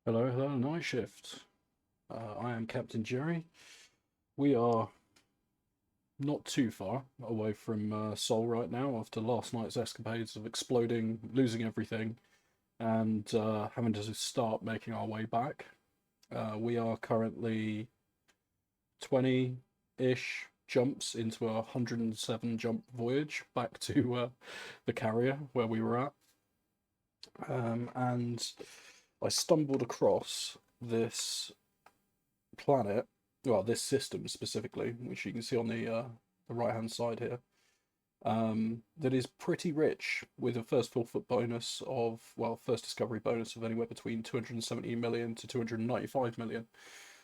Hello, hello, night shift. I am Captain Jerry. We are not too far away from Seoul right now after last night's escapades of exploding, losing everything, and having to start making our way back. We are currently 20-ish jumps into a 107 jump voyage back to the carrier where we were at. And I stumbled across this planet, well, this system specifically, which you can see on the right hand side here, that is pretty rich with a first full foot bonus of, well, first discovery bonus of anywhere between 270 million to 295 million.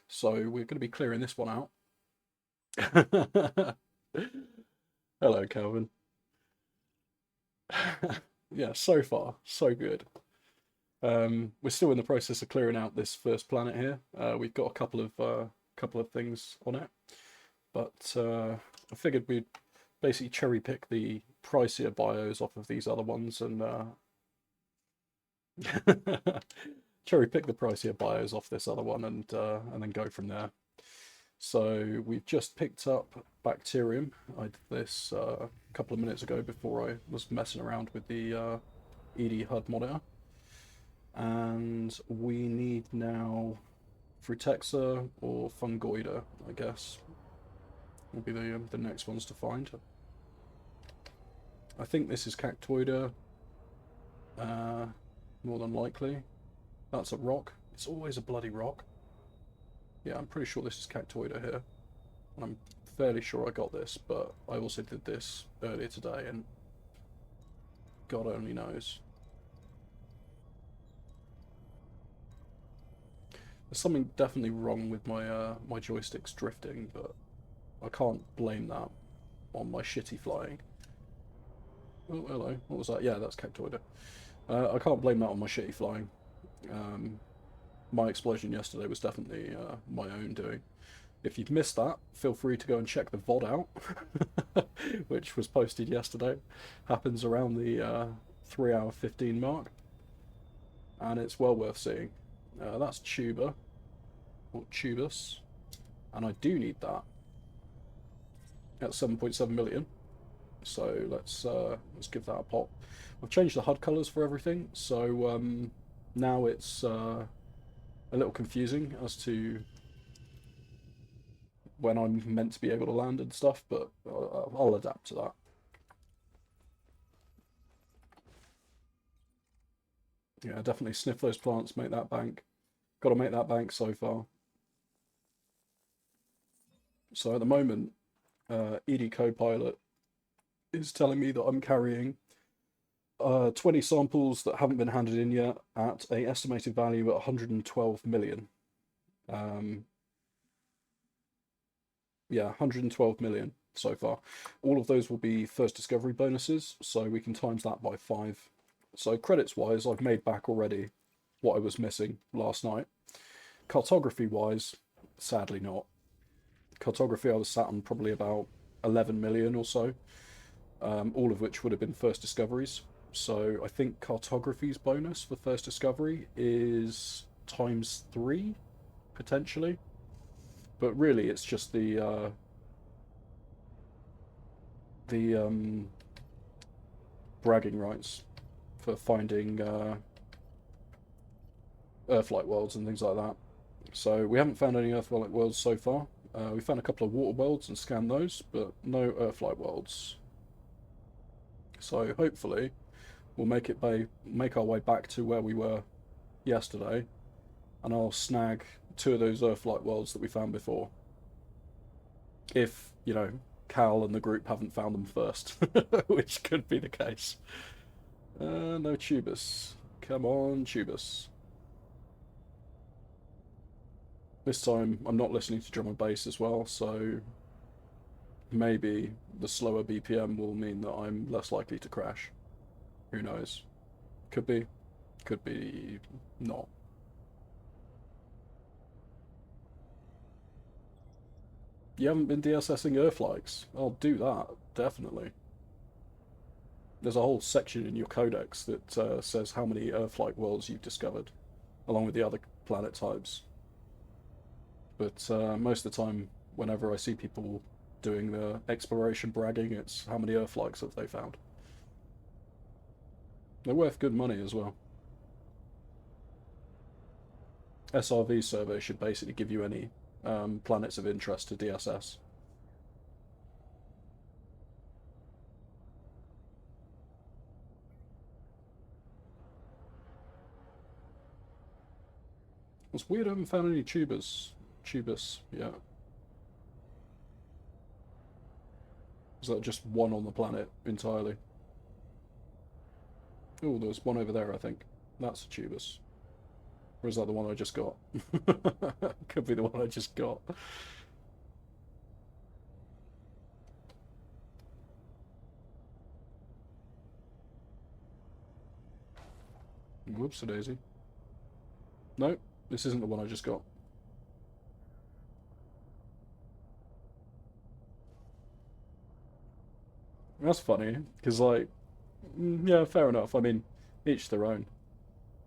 So we're going to be clearing this one out. Hello, Calvin. Yeah, so far, so good. We're still in the process of clearing out this first planet here. We've got a couple of things on it, but I figured we'd basically cherry pick the pricier bios off of these other ones and cherry pick the pricier bios off this other one and then go from there. So we've just picked up bacterium. I did this a couple of minutes ago before I was messing around with the ED HUD monitor. And we need now Frutexa or Fungoida, I guess, will be the next ones to find. I think this is Cactoida, more than likely. That's a rock. It's always a bloody rock. Yeah, I'm pretty sure this is Cactoida here. And I'm fairly sure I got this, but I also did this earlier today, and God only knows. There's something definitely wrong with my joysticks drifting, but I can't blame that on my shitty flying. Oh, hello. What was that? Yeah, that's Cactoida. I can't blame that on my shitty flying. My explosion yesterday was definitely my own doing. If you've missed that, feel free to go and check the VOD out, which was posted yesterday. Happens around the 3 hour 15 mark, and it's well worth seeing. That's Tuba, or Tubus, and I do need that at 7.7 million. So let's give that a pop. I've changed the HUD colours for everything, so now it's a little confusing as to when I'm meant to be able to land and stuff, but I'll adapt to that. Yeah, definitely sniff those plants, make that bank. Got to make that bank so far. So at the moment, ED Copilot is telling me that I'm carrying 20 samples that haven't been handed in yet at a estimated value at 112 million. Yeah, 112 million so far. All of those will be first discovery bonuses, so we can times that by 5. So credits wise, I've made back already what I was missing last night. Cartography wise, sadly not. Cartography I was sat on probably about 11 million or so, all of which would have been first discoveries. So I think cartography's bonus for first discovery is times 3, potentially. But really, it's just the bragging rights for finding Earth-like worlds and things like that. So we haven't found any Earth-like worlds so far. We found a couple of water worlds and scanned those, but no Earth-like worlds. So hopefully we'll make our way back to where we were yesterday, and I'll snag 2 of those Earth-like worlds that we found before. If, you know, Cal and the group haven't found them first, which could be the case. No Tubus. Come on, Tubus. This time I'm not listening to drum and bass as well, so maybe the slower BPM will mean that I'm less likely to crash. Who knows? Could be not. You haven't been DSSing Earthlikes? I'll do that, definitely. There's a whole section in your codex that says how many Earth-like worlds you've discovered, along with the other planet types. But most of the time, whenever I see people doing the exploration bragging, it's how many Earth-likes have they found. They're worth good money as well. SRV survey should basically give you any planets of interest to DSS. It's weird I haven't found any tubers. Tubus, yeah. Is that just one on the planet entirely? Oh, there's one over there, I think. That's a tubus. Or is that the one I just got? Could be the one I just got. Whoops-a-daisy. No, this isn't the one I just got. That's funny, because, like, yeah, fair enough. I mean, each their own.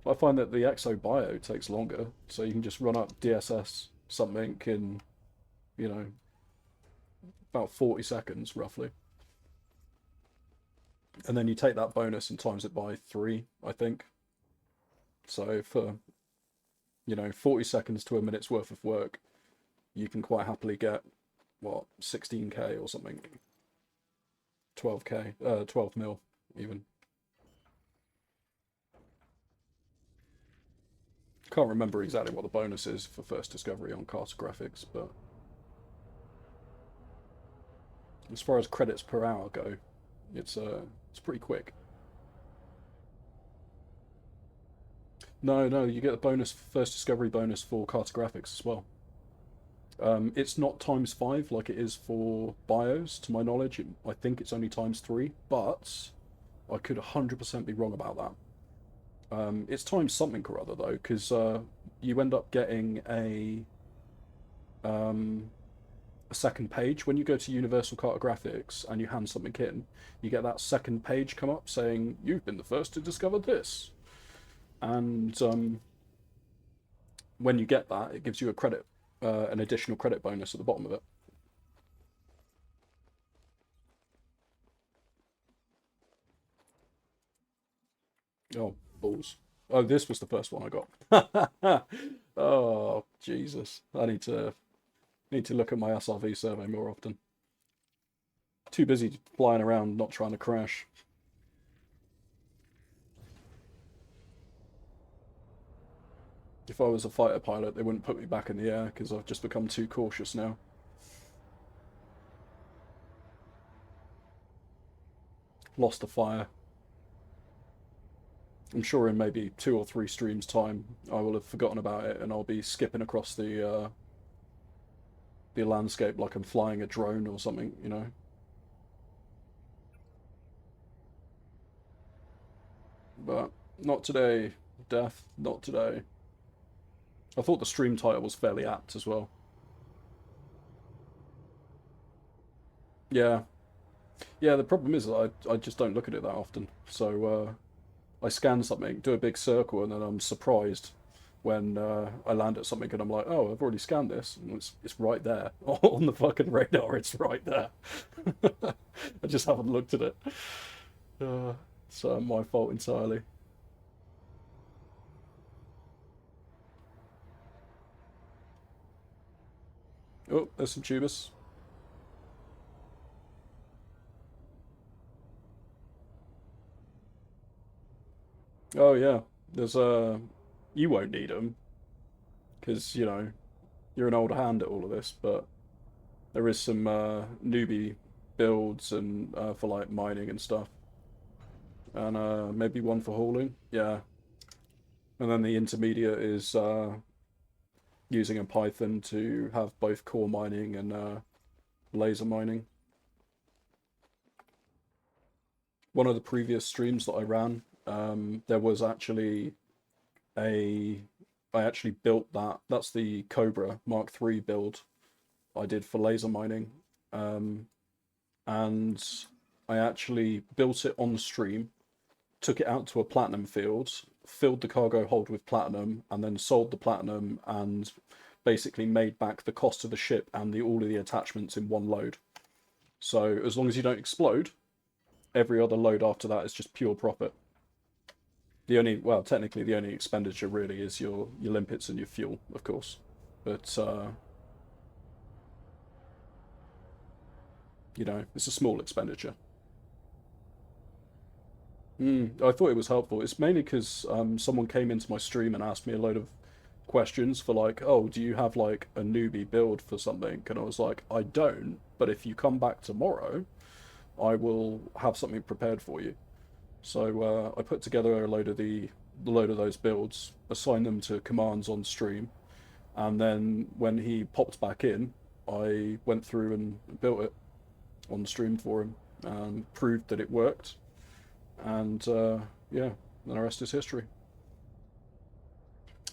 I find that the exo bio takes longer, so you can just run up DSS something in, you know, about 40 seconds, roughly. And then you take that bonus and times it by 3, I think. So for, 40 seconds to a minute's worth of work, you can quite happily get, what, 16k or something. 12k, 12 mil, even. Can't remember exactly what the bonus is for first discovery on cartographics, but as far as credits per hour go, it's pretty quick. No, you get the bonus first discovery bonus for cartographics as well. It's not ×5 like it is for bios, to my knowledge. I think it's only ×3, but I could 100% be wrong about that. It's times something or other though, because you end up getting a second page when you go to Universal Cartographics and you hand something in. You get that second page come up saying you've been the first to discover this, and when you get that, it gives you a credit, an additional credit bonus at the bottom of it. Oh, balls. Oh, this was the first one I got. Oh, Jesus. I need to look at my SRV survey more often. Too busy flying around, not trying to crash. If I was a fighter pilot, they wouldn't put me back in the air because I've just become too cautious now. Lost the fire. I'm sure in maybe 2 or 3 streams time, I will have forgotten about it and I'll be skipping across the landscape like I'm flying a drone or something, you know. But not today, Death, not today. I thought the stream title was fairly apt as well. Yeah. Yeah, the problem is that I just don't look at it that often. So I scan something, do a big circle, and then I'm surprised when I land at something and I'm like, oh, I've already scanned this. And it's right there. On the fucking radar, it's right there. I just haven't looked at it. It's my fault entirely. Oh, there's some tubers. Oh yeah, there's you won't need them because you're an old hand at all of this, but there is some newbie builds and for like mining and stuff, and maybe one for hauling. Yeah, and then the intermediate is using a Python to have both core mining and laser mining. One of the previous streams that I ran, there was actually I actually built that. That's the Cobra Mark III build I did for laser mining. And I actually built it on the stream took it out to a platinum field, filled the cargo hold with platinum, and then sold the platinum and basically made back the cost of the ship and all of the attachments in one load. So as long as you don't explode, every other load after that is just pure profit. The only, well, technically the only expenditure really is your limpets and your fuel, of course. But, you know, it's a small expenditure. I thought it was helpful. It's mainly because someone came into my stream and asked me a load of questions for like, oh, do you have like a newbie build for something? And I was like, I don't, but if you come back tomorrow, I will have something prepared for you. So I put together a load of those builds, assigned them to commands on stream, and then when he popped back in, I went through and built it on stream for him and proved that it worked. And yeah, then the rest is history.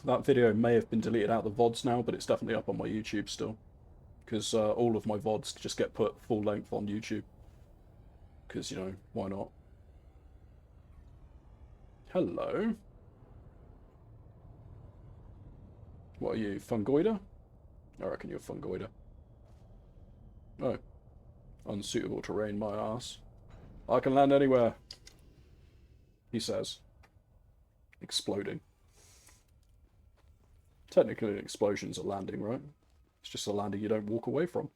That video may have been deleted out of the VODs now, but it's definitely up on my YouTube still. Because all of my VODs just get put full length on YouTube. Because, you know, why not? Hello. What are you, fungoider? I reckon you're a fungoider. Oh. Unsuitable terrain, my ass. I can land anywhere, he says. Exploding. Technically an explosion's a landing, right? It's just a landing you don't walk away from.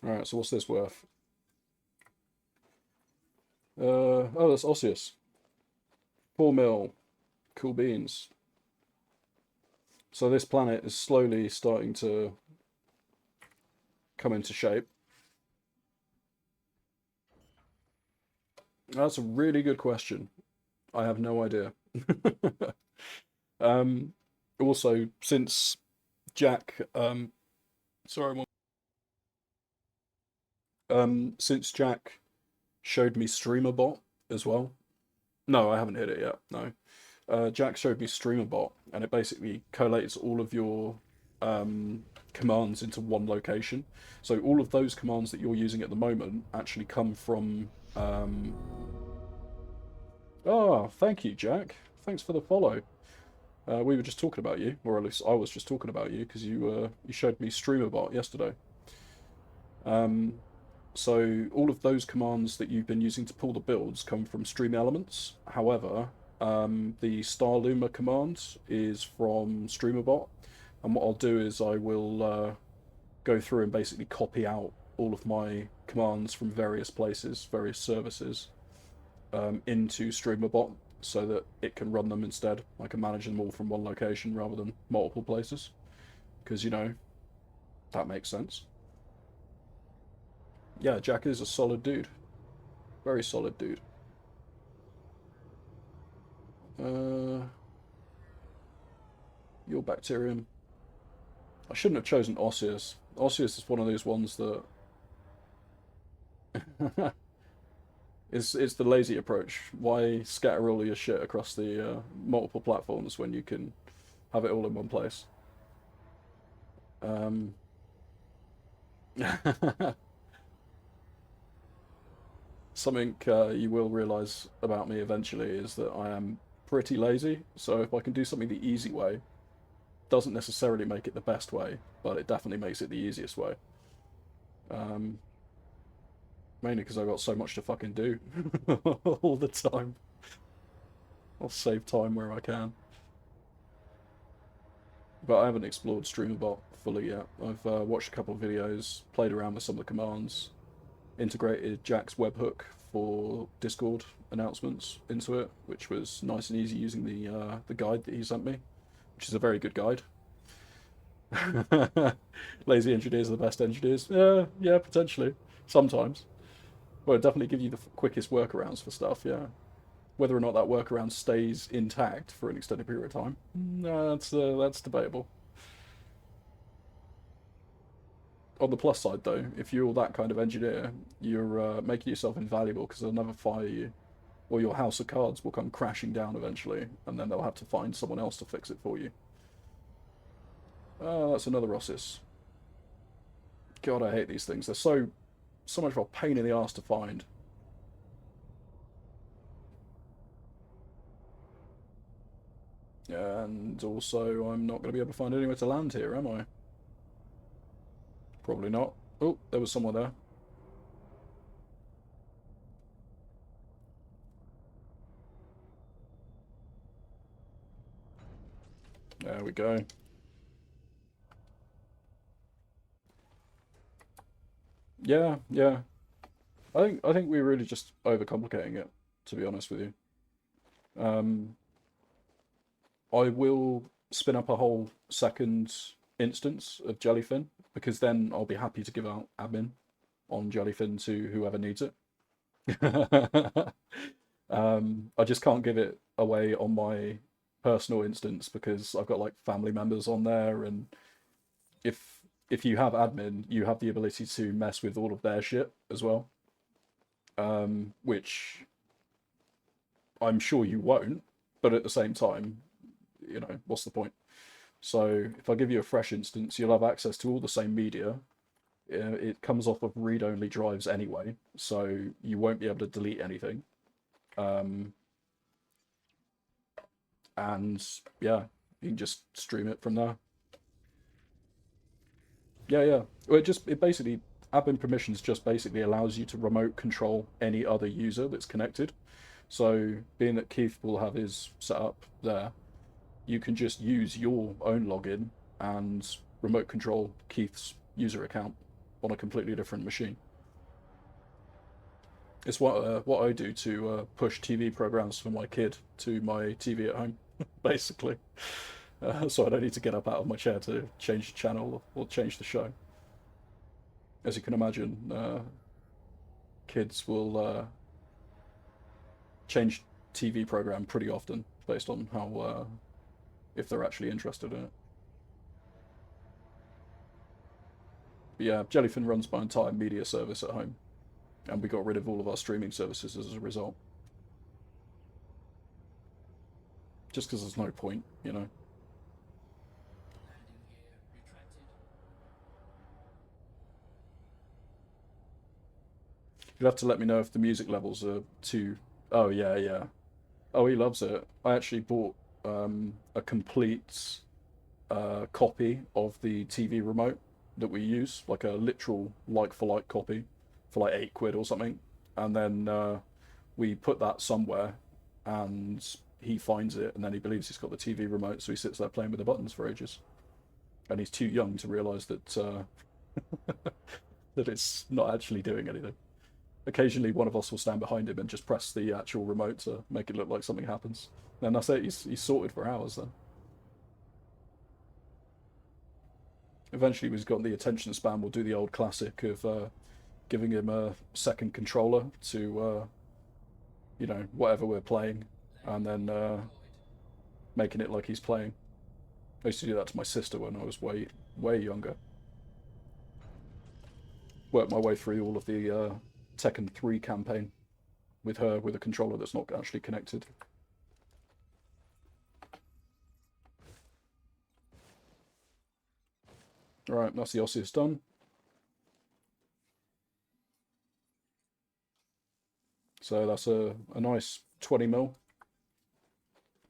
Alright, so what's this worth? Oh, that's osseous. 4 mil. Cool beans. So this planet is slowly starting to come into shape. That's a really good question. I have no idea. Also, since Jack, sorry, since Jack showed me StreamerBot as well. No, I haven't hit it yet. No, Jack showed me StreamerBot, and it basically collates all of your commands into one location. So all of those commands that you're using at the moment actually come from. Oh, thank you, Jack. Thanks for the follow. We were just talking about you, or at least I was just talking about you because you showed me StreamerBot yesterday. So all of those commands that you've been using to pull the builds come from Stream Elements. However, the Starluma command is from StreamerBot, and what I'll do is I will go through and basically copy out all of my commands from various places, various services, into StreamerBot so that it can run them instead. I can manage them all from one location rather than multiple places, because, you know, that makes sense. Yeah, Jack is a solid dude. Very solid dude. Your bacterium. I shouldn't have chosen osseous. Osseous is one of those ones that it's the lazy approach. Why scatter all of your shit across the multiple platforms when you can have it all in one place? Something you will realise about me eventually is that I am pretty lazy, so if I can do something the easy way, doesn't necessarily make it the best way, but it definitely makes it the easiest way. Mainly because I've got so much to fucking do all the time. I'll save time where I can. But I haven't explored StreamerBot fully yet. I've watched a couple of videos, played around with some of the commands, integrated Jack's webhook for Discord announcements into it, which was nice and easy using the guide that he sent me, which is a very good guide. Lazy engineers are the best engineers. Yeah, potentially. Sometimes. Well, it'll definitely give you the quickest workarounds for stuff, yeah. Whether or not that workaround stays intact for an extended period of time, that's debatable. On the plus side, though, if you're that kind of engineer, you're making yourself invaluable because they'll never fire you, or your house of cards will come crashing down eventually, and then they'll have to find someone else to fix it for you. Oh, that's another Rossis. God, I hate these things. They're so much of a pain in the ass to find. And also, I'm not going to be able to find anywhere to land here, am I? Probably not. Oh, there was someone there. There we go. Yeah, yeah. I think we're really just overcomplicating it, to be honest with you. Um, I will spin up a whole second instance of Jellyfin because then I'll be happy to give out admin on Jellyfin to whoever needs it. I just can't give it away on my personal instance because I've got like family members on there, and if you have admin, you have the ability to mess with all of their shit as well. Which I'm sure you won't, but at the same time, what's the point? So if I give you a fresh instance, you'll have access to all the same media. It comes off of read-only drives anyway, so you won't be able to delete anything. And yeah, you can just stream it from there. Yeah, yeah. Well, it basically admin permissions just basically allows you to remote control any other user that's connected. So being that Keith will have his set up there, you can just use your own login and remote control Keith's user account on a completely different machine. It's what I do to push TV programs for my kid to my TV at home, basically. So I don't need to get up out of my chair to change the channel or change the show. As you can imagine, kids will change TV program pretty often based on how if they're actually interested in it. But yeah, Jellyfin runs my entire media service at home, and we got rid of all of our streaming services as a result. Just because there's no point. You'll have to let me know if the music levels are too. Oh yeah, yeah. Oh, he loves it. I actually bought a complete copy of the TV remote that we use, like a literal like for like copy, for like £8 or something, and then we put that somewhere, and he finds it, and then he believes he's got the TV remote, so he sits there playing with the buttons for ages, and he's too young to realise that that it's not actually doing anything. Occasionally, one of us will stand behind him and just press the actual remote to make it look like something happens. And that's it. He's sorted for hours then. Eventually, we've got the attention span. We'll do the old classic of giving him a second controller to whatever we're playing, and then making it like he's playing. I used to do that to my sister when I was way younger. Worked my way through all of the Tekken 3 campaign with her with a controller that's not actually connected. Alright, that's the Osseous done. So that's a nice 20 mil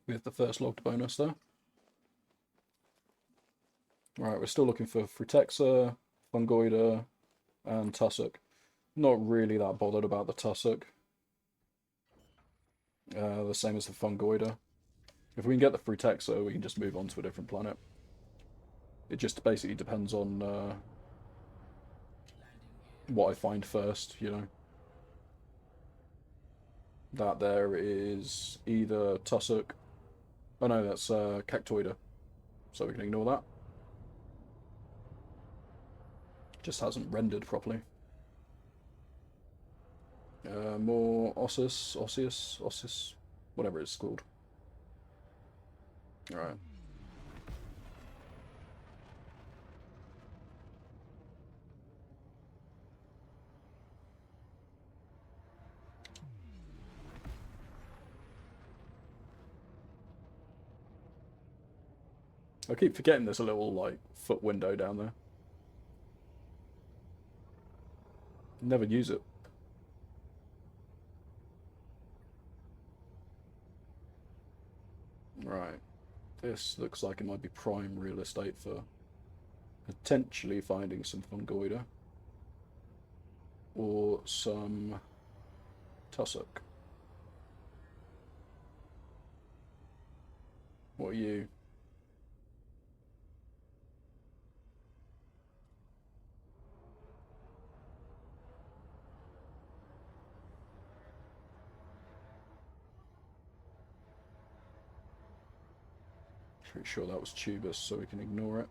with the first logged bonus there. Alright, we're still looking for Frutexa, Fungoida, and Tussock. Not really that bothered about the Tussock. The same as the Fungoida. If we can get the Frutexa, we can just move on to a different planet. It just basically depends on what I find first. That there is either Tussock. Oh no, that's Cactoida. So we can ignore that. Just hasn't rendered properly. More Osseous, whatever it's called. Alright. I keep forgetting there's a little, like, foot window down there. Never use it. Right. This looks like it might be prime real estate for potentially finding some fungoida. Or some tussock. What are you? Pretty sure that was tubus, so we can ignore it.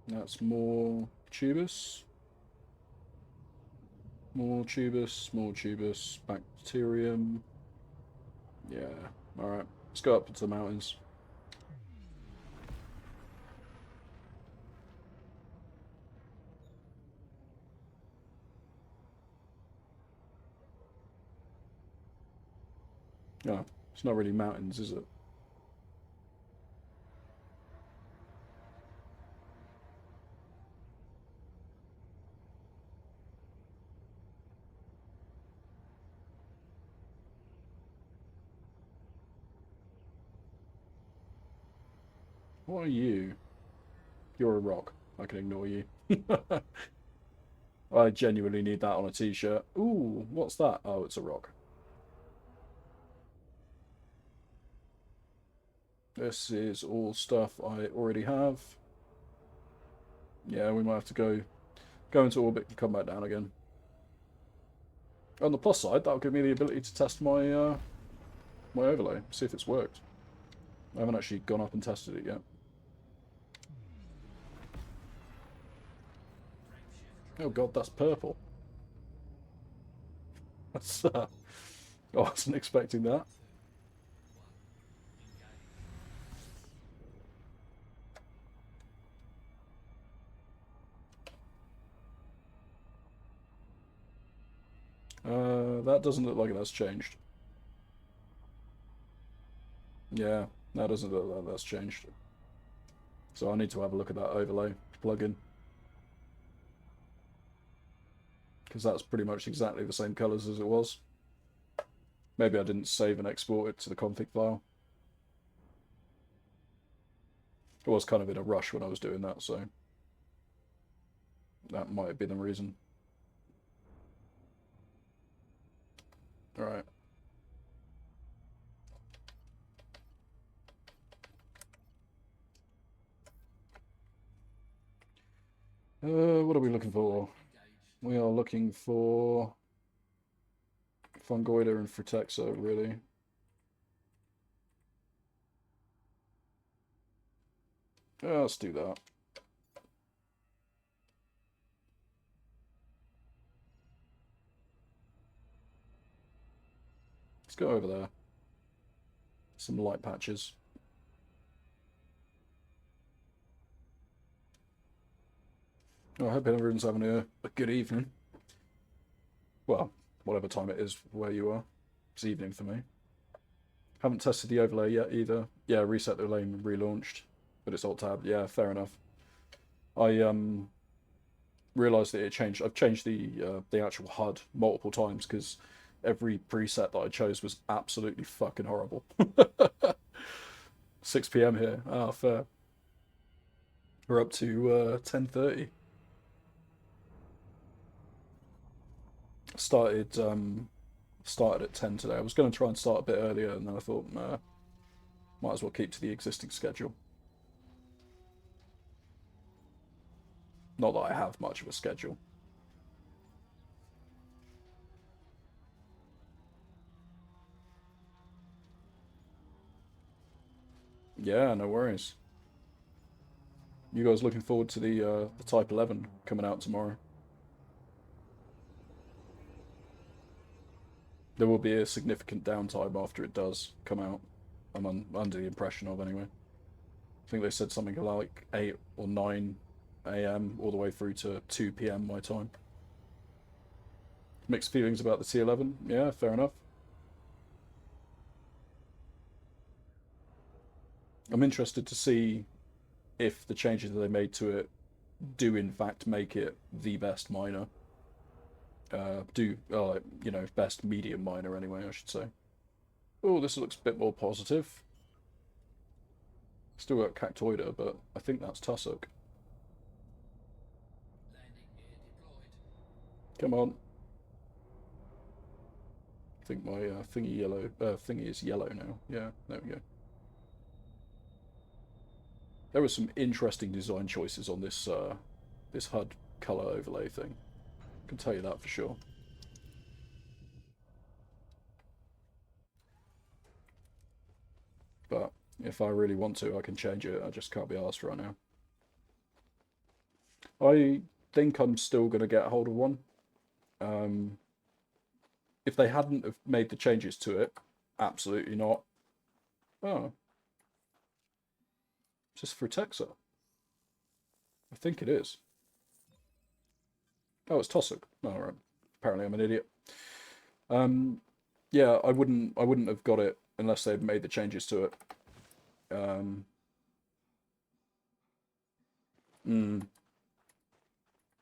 That's more tubus. More tubus, more tubus, bacterium. Yeah, alright. Let's go up into the mountains. Oh, it's not really mountains, is it? What are you? You're a rock. I can ignore you. I genuinely need that on a t-shirt. Ooh, what's that? Oh, it's a rock. This is all stuff I already have. Yeah, we might have to go into orbit and come back down again. On the plus side, that'll give me the ability to test my my overlay, see if it's worked. I haven't actually gone up and tested it yet. Oh god, that's purple. That's I wasn't expecting that. That doesn't look like that's changed. Yeah, that doesn't look like that's changed. So I need to have a look at that overlay plugin. Because that's pretty much exactly the same colours as it was. Maybe I didn't save and export it to the config file. I was kind of in a rush when I was doing that, so that might be the reason. Alright. What are we looking for? We are looking for Fungoida and Frutexo, really. Let's do that. Let's go over there. Some light patches. Oh, I hope everyone's having a good evening. Well, whatever time it is where you are. It's evening for me. Haven't tested the overlay yet either. Yeah, reset the lane, relaunched, but it's alt-tab. Yeah, fair enough. I realised that it changed. I've changed the actual HUD multiple times because every preset that I chose was absolutely fucking horrible. 6 p.m. here. Ah, fair. We're up to 10:30. Started at 10 today. I was going to try and start a bit earlier, and then I thought, nah, might as well keep to the existing schedule. Not that I have much of a schedule. Yeah, no worries. You guys looking forward to the Type 11 coming out tomorrow? There will be a significant downtime after it does come out. I'm under the impression of anyway. I think they said something like 8 or 9 a.m. all the way through to 2 p.m. my time. Mixed feelings about the T11. Yeah, fair enough. I'm interested to see if the changes that they made to it do in fact make it the best miner. Best medium miner anyway, I should say. Oh, this looks a bit more positive. Still got Cactoida, but I think that's Tussock. Come on. I think my thingy is yellow now. Yeah, there we go. There were some interesting design choices on this this HUD color overlay thing. I can tell you that for sure. But if I really want to, I can change it. I just can't be asked right now. I think I'm still going to get hold of one. If they hadn't have made the changes to it, absolutely not. Oh. Is this for Texas? I think it is. Oh, it's Tussock. Oh, right. Apparently I'm an idiot. Yeah, I wouldn't have got it unless they'd made the changes to it.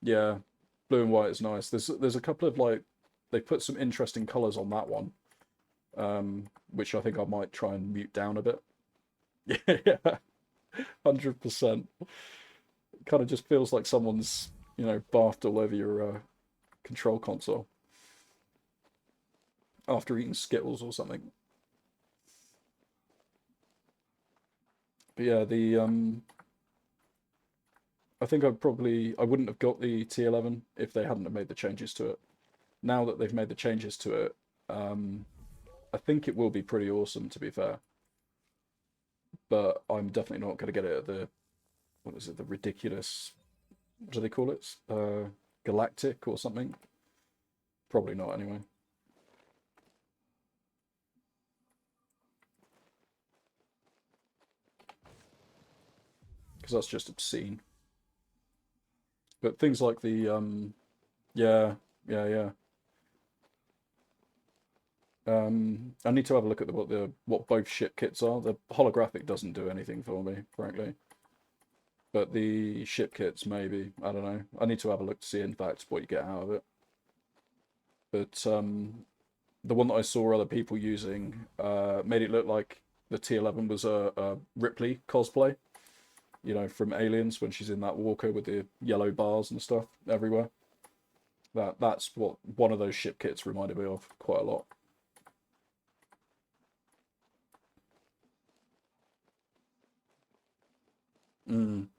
Yeah, blue and white is nice. There's a couple of like they put some interesting colours on that one, which I think I might try and mute down a bit. Yeah, 100%. Kind of just feels like someone's bathed all over your control console after eating Skittles or something. But yeah, I think I wouldn't have got the T11 if they hadn't have made the changes to it. Now that they've made the changes to it, I think it will be pretty awesome, to be fair. But I'm definitely not going to get it at the, what is it, the ridiculous, what do they call it? Galactic or something? Probably not, anyway. Because that's just obscene. But things like the, yeah, yeah, yeah. I need to have a look at what both ship kits are. The holographic doesn't do anything for me, frankly. But the ship kits, maybe. I don't know. I need to have a look to see, in fact, what you get out of it. But the one that I saw other people using made it look like the T11 was a Ripley cosplay. You know, from Aliens, when she's in that walker with the yellow bars and stuff everywhere. That's what one of those ship kits reminded me of quite a lot.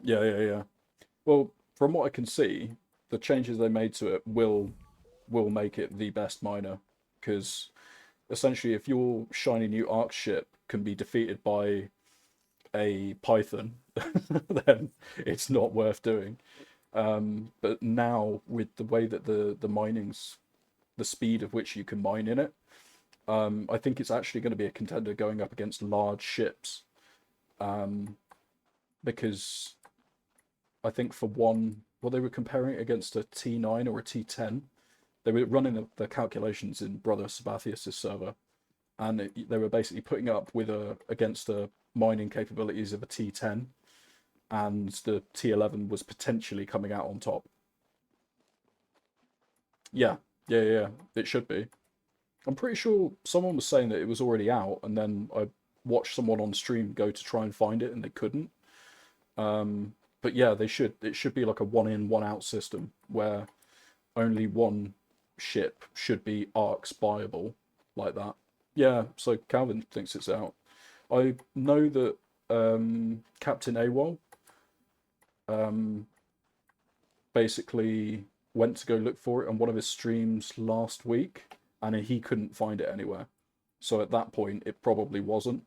Yeah, yeah, yeah. Well, from what I can see, the changes they made to it will make it the best miner, because essentially, if your shiny new Arc ship can be defeated by a Python, then it's not worth doing. But now with the way that the mining's, the speed of which you can mine in it, I think it's actually going to be a contender going up against large ships. Because I think for one, well, they were comparing it against a T9 or a T10. They were running the calculations in Brother Sabathius' server, and they were basically putting up with against the mining capabilities of a T10, and the T11 was potentially coming out on top. Yeah, yeah, yeah, it should be. I'm pretty sure someone was saying that it was already out, and then I watched someone on stream go to try and find it, and they couldn't. But yeah, they should. It should be like a one in, one out system where only one ship should be arcs buyable like that. Yeah, so Calvin thinks it's out. I know that Captain AWOL basically went to go look for it on one of his streams last week, and he couldn't find it anywhere. So at that point, it probably wasn't.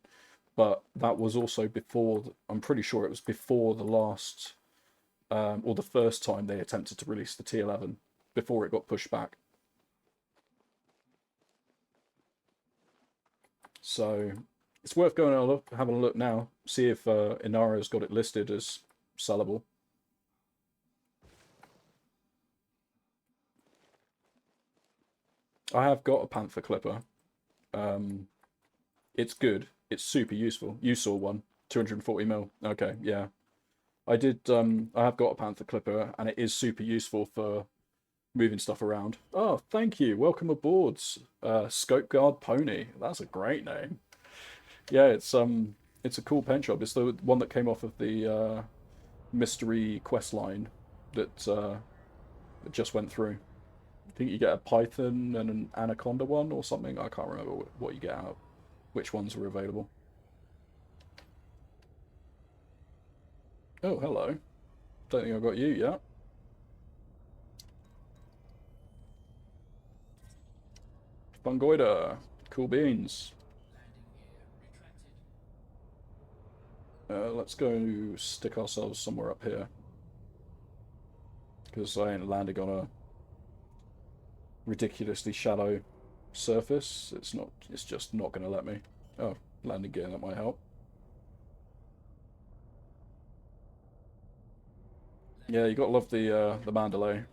But that was also before, I'm pretty sure it was before the last, or the first time they attempted to release the T11, before it got pushed back. So it's worth going and having a look now, see if Inara's got it listed as sellable. I have got a Panther clipper. It's good. It's super useful. You saw one, 240 mil. Okay, yeah. I did. I have got a Panther clipper, and it is super useful for moving stuff around. Oh, thank you. Welcome aboard, Scope Guard Pony. That's a great name. Yeah, it's a cool pen shop. It's the one that came off of the mystery quest line that just went through. I think you get a Python and an Anaconda one or something. I can't remember what you get out, which ones are available. Oh, hello. Don't think I've got you yet. Fungoida. Cool beans. Let's go stick ourselves somewhere up here. Because I ain't landing on a ridiculously shallow surface. It's just not going to let me. Oh, landing gear, that might help. Yeah, you got to love the Mandalay.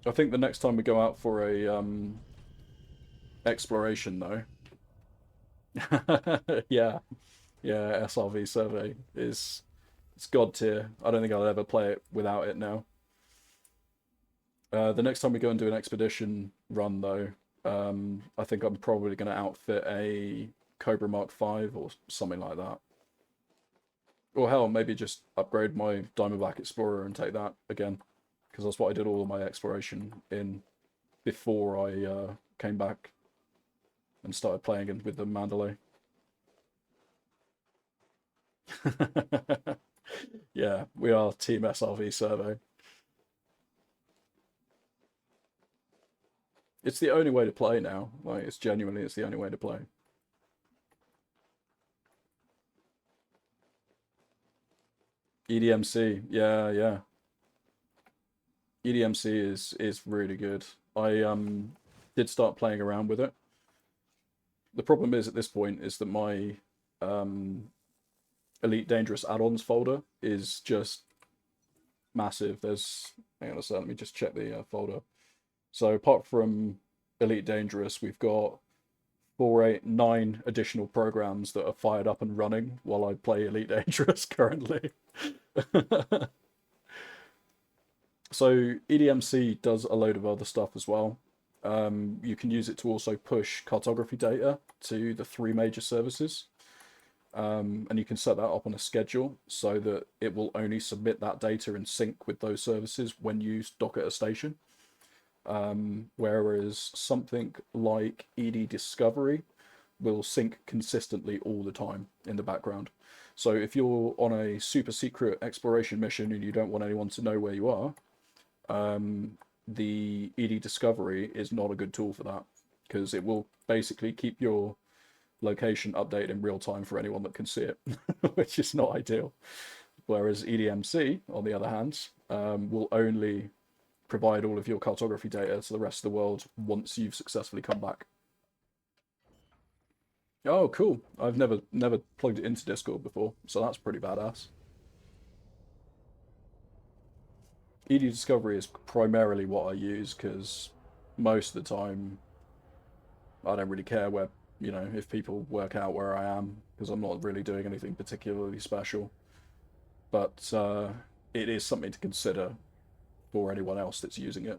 I think the next time we go out for a exploration though. Yeah. Yeah, SRV survey is it's god tier. I don't think I'll ever play it without it now. The next time we go and do an expedition run though, I think I'm probably going to outfit a Cobra Mark 5 or something like that. Or hell, maybe just upgrade my Diamondback Explorer and take that again, because that's what I did all of my exploration in before I came back and started playing it with the Mandalay. Yeah, we are Team SRV Survey. It's the only way to play now. Like, it's the only way to play. EDMC, yeah, yeah. EDMC is really good. I did start playing around with it. The problem is at this point is that my Elite Dangerous add-ons folder is just massive. Hang on a second, let me just check the folder. So apart from Elite Dangerous, we've got 9 additional programs that are fired up and running while I play Elite Dangerous currently. So EDMC does a load of other stuff as well. You can use it to also push cartography data to the 3 major services. And you can set that up on a schedule so that it will only submit that data in sync with those services when you dock at a station. Whereas something like ED Discovery will sync consistently all the time in the background. So if you're on a super secret exploration mission and you don't want anyone to know where you are, the ED Discovery is not a good tool for that, because it will basically keep your location updated in real time for anyone that can see it, which is not ideal. Whereas EDMC, on the other hand, will only provide all of your cartography data to the rest of the world once you've successfully come back. Oh, cool. I've never plugged it into Discord before, so that's pretty badass. ED Discovery is primarily what I use because most of the time I don't really care where, if people work out where I am, because I'm not really doing anything particularly special. But it is something to consider for anyone else that's using it.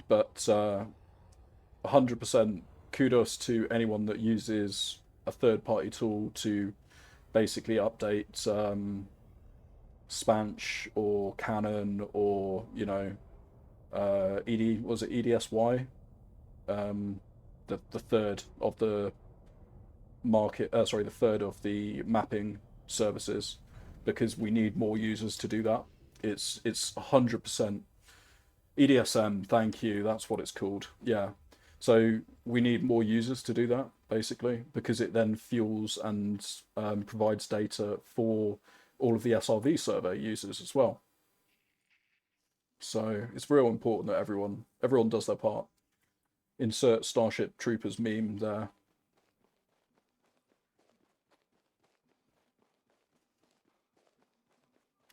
But 100% kudos to anyone that uses a third-party tool to basically update Spanch or Canon or ED, was it EDSY? The third of the market, the third of the mapping services, because we need more users to do that. It's 100% EDSM. Thank you. That's what it's called. Yeah. So we need more users to do that, basically, because it then fuels and provides data for all of the SRV survey users as well. So it's real important that everyone does their part. Insert Starship Troopers meme there.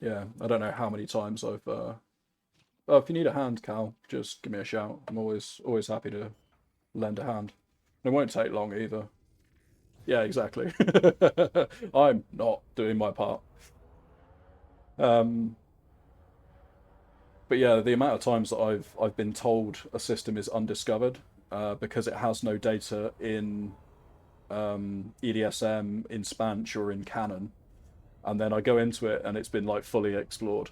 Yeah, I don't know how many times I've. Oh, if you need a hand, Cal, just give me a shout. I'm always happy to lend a hand. It won't take long either. Yeah, exactly. I'm not doing my part. Um, but yeah, the amount of times that I've been told a system is undiscovered because it has no data in EDSM, in Spanch, or in Canon, and then I go into it and it's been like fully explored.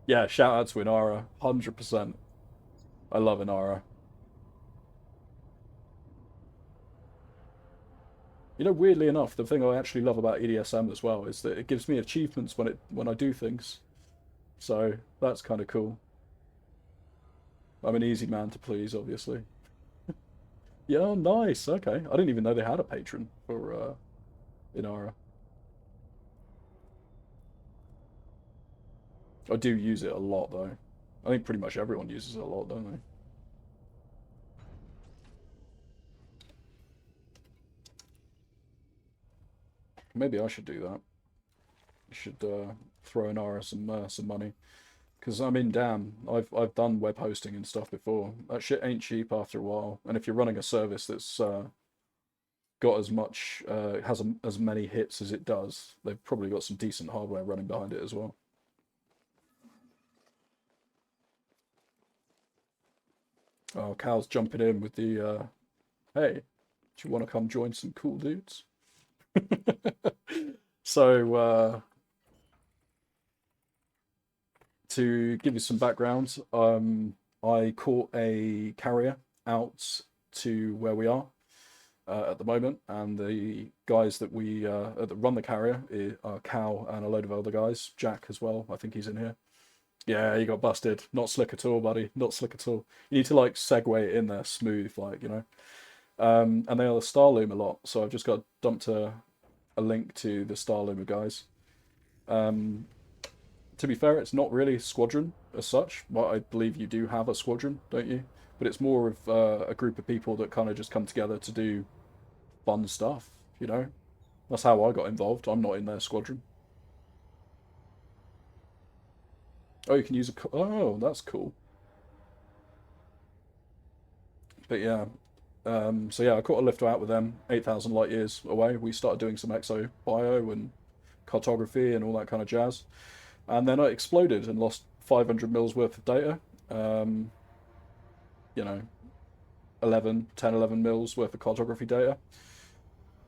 Yeah, shout out to Inara, 100%. I love Inara. You know, weirdly enough, the thing I actually love about EDSM as well is that it gives me achievements when I do things. So that's kind of cool. I'm an easy man to please, obviously. Yeah, oh, nice. Okay, I didn't even know they had a patron for Inara. I do use it a lot though. I think pretty much everyone uses it a lot, don't they? Maybe I should do that. I should throw Inara some money. Because I mean, damn, I've done web hosting and stuff before. That shit ain't cheap after a while. And if you're running a service that's got as much as many hits as it does, they've probably got some decent hardware running behind it as well. Oh, Cal's jumping in with the hey, do you want to come join some cool dudes? So to give you some background, I caught a carrier out to where we are at the moment, and the guys that that run the carrier are Cal and a load of other guys. Jack as well, I think he's in here. Yeah, you got busted. Not slick at all, buddy. Not slick at all. You need to like segue it in there smooth, like, you know. And they are the Starloom a lot, so I've just got dumped a link to the Starloomer guys. Um, to be fair, it's not really a squadron as such. Well, I believe you do have a squadron, don't you? But it's more of a group of people that kind of just come together to do fun stuff, you know? That's how I got involved. I'm not in their squadron. Oh, you can use a... Oh, that's cool. But yeah, so yeah, I caught a lift out with them, 8,000 light years away. We started doing some exo bio and cartography and all that kind of jazz. And then I exploded and lost 500 mils worth of data. Um, you know, 11 mils worth of cartography data.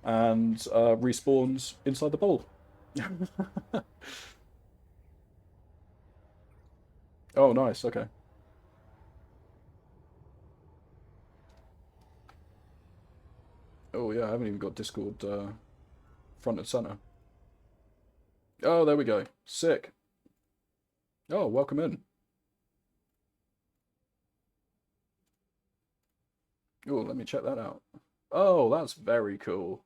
And respawns inside the bowl. Oh, nice. Okay. Oh, yeah, I haven't even got Discord front and center. Oh, there we go. Sick. Oh, welcome in. Oh, let me check that out. Oh, that's very cool.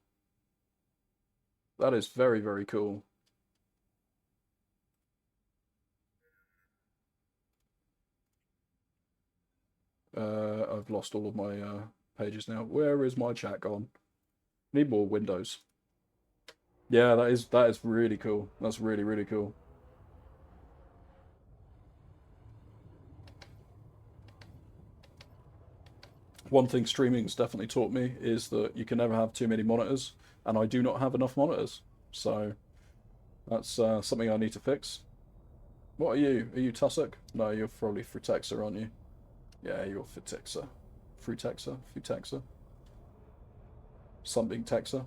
That is very, very cool. I've lost all of my pages now. Where is my chat gone? Need more windows. Yeah, that is really cool. That's really, really cool. One thing streaming's definitely taught me is that you can never have too many monitors, and I do not have enough monitors. So that's something I need to fix. What are you? Are you Tussock? No, you're probably Frutexa, aren't you? Yeah, you're Frutexa. Frutexa. Something Texa.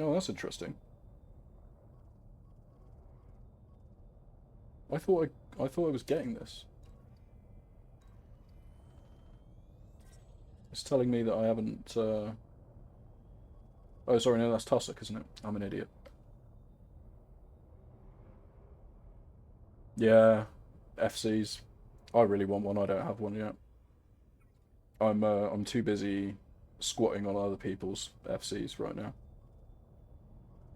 Oh, that's interesting. I thought I was getting this. It's telling me that I haven't. Oh, sorry, no, that's Tussock, isn't it? I'm an idiot. Yeah, FCs. I really want one. I don't have one yet. I'm too busy squatting on other people's FCs right now,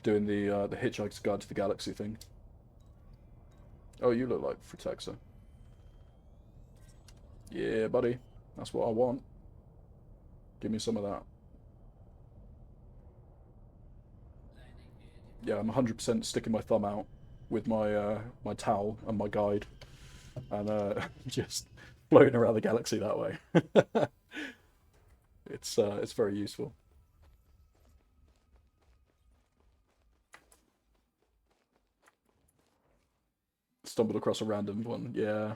doing the Hitchhiker's Guide to the Galaxy thing. Oh, you look like Frutexa. Yeah, buddy. That's what I want. Give me some of that. yeah, I'm 100% sticking my thumb out with my towel and my guide, and just floating around the galaxy that way. It's very useful. Stumbled across a random one. Yeah.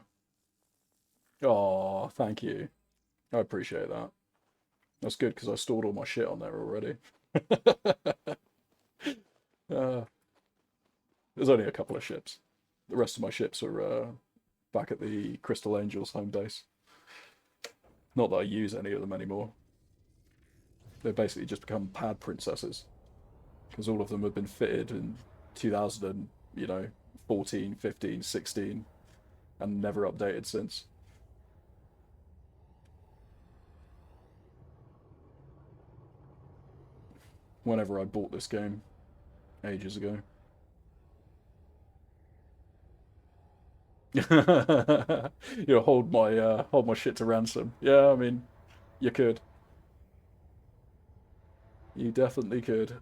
Oh, thank you. I appreciate that. That's good because I stored all my shit on there already. uh, there's only a couple of ships. The rest of my ships are back at the Crystal Angels home base. Not that I use any of them anymore. They've basically just become pad princesses because all of them have been fitted in 2000 and, 14, 15, 16 and never updated since. Whenever I bought this game ages ago. Hold my shit to ransom. Yeah, I mean, you could. You definitely could.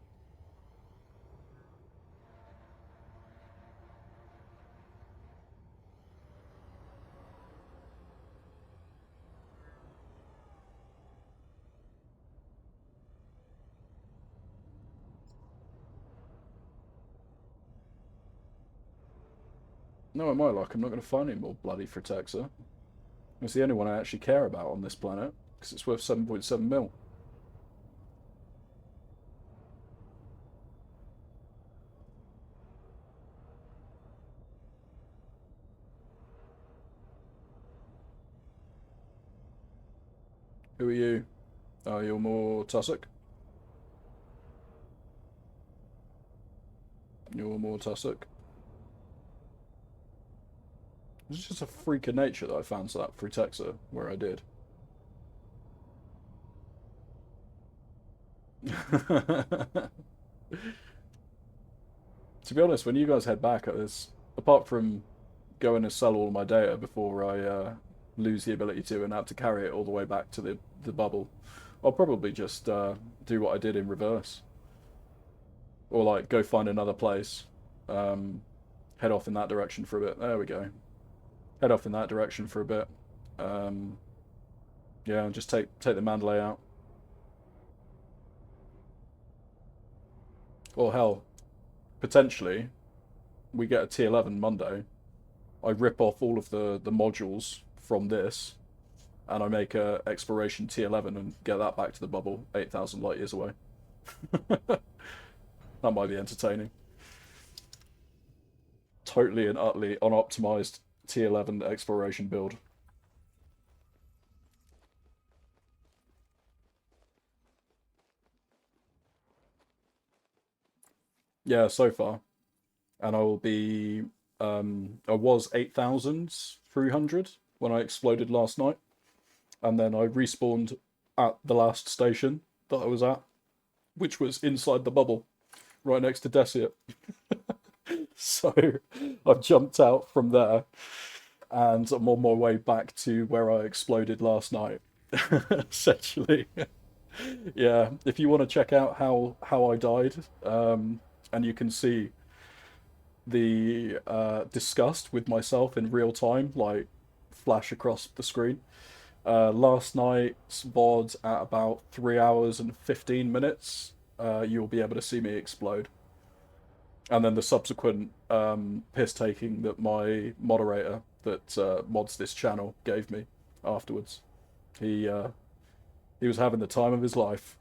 No, in my luck, I'm not going to find any more bloody Fritexa. It's the only one I actually care about on this planet because it's worth 7.7 mil. Who are you? Oh, you're more Tussock? You're more Tussock? It's just a freak of nature that I found that Frutexa where I did. To be honest, when you guys head back, apart from going to sell all my data before I lose the ability to and have to carry it all the way back to the bubble, I'll probably just do what I did in reverse. Or like go find another place, um, head off in that direction for a bit. There we go. Head off in that direction for a bit. Um, yeah, and just take the Mandalay out. Or hell, potentially we get a T11 Monday. I rip off all of the modules from this, and I make a exploration T11 and get that back to the bubble, 8,000 light years away. That might be entertaining. Totally and utterly unoptimized T11 exploration build. Yeah, so far. And I will be. I was 8,300 when I exploded last night. And then I respawned at the last station that I was at, which was inside the bubble, right next to Desiot. So I've jumped out from there and I'm on my way back to where I exploded last night. Essentially. Yeah, if you want to check out how I died, and you can see the disgust with myself in real time, like flash across the screen. Last night's VOD at about 3 hours and 15 minutes, you'll be able to see me explode. And then the subsequent piss taking that my moderator that mods this channel gave me afterwards. He was having the time of his life.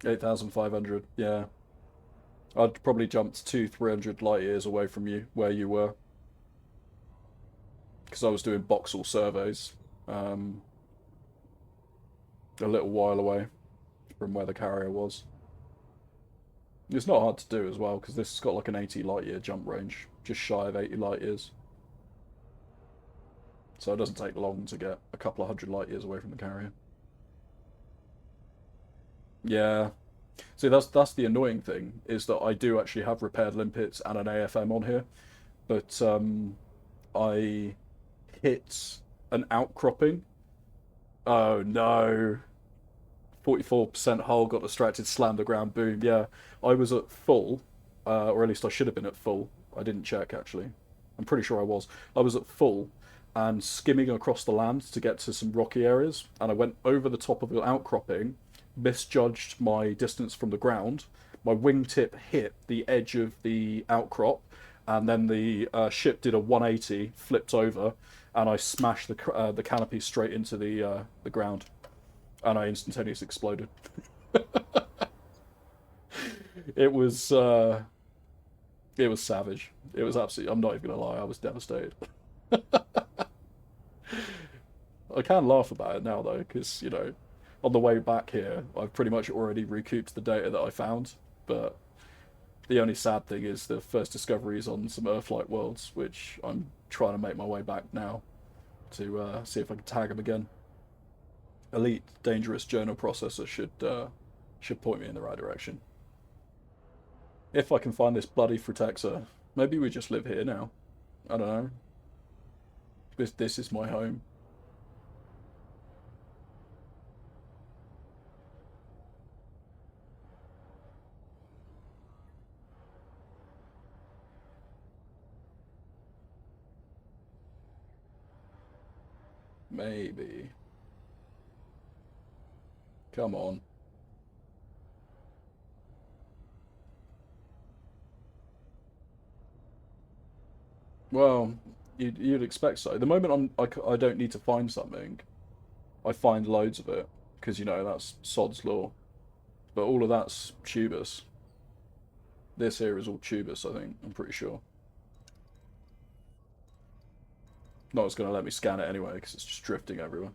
8,500, yeah. I'd probably jumped 300 light years away from you, where you were, because I was doing Boxall surveys um, a little while away from where the carrier was. It's not hard to do as well, because this has got like an 80 light year jump range, just shy of 80 light years. So it doesn't take long to get a couple of hundred light years away from the carrier. Yeah, See, that's the annoying thing, is that I do actually have repaired limpets and an AFM on here, but I hit an outcropping. Oh no. 44% hull, got distracted, slammed the ground, boom. Yeah, I was at full, or at least I should have been at full. I didn't check actually. I'm pretty sure I was. I was at full and skimming across the land to get to some rocky areas, and I went over the top of the outcropping, misjudged my distance from the ground. My wingtip hit the edge of the outcrop, and then the ship did a 180, flipped over, and I smashed the canopy straight into the ground, and I instantaneously exploded. It was it was savage. It was absolutely. I'm not even gonna lie. I was devastated. I can laugh about it now though, because you know, on the way back here, I've pretty much already recouped the data that I found. But the only sad thing is the first discoveries on some Earthlight worlds, which I'm trying to make my way back now to see if I can tag them again. Elite dangerous journal processor should point me in the right direction. If I can find this bloody Frutexa, maybe we just live here now. I don't know. This is my home. Maybe. Come on. Well, you'd expect so. The moment I don't need to find something, I find loads of it because you know that's sod's law. But all of that's tubus. This here is all tubus, I think. I'm pretty sure. Not it's going to let me scan it anyway because it's just drifting everywhere.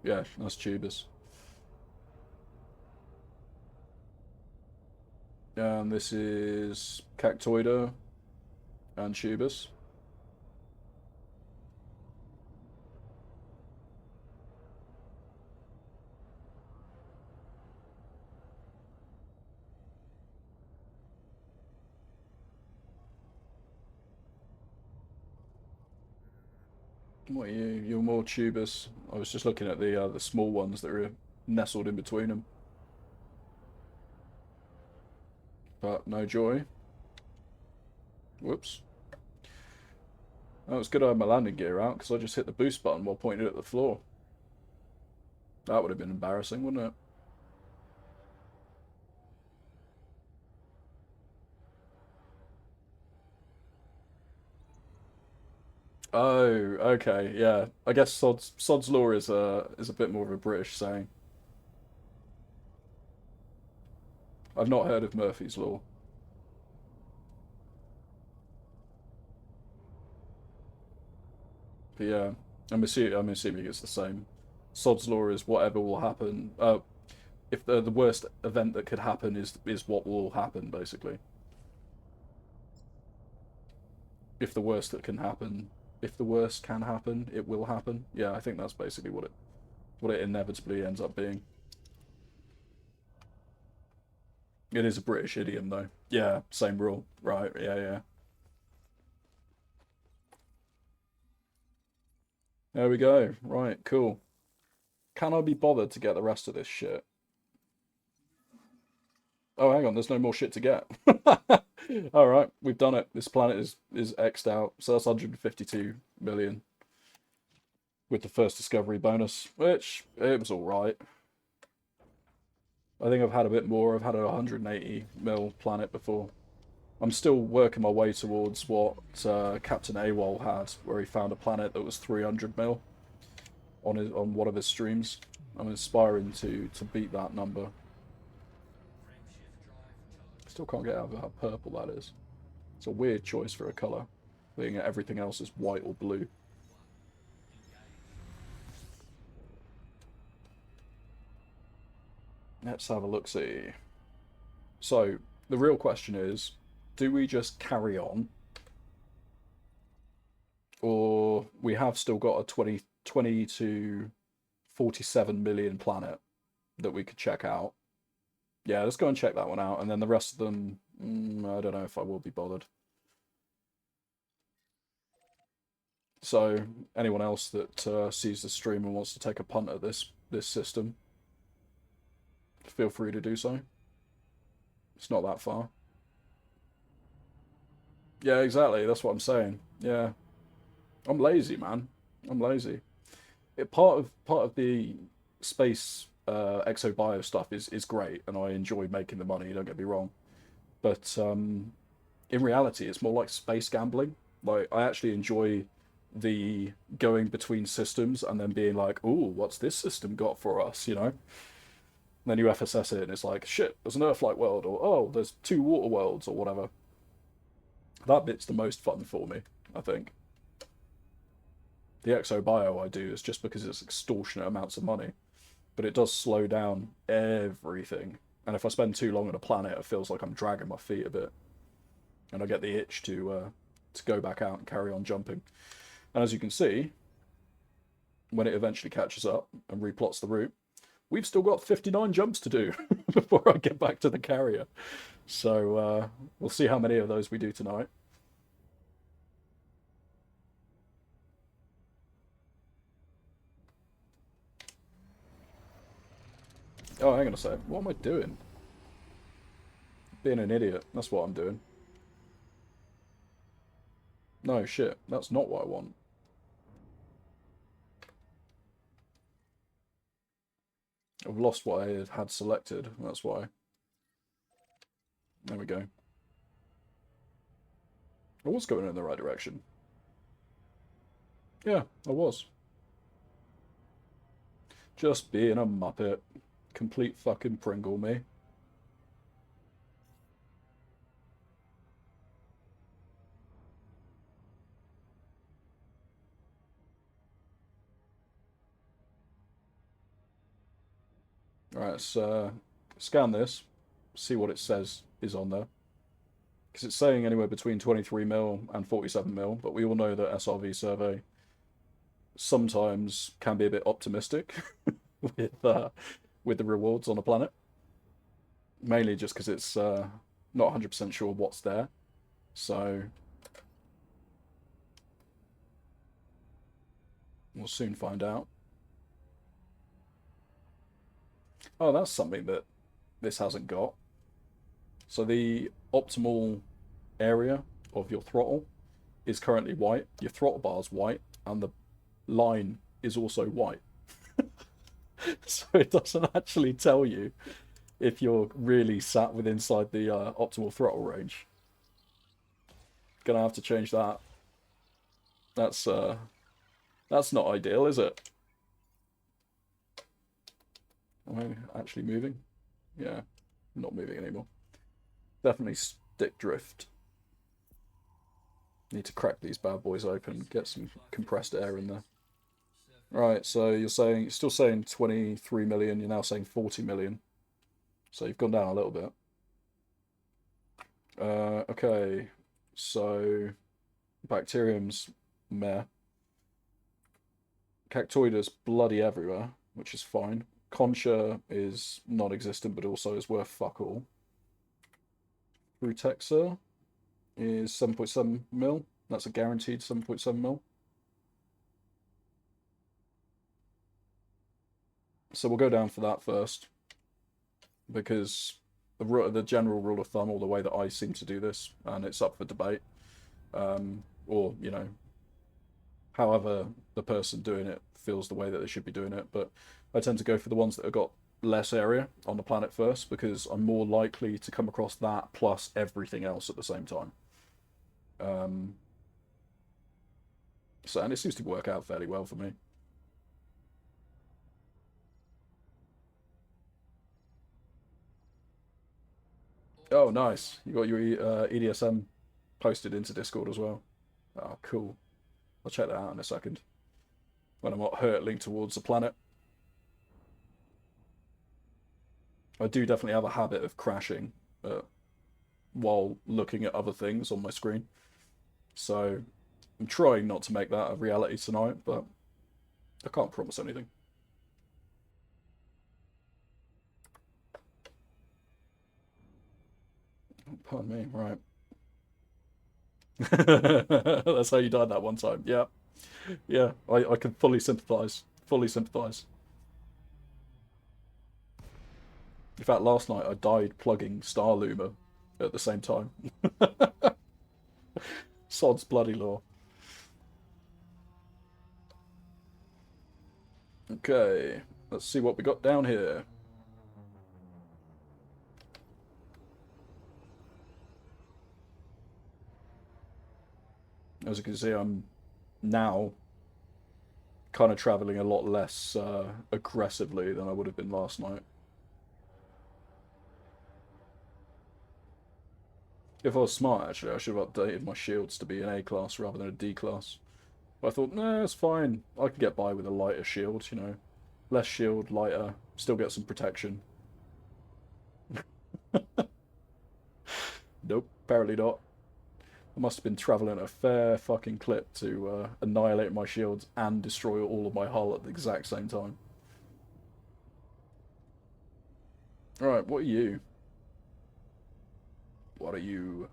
Yeah, that's tubus. And this is Cactoida and tubus. What are you? You're more tubus. I was just looking at the small ones that are nestled in between them. But no joy. Whoops. Oh, it's good I had my landing gear out because I just hit the boost button while pointing at the floor. That would have been embarrassing, wouldn't it? Oh, okay, yeah. I guess sod's law is a bit more of a British saying. I've not heard of Murphy's law. But yeah, I'm assuming it's the same. Sod's law is whatever will happen. If the worst event that could happen is what will happen, basically. If the worst that can happen, if the worst can happen, it will happen. Yeah, I think that's basically what it inevitably ends up being. It is a British idiom, though. Yeah, same rule. Right, yeah, yeah. There we go. Right, cool. Can I be bothered to get the rest of this shit? Oh, hang on, there's no more shit to get. All right, we've done it. This planet is X'd out, so that's 152 million with the first discovery bonus, which it was all right. I think I've had a bit more. I've had a 180 mil planet before. I'm still working my way towards what Captain AWOL had, where he found a planet that was 300 mil on one of his streams. I'm aspiring to beat that number. Still can't get out of how purple that is. It's a weird choice for a colour, being that everything else is white or blue. Let's have a look-see. So, the real question is, do we just carry on? Or we have still got a 20 to 47 million planet that we could check out. Yeah, let's go and check that one out, and then the rest of them, I don't know if I will be bothered. So, anyone else that sees the stream and wants to take a punt at this system, feel free to do so. It's not that far. Yeah, exactly. That's what I'm saying. Yeah, I'm lazy, man. I'm lazy. Part of the space exobio stuff is great, and I enjoy making the money. Don't get me wrong, but in reality, it's more like space gambling. Like I actually enjoy the going between systems and then being like, "Ooh, what's this system got for us?" You know. And then you FSS it, and it's like, "Shit, there's an Earth-like world," or "Oh, there's two water worlds," or whatever. That bit's the most fun for me, I think. The exobio I do is just because it's extortionate amounts of money, but it does slow down everything. And if I spend too long on a planet, it feels like I'm dragging my feet a bit, and I get the itch to go back out and carry on jumping. And as you can see, when it eventually catches up and replots the route, we've still got 59 jumps to do before I get back to the carrier. So we'll see how many of those we do tonight. Oh, hang on a sec. What am I doing? Being an idiot. That's what I'm doing. No, shit. That's not what I want. I've lost what I had selected. That's why. There we go. I was going in the right direction. Yeah, I was. Just being a muppet. Complete fucking Pringle me. Alright, let's scan this. See what it says is on there. Because it's saying anywhere between 23 mil and 47 mil, but we all know that SRV survey sometimes can be a bit optimistic with the rewards on a planet. Mainly just because it's not 100% sure what's there. So we'll soon find out. Oh, that's something that this hasn't got. So the optimal area of your throttle is currently white. Your throttle bar is white, and the line is also white. So it doesn't actually tell you if you're really sat with inside the optimal throttle range. Gonna have to change that. That's not ideal, is it? Am I actually moving? Yeah, I'm not moving anymore. Definitely stick drift. Need to crack these bad boys open, get some compressed air in there. Right, so you're still saying 23 million, you're now saying 40 million. So you've gone down a little bit. Okay, so bacterium's meh. Cactoides bloody everywhere, which is fine. Concha is non-existent, but also is worth fuck all. Brutexa is 7.7 mil. That's a guaranteed 7.7 mil. So we'll go down for that first, because the general rule of thumb, or the way that I seem to do this, and it's up for debate, or you know, however the person doing it feels the way that they should be doing it, but I tend to go for the ones that have got less area on the planet first, because I'm more likely to come across that plus everything else at the same time. So, and it seems to work out fairly well for me. Oh, nice. You got your EDSM posted into Discord as well. Oh, cool. I'll check that out in a second when I'm not hurtling towards the planet. I do definitely have a habit of crashing while looking at other things on my screen. So I'm trying not to make that a reality tonight, but I can't promise anything. Pardon me, right. That's how you died that one time. Yeah. Yeah, I can fully sympathise. Fully sympathise. In fact, last night I died plugging Starloomer at the same time. Sod's bloody law. Okay, let's see what we got down here. As you can see, I'm now kind of travelling a lot less aggressively than I would have been last night. If I was smart, actually, I should have updated my shields to be an A class rather than a D class. But I thought, no, it's fine. I can get by with a lighter shield, you know. Less shield, lighter, still get some protection. Nope, apparently not. I must have been travelling at a fair fucking clip to annihilate my shields and destroy all of my hull at the exact same time. Alright, what are you? What are you?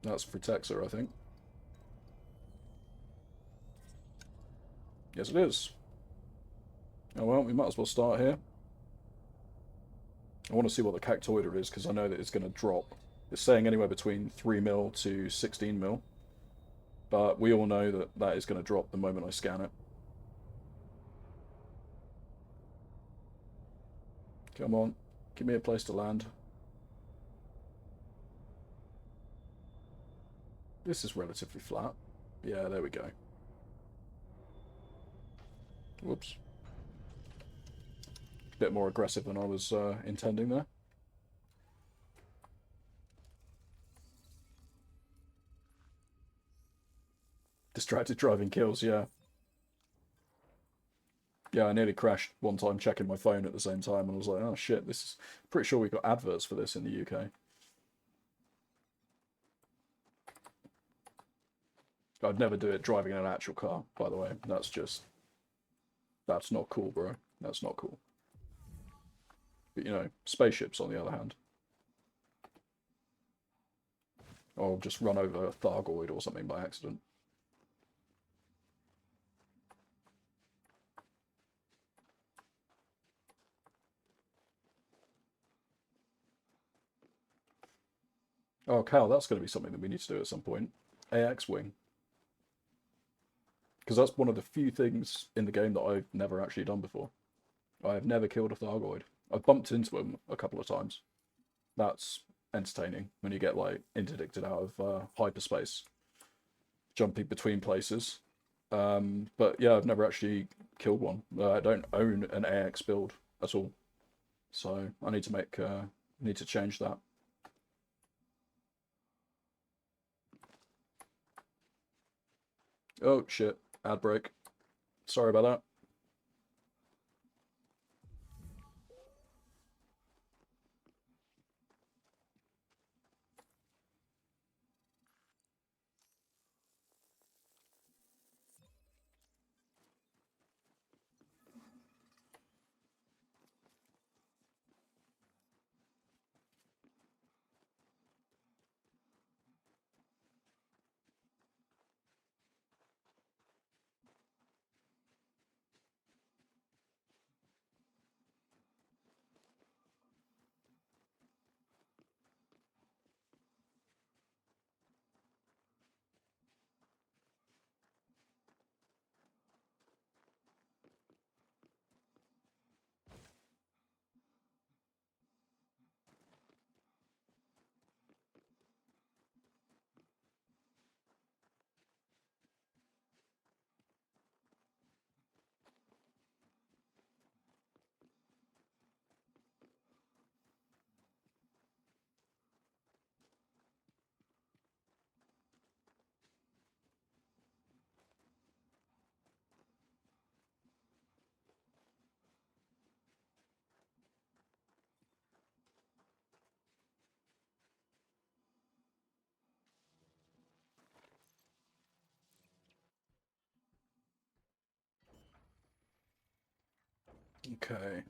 That's Frutexer, I think. Yes, it is. Oh well, we might as well start here. I want to see what the Cactoida is, because I know that it's going to drop. It's saying anywhere between 3 mil to 16 mil. But we all know that that is going to drop the moment I scan it. Come on, give me a place to land. This is relatively flat. Yeah, there we go. Whoops. Bit more aggressive than I was intending there. Distracted driving kills, yeah. Yeah, I nearly crashed one time checking my phone at the same time, and I was like, oh shit, this is... Pretty sure we've got adverts for this in the UK. I'd never do it driving in an actual car, by the way. That's just... That's not cool, bro. That's not cool. But, you know, spaceships, on the other hand. Or just run over a Thargoid or something by accident. Oh, Cal, that's going to be something that we need to do at some point. AX Wing. Because that's one of the few things in the game that I've never actually done before. I have never killed a Thargoid. I've bumped into them a couple of times. That's entertaining when you get like interdicted out of hyperspace, jumping between places. But yeah, I've never actually killed one. I don't own an AX build at all, so I need to need to change that. Oh shit! Ad break. Sorry about that. Okay.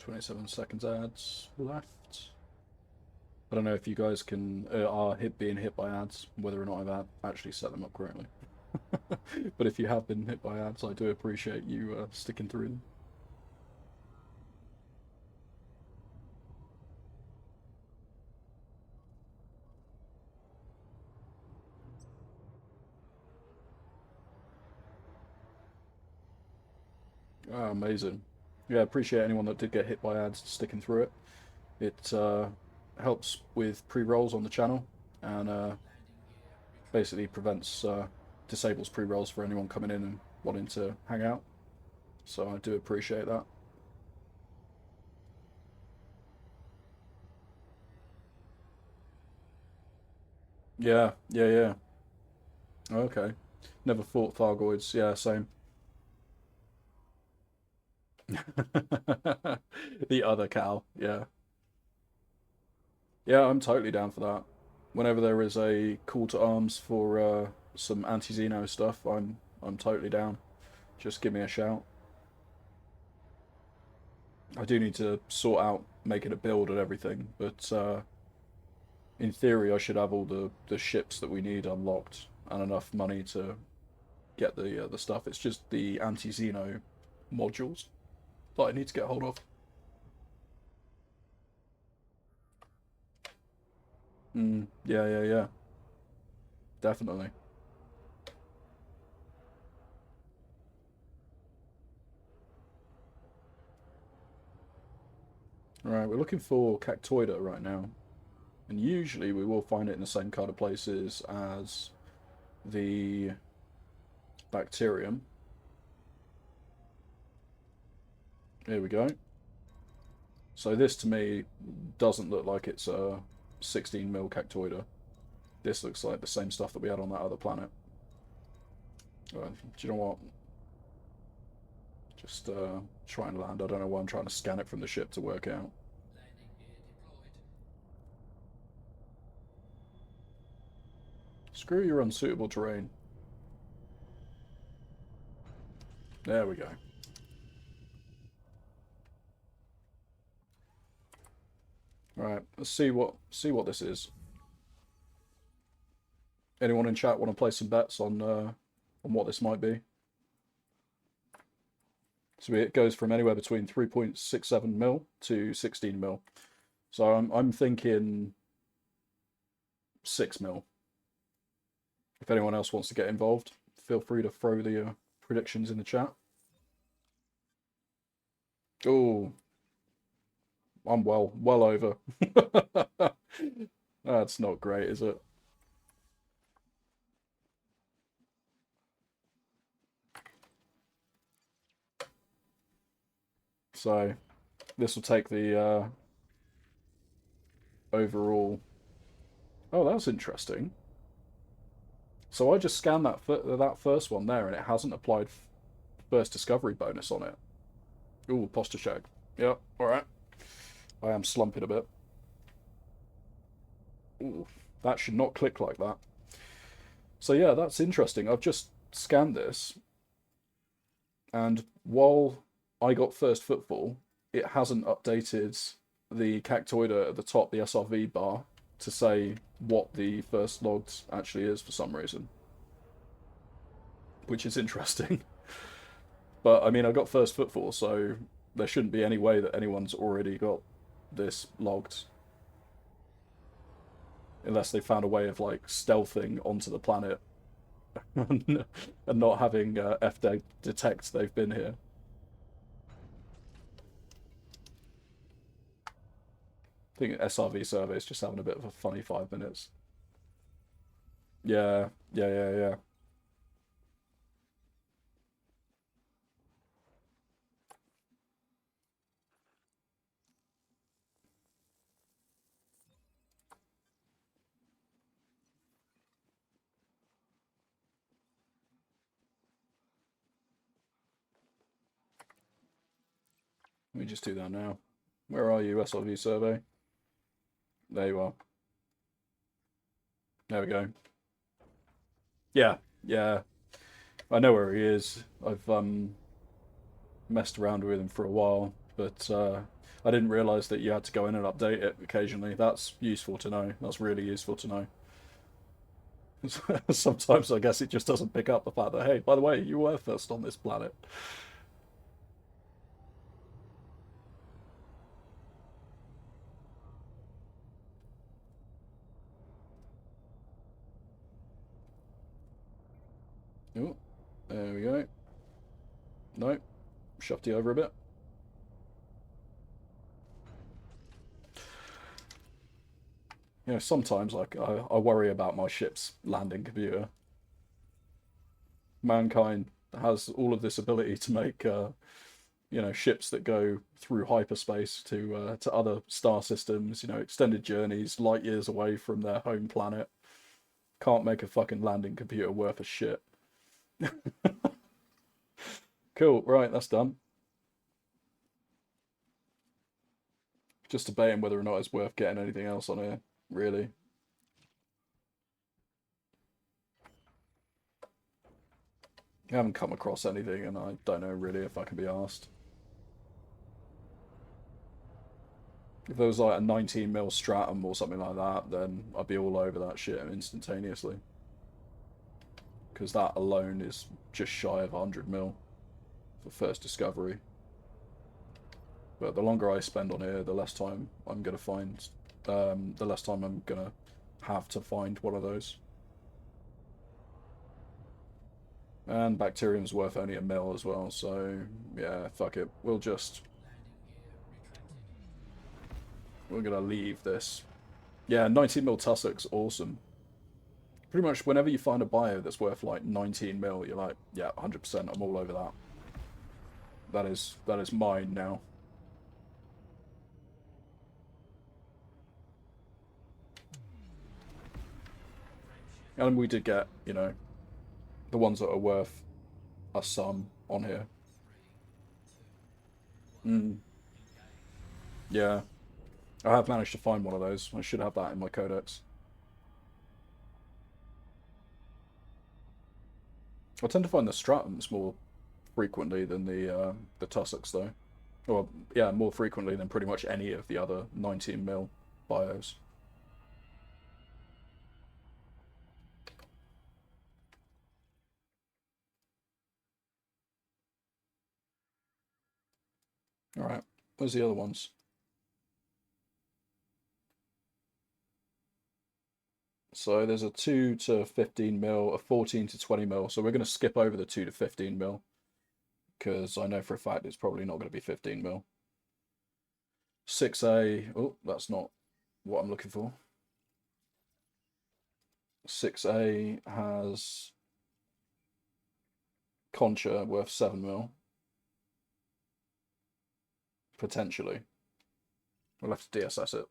27 seconds ads left. I don't know if you guys can are being hit by ads, whether or not I've actually set them up correctly. But if you have been hit by ads, I do appreciate you sticking through them. Oh, amazing. Yeah, appreciate anyone that did get hit by ads sticking through it. It helps with pre-rolls on the channel and basically disables pre-rolls for anyone coming in and wanting to hang out. So I do appreciate that. Yeah, yeah, yeah. Okay. Never fought Thargoids. Yeah, same. The other cow. Yeah. Yeah, I'm totally down for that. Whenever there is a call to arms for some anti-Xeno stuff, I'm totally down. Just give me a shout. I do need to sort out making a build and everything, but in theory I should have all the ships that we need unlocked and enough money to get the stuff. It's just the anti-Xeno modules that I need to get hold of. Yeah, yeah, yeah. Definitely. Right, we're looking for Cactoida right now. And usually we will find it in the same kind of places as the bacterium. Here we go. So this to me doesn't look like it's a 16 mil Cactoida. This looks like the same stuff that we had on that other planet. Do you know what? Just try and land. I don't know why I'm trying to scan it from the ship to work out. Screw your unsuitable terrain. There we go. Alright, let's see what this is. Anyone in chat want to place some bets on what this might be? So it goes from anywhere between 3.67 mil to 16 mil. So I'm thinking 6 mil. If anyone else wants to get involved, feel free to throw the predictions in the chat. Oh, I'm well over. That's not great, is it? So this will take the overall. Oh, that's interesting. So I just scanned that first one there, and it hasn't applied first discovery bonus on it. Ooh, posture check. Yep, all right. I am slumping a bit. Ooh, that should not click like that. So yeah, that's interesting. I've just scanned this, and while I got first footfall, it hasn't updated the Cactoida at the top, the SRV bar, to say what the first logged actually is for some reason. Which is interesting. But I mean, I got first footfall, so there shouldn't be any way that anyone's already got this logged. Unless they found a way of like stealthing onto the planet and not having FD detect they've been here. I think SRV survey is just having a bit of a funny 5 minutes. Yeah, yeah, yeah, yeah. Let me just do that now. Where are you, SRV survey? There you are. There we go. Yeah, yeah. I know where he is. I've messed around with him for a while, but I didn't realise that you had to go in and update it occasionally. That's useful to know. That's really useful to know. Sometimes I guess it just doesn't pick up the fact that, hey, by the way, you were first on this planet. Oh, there we go. Nope. Shoved you over a bit. You know, sometimes like I worry about my ship's landing computer. Mankind has all of this ability to make you know, ships that go through hyperspace to other star systems, you know, extended journeys, light years away from their home planet. Can't make a fucking landing computer worth a shit. Cool, right, that's done. Just debating whether or not it's worth getting anything else on here, really. I haven't come across anything, and I don't know really if I can be asked. If there was like a 19mm stratum or something like that, then I'd be all over that shit instantaneously. Because that alone is just shy of 100mm for first discovery. But the longer I spend on here, the less time I'm gonna find, the less time I'm gonna have to find one of those. And bacterium's worth only a mil as well, so yeah, fuck it. We're gonna leave this. Yeah, 19mm tussock's awesome. Pretty much whenever you find a bio that's worth like 19mm, you're like, yeah, 100%, I'm all over that. That is mine now. And we did get, you know, the ones that are worth a sum on here. Yeah. I have managed to find one of those. I should have that in my codex. I tend to find the stratums more frequently than the tussocks, though. Or, yeah, more frequently than pretty much any of the other 19mm bios. Alright, where's the other ones? So there's a 2 to 15mm, a 14 to 20mm, so we're going to skip over the 2 to 15mm, because I know for a fact it's probably not going to be 15mm. 6A, oh, that's not what I'm looking for. 6A has Concha worth 7mm. Potentially. We'll have to DSS it.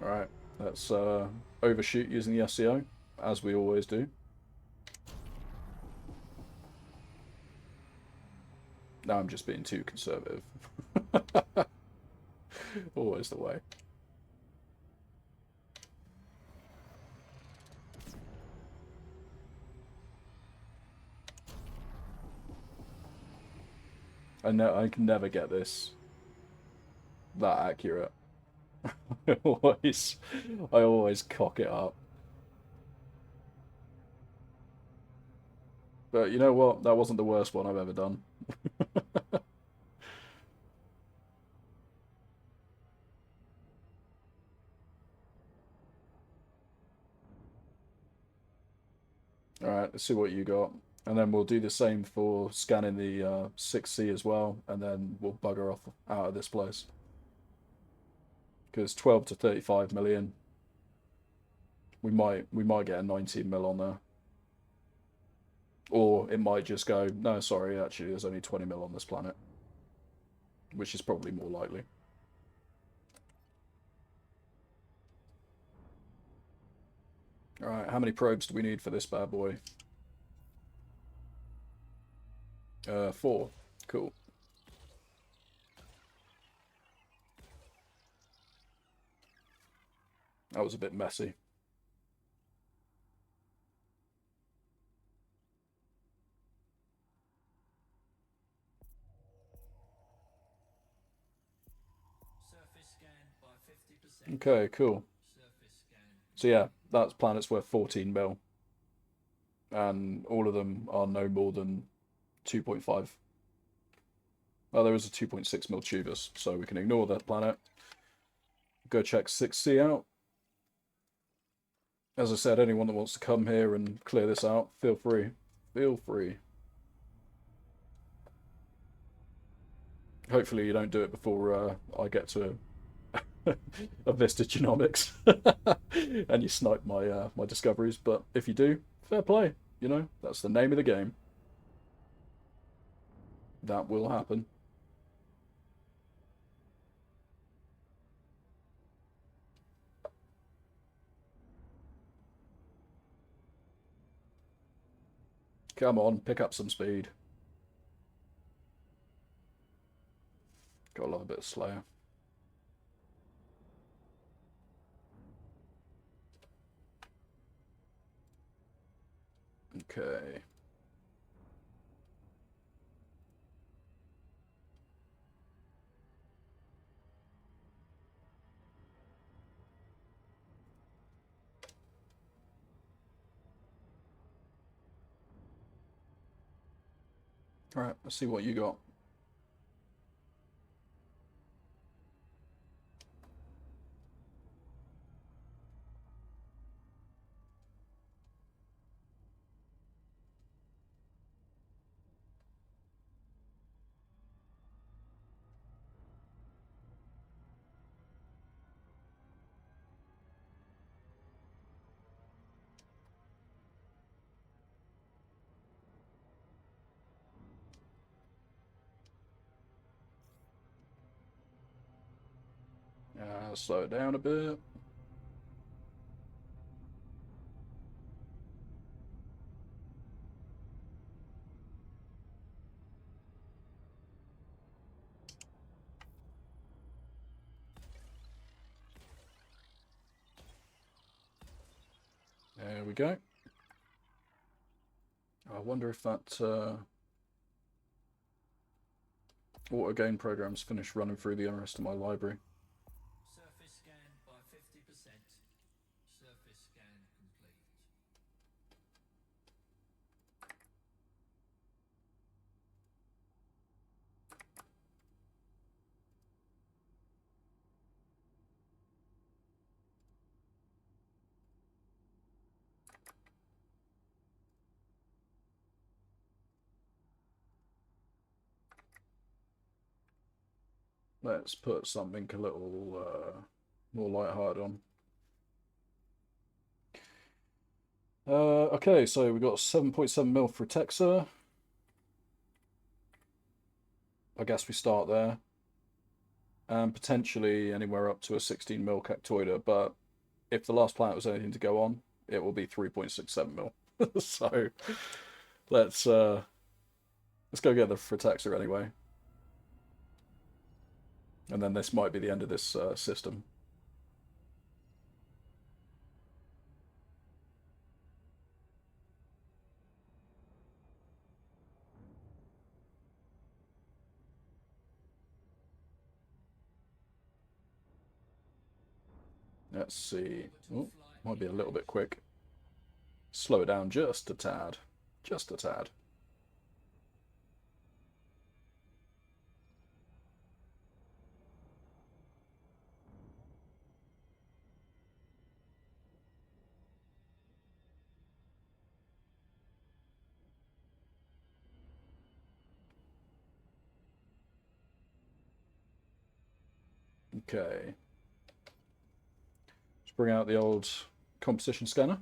Alright, let's overshoot using the SCO, as we always do. Now I'm just being too conservative. Always the way. I know I can never get this that accurate. I always cock it up. But you know what? That wasn't the worst one I've ever done. Alright, let's see what you got. And then we'll do the same for scanning the 6C as well, and then we'll bugger off out of this place. Because 12 to 35 million, we might get a 19mm on there. Or it might just go, no, sorry, actually there's only 20mm on this planet. Which is probably more likely. Alright, how many probes do we need for this bad boy? 4. Cool. That was a bit messy. Okay, cool. So yeah, that's planet's worth 14 mil, and all of them are no more than 2.5. Oh, there is a 2.6 mil Tubus, so we can ignore that planet. Go check 6C out. As I said, anyone that wants to come here and clear this out, feel free. Feel free. Hopefully you don't do it before I get to a Vista Genomics and you snipe my my discoveries. But if you do, fair play. You know, that's the name of the game. That will happen. Come on, pick up some speed. Gotta love a bit of Slayer. Okay. All right, let's see what you got. Slow it down a bit. There we go. I wonder if that auto gain program's finished running through the rest of my library. Surface scan by 50%. Surface scan complete. Let's put something a little more lighthearted on. Okay, so we got 7.7 mil for Texa. I guess we start there. And potentially anywhere up to a 16 mil Cactoida, but if the last planet was anything to go on, it will be 3.67 mil. So let's go get the Frataxa anyway. And then this might be the end of this system. Let's see. Oh, might be a little bit quick. Slow it down just a tad. Just a tad. Okay. Let's bring out the old composition scanner.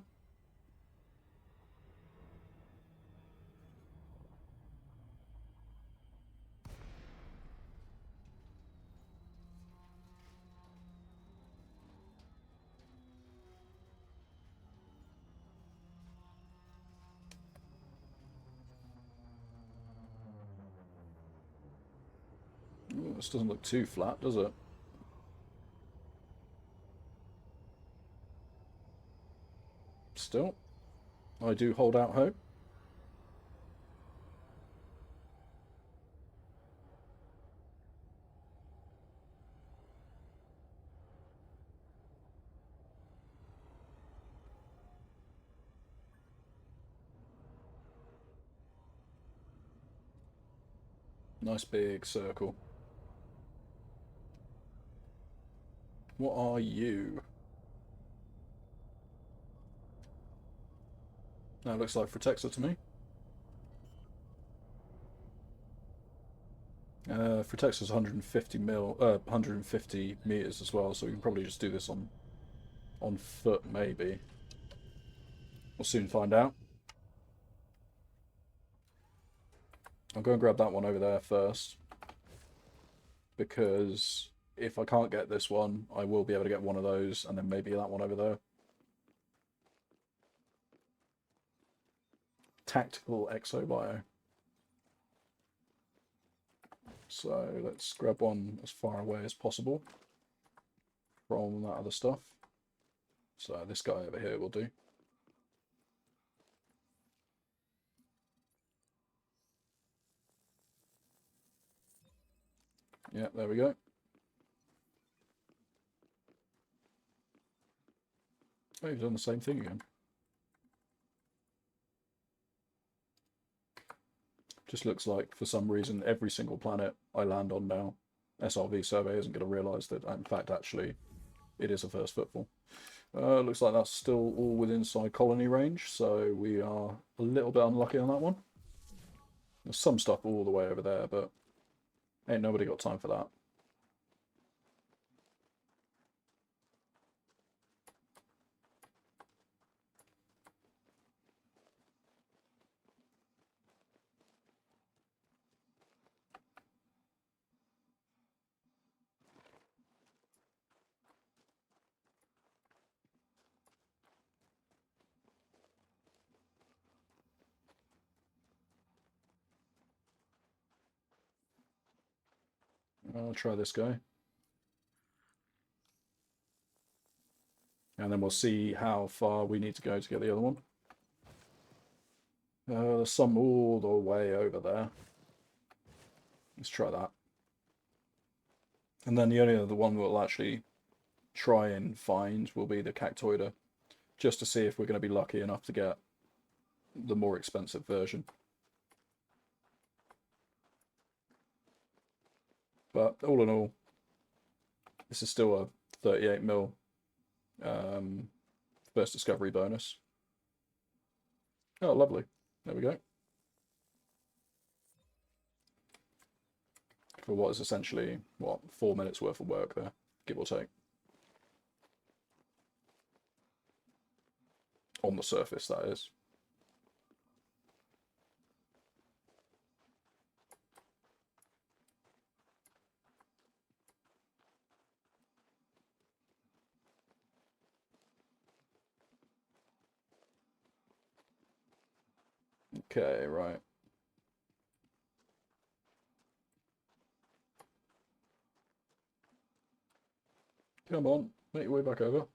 Ooh, this doesn't look too flat, does it? still. I do hold out hope. Nice big circle. What are you? That looks like Frotexer to me. Frotexer's 150 meters as well, so we can probably just do this on foot, maybe. We'll soon find out. I'll go and grab that one over there first, because if I can't get this one, I will be able to get one of those, and then maybe that one over there. Tactical exobio. So let's grab one as far away as possible from that other stuff. So this guy over here will do. Yeah, there we go. Oh, you've done the same thing again. Just looks like, for some reason, every single planet I land on now, SRV survey isn't going to realise that, in fact, actually, it is a first footfall. Looks like that's still all within side colony range, so we are a little bit unlucky on that one. There's some stuff all the way over there, but ain't nobody got time for that. I'll try this guy. And then we'll see how far we need to go to get the other one. There's some all the way over there. Let's try that. And then the only other one we'll actually try and find will be the Cactoida, just to see if we're going to be lucky enough to get the more expensive version. But all in all, this is still a 38 mil first discovery bonus. Oh, lovely. There we go. For what is essentially, what, 4 minutes worth of work there, give or take. On the surface, that is. Okay, right. Come on, make your way back over.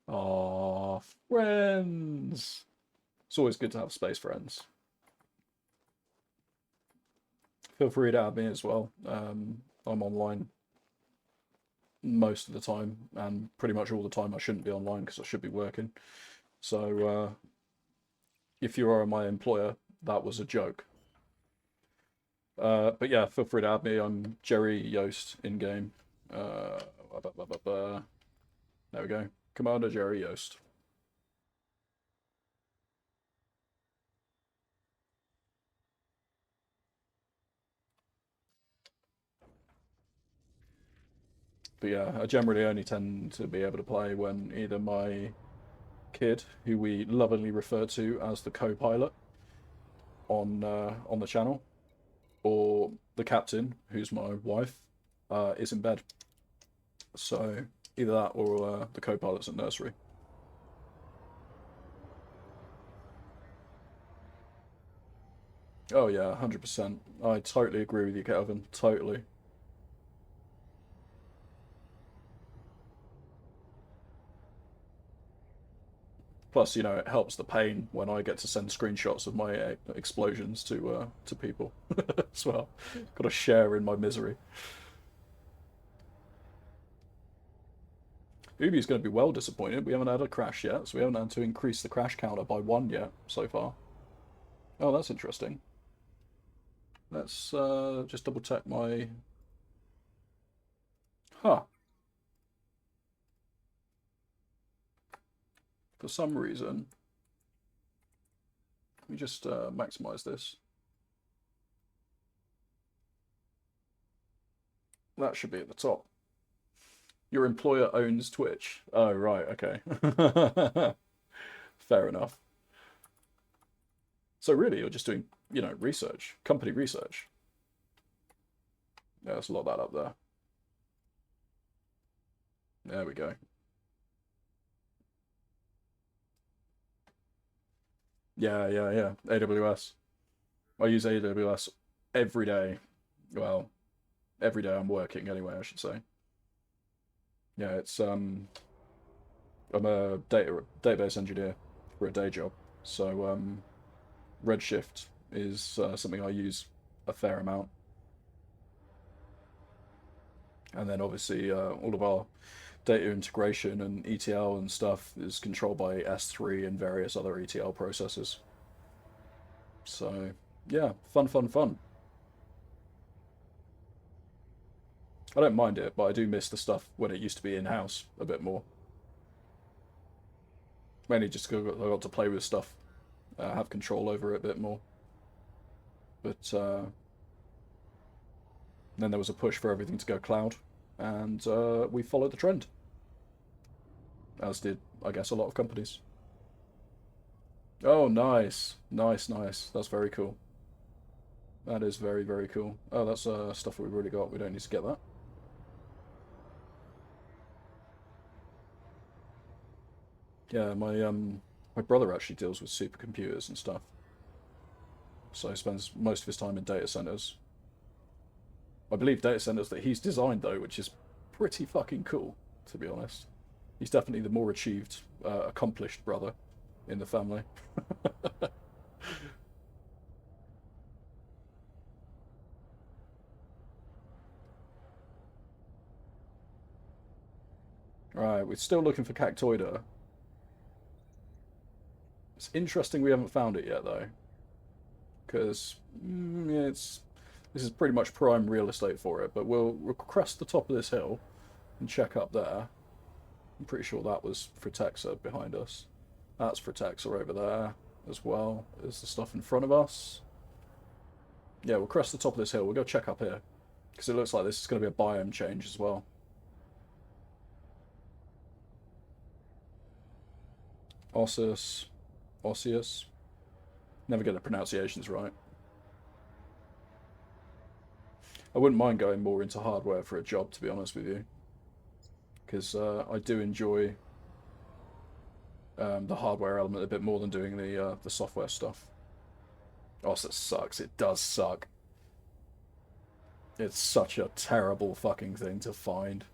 Aw, friends! It's always good to have space friends. Feel free to add me as well. I'm online most of the time, and pretty much all the time I shouldn't be online because I should be working. So if you are my employer, that was a joke. But yeah, feel free to add me. I'm Jerry Yost in game. There we go. Commander Jerry Yost. But yeah, I generally only tend to be able to play when either my kid, who we lovingly refer to as the co-pilot on the channel, or the captain, who's my wife, is in bed. So either that or the co-pilot's at nursery. Oh yeah, 100%. I totally agree with you, Kelvin. Totally. Plus, you know, it helps the pain when I get to send screenshots of my explosions to people as well. Got to share in my misery. Ubi's going to be well disappointed. We haven't had a crash yet, so we haven't had to increase the crash counter by 1 yet so far. Oh, that's interesting. Let's just double check my... Huh. For some reason... Let me just maximize this. That should be at the top. Your employer owns Twitch. Oh, right, okay. Fair enough. So really, you're just doing, you know, research, company research. Yeah, let's lock that up there. There we go. Yeah. AWS. I use AWS every day. Well, every day I'm working anyway, I should say. Yeah, it's I'm a database engineer for a day job, so Redshift is something I use a fair amount, and then obviously all of our data integration and ETL and stuff is controlled by S3 and various other ETL processes. So yeah, fun. I don't mind it, but I do miss the stuff when it used to be in-house a bit more. Mainly just because I got to play with stuff, have control over it a bit more. But then there was a push for everything to go cloud, and we followed the trend, as did, I guess, a lot of companies. Oh, nice. That's very cool. That is very cool. Oh, that's stuff that we've already got. We don't need to get that. Yeah, my brother actually deals with supercomputers and stuff, so he spends most of his time in data centers. I believe data centers that he's designed though, which is pretty fucking cool, to be honest. He's definitely the more achieved, accomplished brother in the family. Right, we're still looking for Cactoida. It's interesting we haven't found it yet though, because yeah, this is pretty much prime real estate for it. But we'll crest the top of this hill and check up there. I'm pretty sure that was Fritexa behind us. That's Fritexa over there as well as the stuff in front of us. Yeah, we'll crest the top of this hill. We'll go check up here because it looks like this is going to be a biome change as well. Osseous. Never get the pronunciations right. I wouldn't mind going more into hardware for a job, to be honest with you, because I do enjoy the hardware element a bit more than doing the software stuff. Oh, that sucks. It does suck. It's such a terrible fucking thing to find.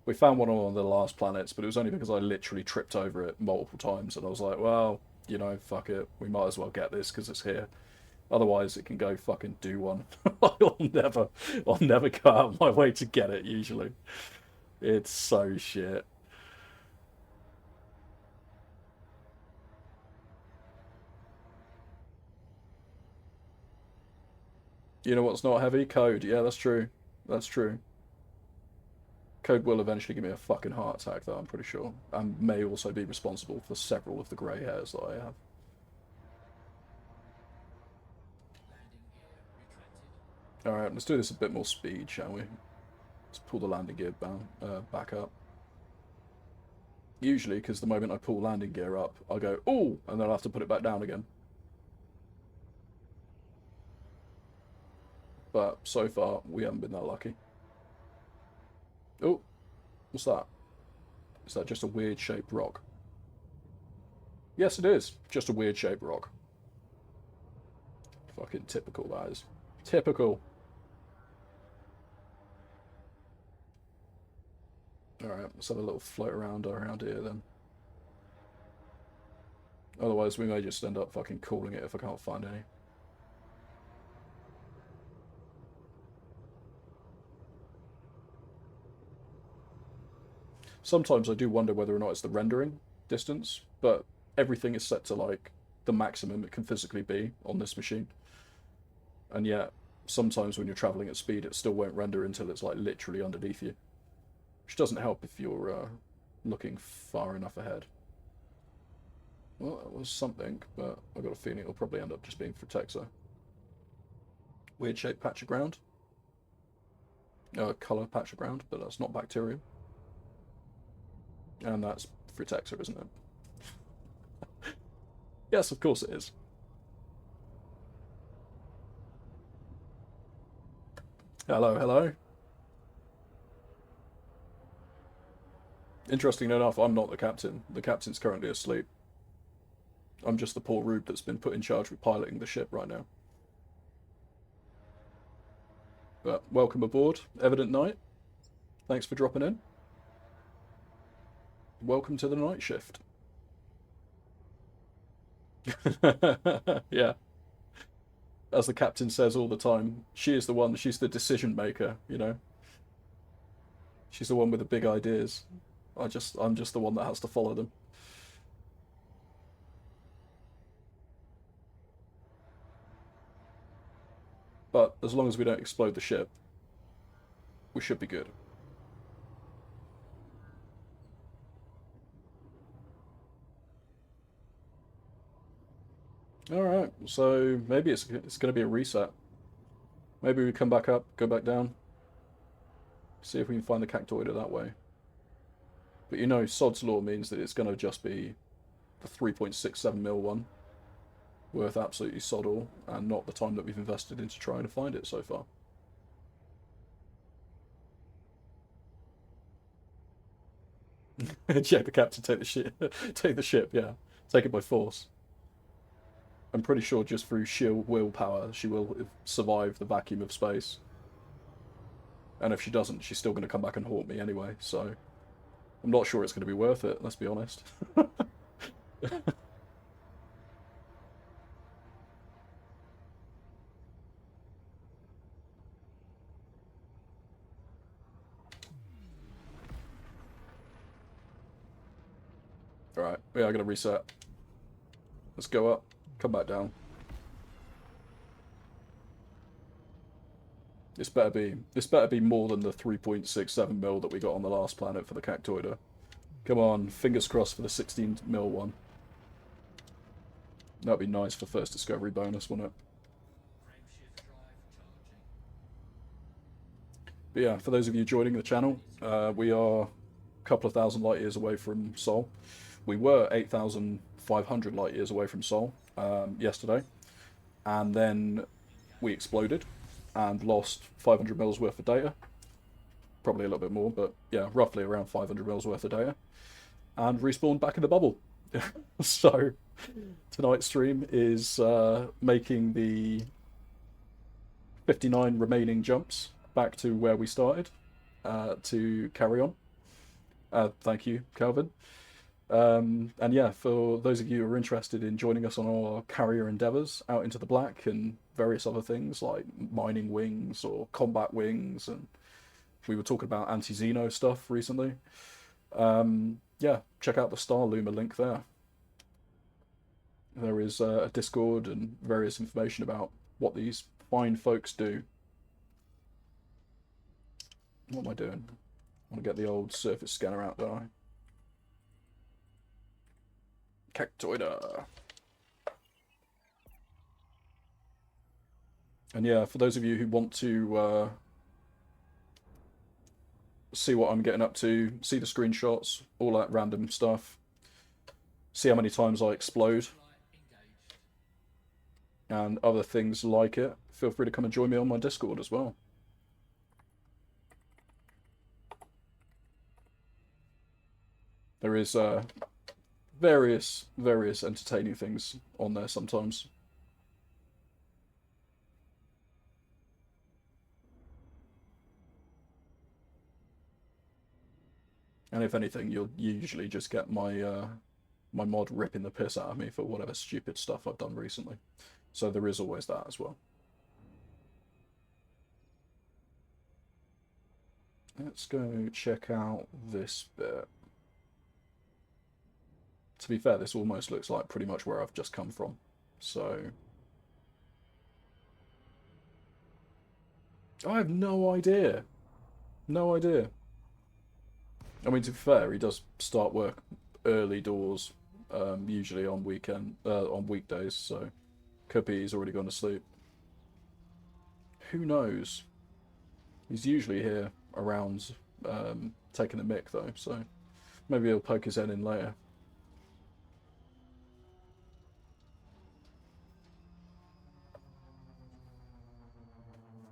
We found one on one of the last planets, but it was only because I literally tripped over it multiple times, and I was like, well, you know, fuck it. We might as well get this because it's here. Otherwise, it can go fucking do one. I'll never go out of my way to get it. Usually, it's so shit. You know what's not heavy? Code. Yeah, that's true. That's true. Code will eventually give me a fucking heart attack, though, I'm pretty sure. And may also be responsible for several of the grey hairs that I have. Alright, let's do this a bit more speed, shall we? Let's pull the landing gear back up. Usually, because the moment I pull landing gear up, I go, ooh, and then I'll have to put it back down again. But so far, we haven't been that lucky. Oh, what's that? Is that just a weird shaped rock? Yes, it is. Just a weird shaped rock. Fucking typical, that is. Typical. Alright, let's have a little float around here then. Otherwise, we may just end up fucking calling it if I can't find any. Sometimes I do wonder whether or not it's the rendering distance, but everything is set to like the maximum it can physically be on this machine. And yet, sometimes when you're traveling at speed, it still won't render until it's like literally underneath you. Which doesn't help if you're looking far enough ahead. Well, that was something, but I've got a feeling it'll probably end up just being Frutexo. Weird shaped patch of ground. Colour patch of ground, but that's not bacterium. And that's Frutexo, isn't it? Yes, of course it is. Hello, hello. Interestingly enough, I'm not the captain. The captain's currently asleep. I'm just the poor rube that's been put in charge with piloting the ship right now. But welcome aboard, Evident Night. Thanks for dropping in. Welcome to the night shift. Yeah. As the captain says all the time, she is the one, she's the decision maker, you know? She's the one with the big ideas. I'm just the one that has to follow them. But as long as we don't explode the ship, we should be good. Alright, so maybe it's going to be a reset. Maybe we come back up, go back down. See if we can find the cactoida that way. But you know, Sod's Law means that it's going to just be the 3.67mm one. Worth absolutely sod all, and not the time that we've invested into trying to find it so far. Yeah, the captain take the ship. Take the ship, yeah. Take it by force. I'm pretty sure just through sheer willpower she will survive the vacuum of space. And if she doesn't, she's still going to come back and haunt me anyway, so... I'm not sure it's going to be worth it, let's be honest. Alright, we are going to reset. Let's go up, come back down. This better be more than the 3.67mm that we got on the last planet for the cactoida. Come on, fingers crossed for the 16mm one. That'd be nice for first discovery bonus, wouldn't it? But yeah, for those of you joining the channel, we are a couple of thousand light years away from Sol. We were 8,500 light years away from Sol yesterday, and then we exploded and lost 500 mils worth of data. Probably a little bit more, but yeah, roughly around 500 mils worth of data. And respawned back in the bubble. So tonight's stream is making the 59 remaining jumps back to where we started to carry on. Thank you, Calvin. And yeah, for those of you who are interested in joining us on our carrier endeavors out into the black and various other things like mining wings or combat wings, and we were talking about anti-Xeno stuff recently. Yeah, check out the Star Luma link there. There is a Discord and various information about what these fine folks do. What am I doing? I want to get the old surface scanner out, don't I? Cactoida. And yeah, for those of you who want to see what I'm getting up to, see the screenshots, all that random stuff, see how many times I explode, and other things like it, feel free to come and join me on my Discord as well. There is various entertaining things on there sometimes. And if anything, you'll usually just get my my mod ripping the piss out of me for whatever stupid stuff I've done recently. So there is always that as well. Let's go check out this bit. To be fair, this almost looks like pretty much where I've just come from. So I have no idea. No idea. I mean, to be fair, he does start work early doors, usually on weekdays, so could be he's already gone to sleep. Who knows? He's usually here around taking the mic though, so maybe he'll poke his head in later.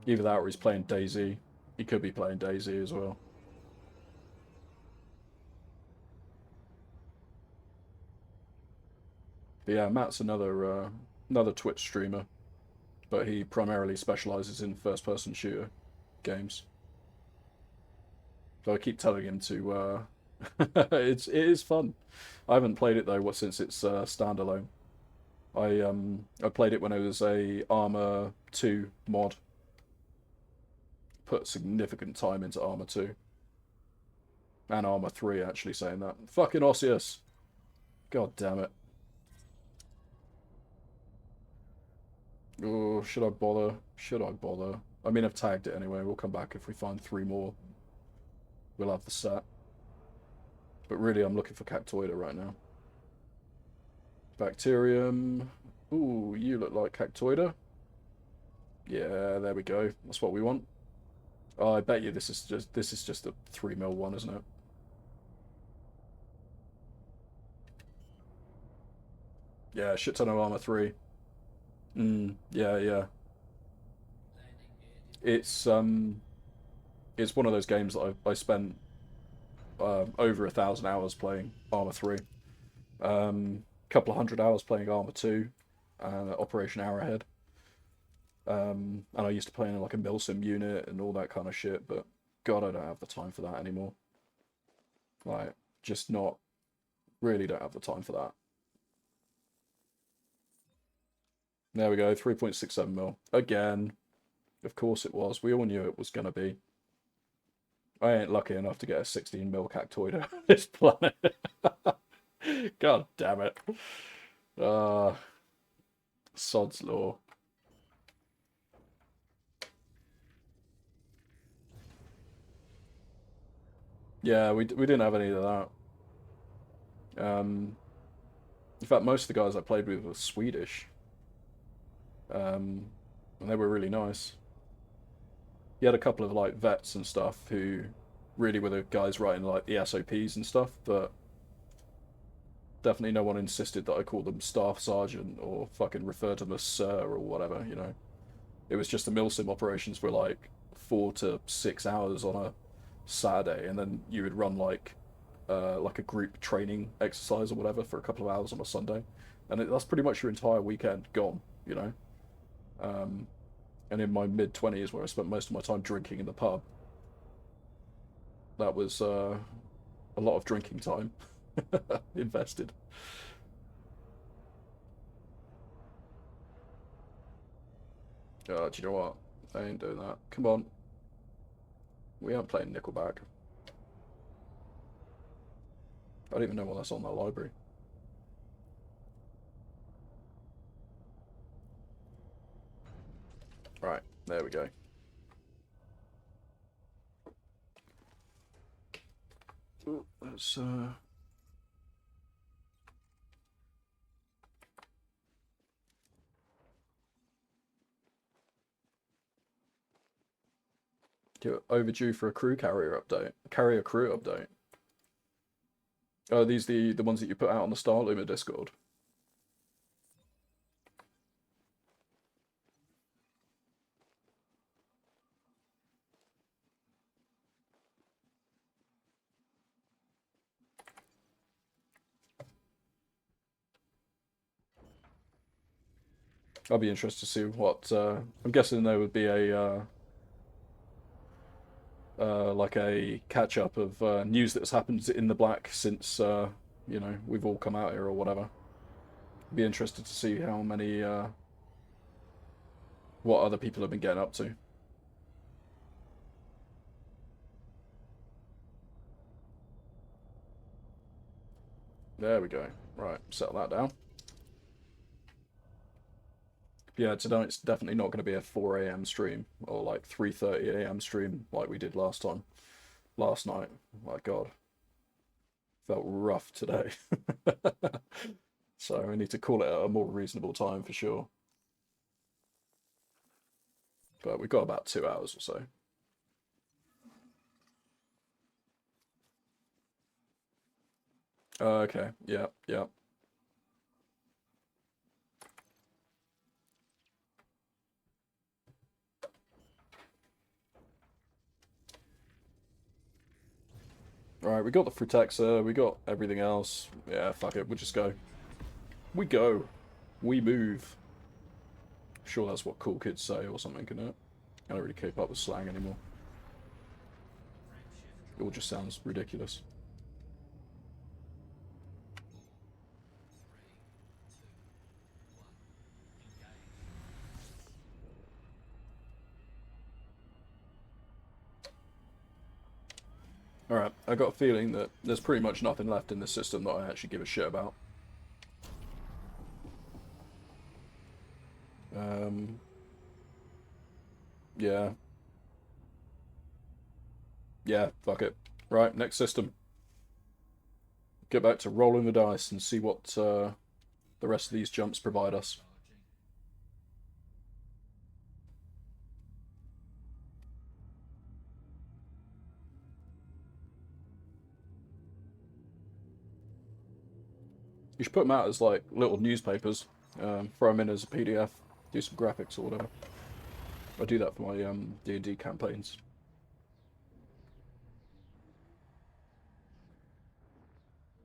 Either that or he's playing DayZ. He could be playing DayZ as well. But yeah, Matt's another Twitch streamer, but he primarily specializes in first-person shooter games. So I keep telling him to. It is fun. I haven't played it though since it's standalone. I played it when it was a Arma 2 mod. Put significant time into Arma 2. And Arma 3, actually, saying that. Fucking Osseous. God damn it. Oh, should I bother? Should I bother? I mean, I've tagged it anyway. We'll come back if we find 3 more. We'll have the set. But really, I'm looking for Cactoida right now. Bacterium. Ooh, you look like Cactoida. Yeah, there we go. That's what we want. Oh, I bet you this is just a 3mm one, isn't it? Yeah, shit ton of Arma 3. Yeah. It's one of those games that I spent over 1,000 hours playing Arma 3. Couple of 100 hours playing Arma 2 and Operation Arrowhead. And I used to play in like a MilSim unit and all that kind of shit, but God, I don't have the time for that anymore. Like, just not, really don't have the time for that. There we go, 3.67mm. Again. Of course it was. We all knew it was going to be. I ain't lucky enough to get a 16mm Cactoida on this planet. God damn it. Sod's law. Yeah, we didn't have any of that. In fact, most of the guys I played with were Swedish. And they were really nice. You had a couple of like vets and stuff who really were the guys writing like the SOPs and stuff, but definitely no one insisted that I call them staff sergeant or fucking refer to them as sir or whatever, you know. It was just the MilSim operations for like 4 to 6 hours on a Saturday, and then you would run like a group training exercise or whatever for a couple of hours on a Sunday, and that's pretty much your entire weekend gone, you know. And in my mid-20s, where I spent most of my time drinking in the pub, that was a lot of drinking time invested. Do you know what? I ain't doing that. Come on. We aren't playing Nickelback. I don't even know what that's on that library. Right, there we go. Ooh, let's you're overdue for a carrier crew update. Oh, are these the ones that you put out on the Starloomer Discord? I'll be interested to see what. I'm guessing there would be a like a catch up of news that's happened in the black since you know, we've all come out here or whatever. Be interested to see how many, what other people have been getting up to. There we go. Right, settle that down. Yeah, tonight's definitely not going to be a 4 a.m. stream or like 3:30 a.m. stream like we did last night. My God, felt rough today. So we need to call it at a more reasonable time for sure. But we've got about 2 hours or so. Okay, yeah, yeah. Alright, we got the Frutexa, we got everything else. Yeah, fuck it, we'll just go. We go. We move. Sure, that's what cool kids say or something, can it? I don't really keep up with slang anymore. It all just sounds ridiculous. Alright, I got a feeling that there's pretty much nothing left in this system that I actually give a shit about. Yeah. Yeah, fuck it. Right, next system. Get back to rolling the dice and see what the rest of these jumps provide us. You should put them out as like little newspapers. Throw them in as a PDF. Do some graphics or whatever. I do that for my D&D campaigns.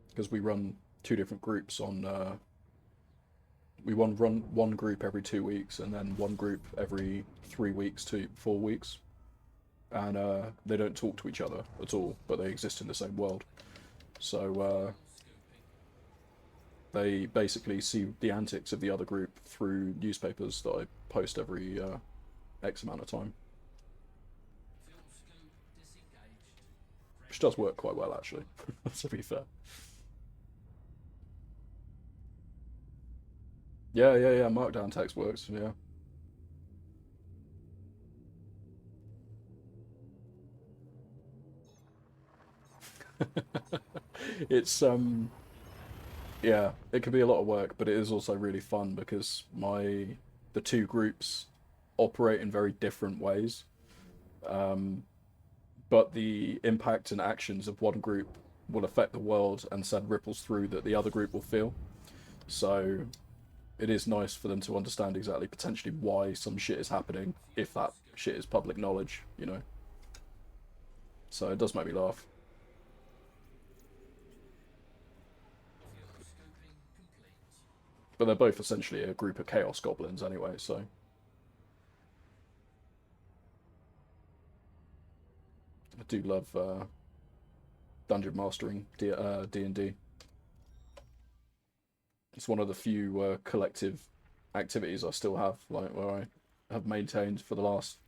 Because we run 2 different groups on. We run one group every 2 weeks, and then one group every 3 weeks to 4 weeks, and they don't talk to each other at all, but they exist in the same world. So they basically see the antics of the other group through newspapers that I post every X amount of time. Which does work quite well, actually, to be fair. Yeah, yeah, yeah, Markdown text works, yeah. It's, yeah, it can be a lot of work, but it is also really fun because the 2 groups operate in very different ways. But the impact and actions of one group will affect the world and send ripples through that the other group will feel. So it is nice for them to understand exactly potentially why some shit is happening, if that shit is public knowledge, you know. So it does make me laugh. But they're both essentially a group of chaos goblins anyway, so. I do love dungeon mastering D&D. It's one of the few collective activities I still have, like where I have maintained for the last.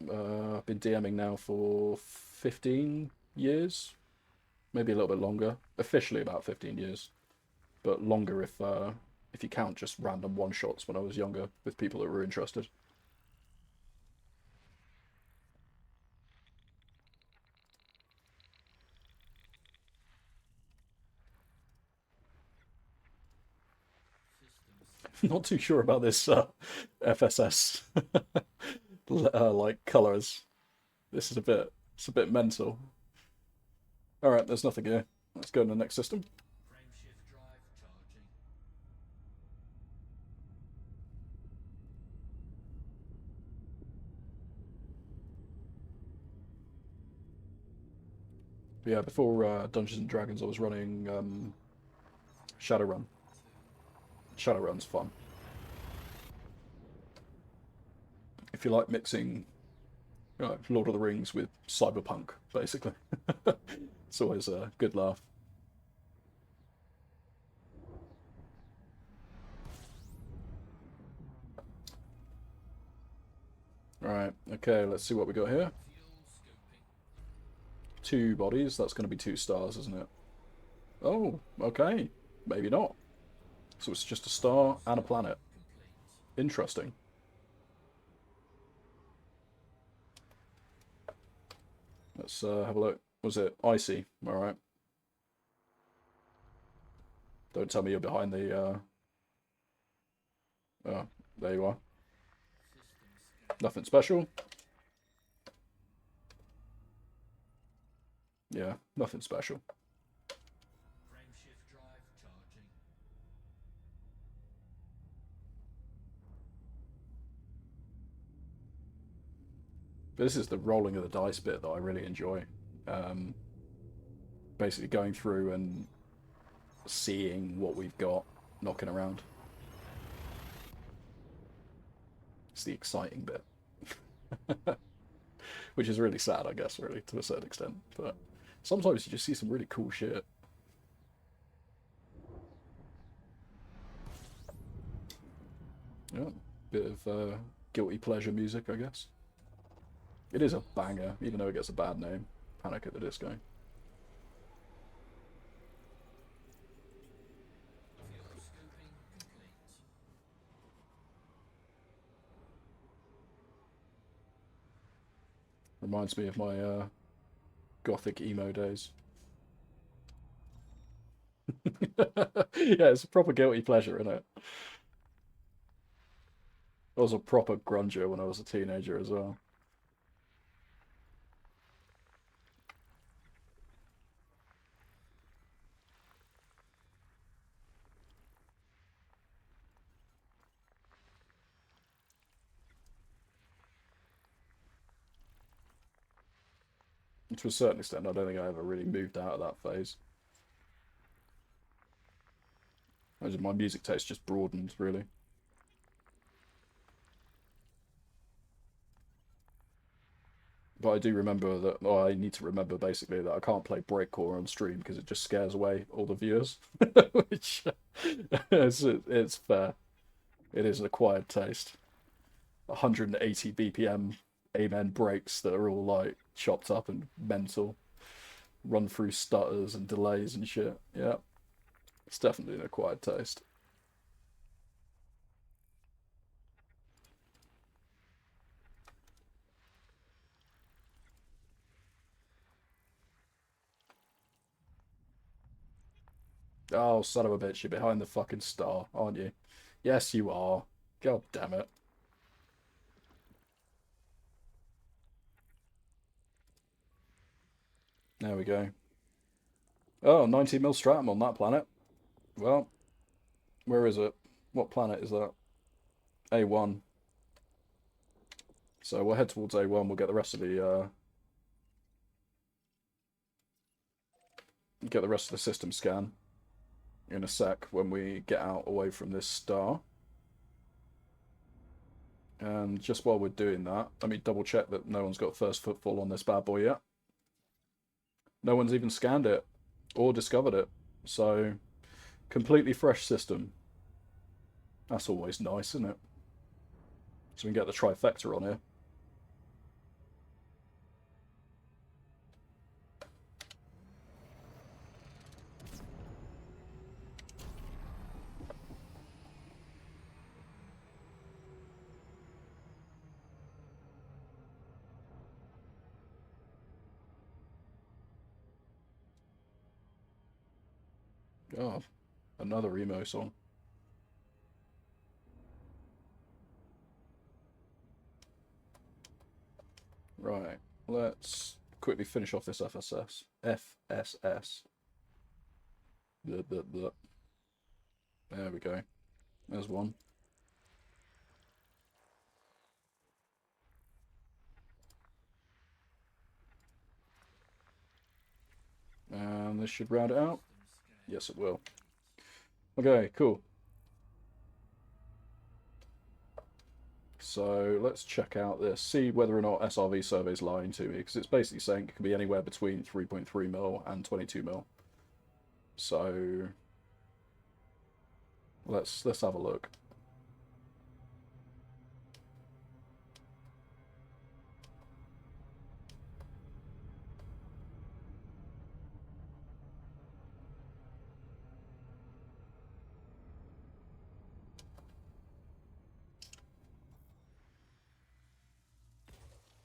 I've been DMing now for 15 years, maybe a little bit longer. Officially about 15 years, but longer if you count just random one shots when I was younger with people that were interested. Not too sure about this FSS like colors. This is it's a bit mental. All right, there's nothing here. Let's go to the next system. Frameshift drive charging. But yeah, before Dungeons and Dragons, I was running Shadowrun. Shadowrun's fun. If you like mixing Lord of the Rings with cyberpunk, basically, it's always a good laugh. Right, okay, let's see what we got here. Fuel scoping. 2 bodies, that's going to be 2 stars, isn't it? Oh, okay. Maybe not. So it's just a star and a planet. Complete. Interesting. Let's have a look. Was it icy? Alright. Don't tell me you're behind the... Oh, there you are. System scan. Nothing special. Yeah, nothing special. Frame shift drive charging. But this is the rolling of the dice bit that I really enjoy. Um, Basically going through and seeing what we've got knocking around. It's the exciting bit. Which is really sad, I guess, really, to a certain extent. But sometimes you just see some really cool shit. Yeah, bit of guilty pleasure music, I guess. It is a banger, even though it gets a bad name. Panic at the Disco. Fuel scoping complete. Reminds me of my gothic emo days. Yeah, it's a proper guilty pleasure, isn't it? I was a proper grunger when I was a teenager as well. To a certain extent, I don't think I ever really moved out of that phase. My music taste just broadened, really. But I do remember that, I need to remember basically that I can't play breakcore on stream because it just scares away all the viewers. Which, it's fair. It is an acquired taste. 180 BPM amen breaks that are all like chopped up and mental. Run through stutters and delays and shit. Yeah, it's definitely an acquired taste. Oh, son of a bitch, you're behind the fucking star, aren't you? Yes, you are. God damn it. There we go. Oh, 90 mil stratum on that planet. Well, where is it? What planet is that? A1. So we'll head towards A1. We'll get the rest of the system scan in a sec when we get out away from this star. And just while we're doing that, let me double check that no one's got first footfall on this bad boy yet. No one's even scanned it or discovered it. So, completely fresh system. That's always nice, isn't it? So we can get the trifecta on here. Oh, another emo song. Right, let's quickly finish off this FSS. FSS. Blah, blah, blah. There we go. There's one. And this should round it out. Yes, it will. Okay, cool. So let's check out this, see whether or not SRV survey is lying to me, because it's basically saying it can be anywhere between 3.3 mil and 22 mil. So let's have a look.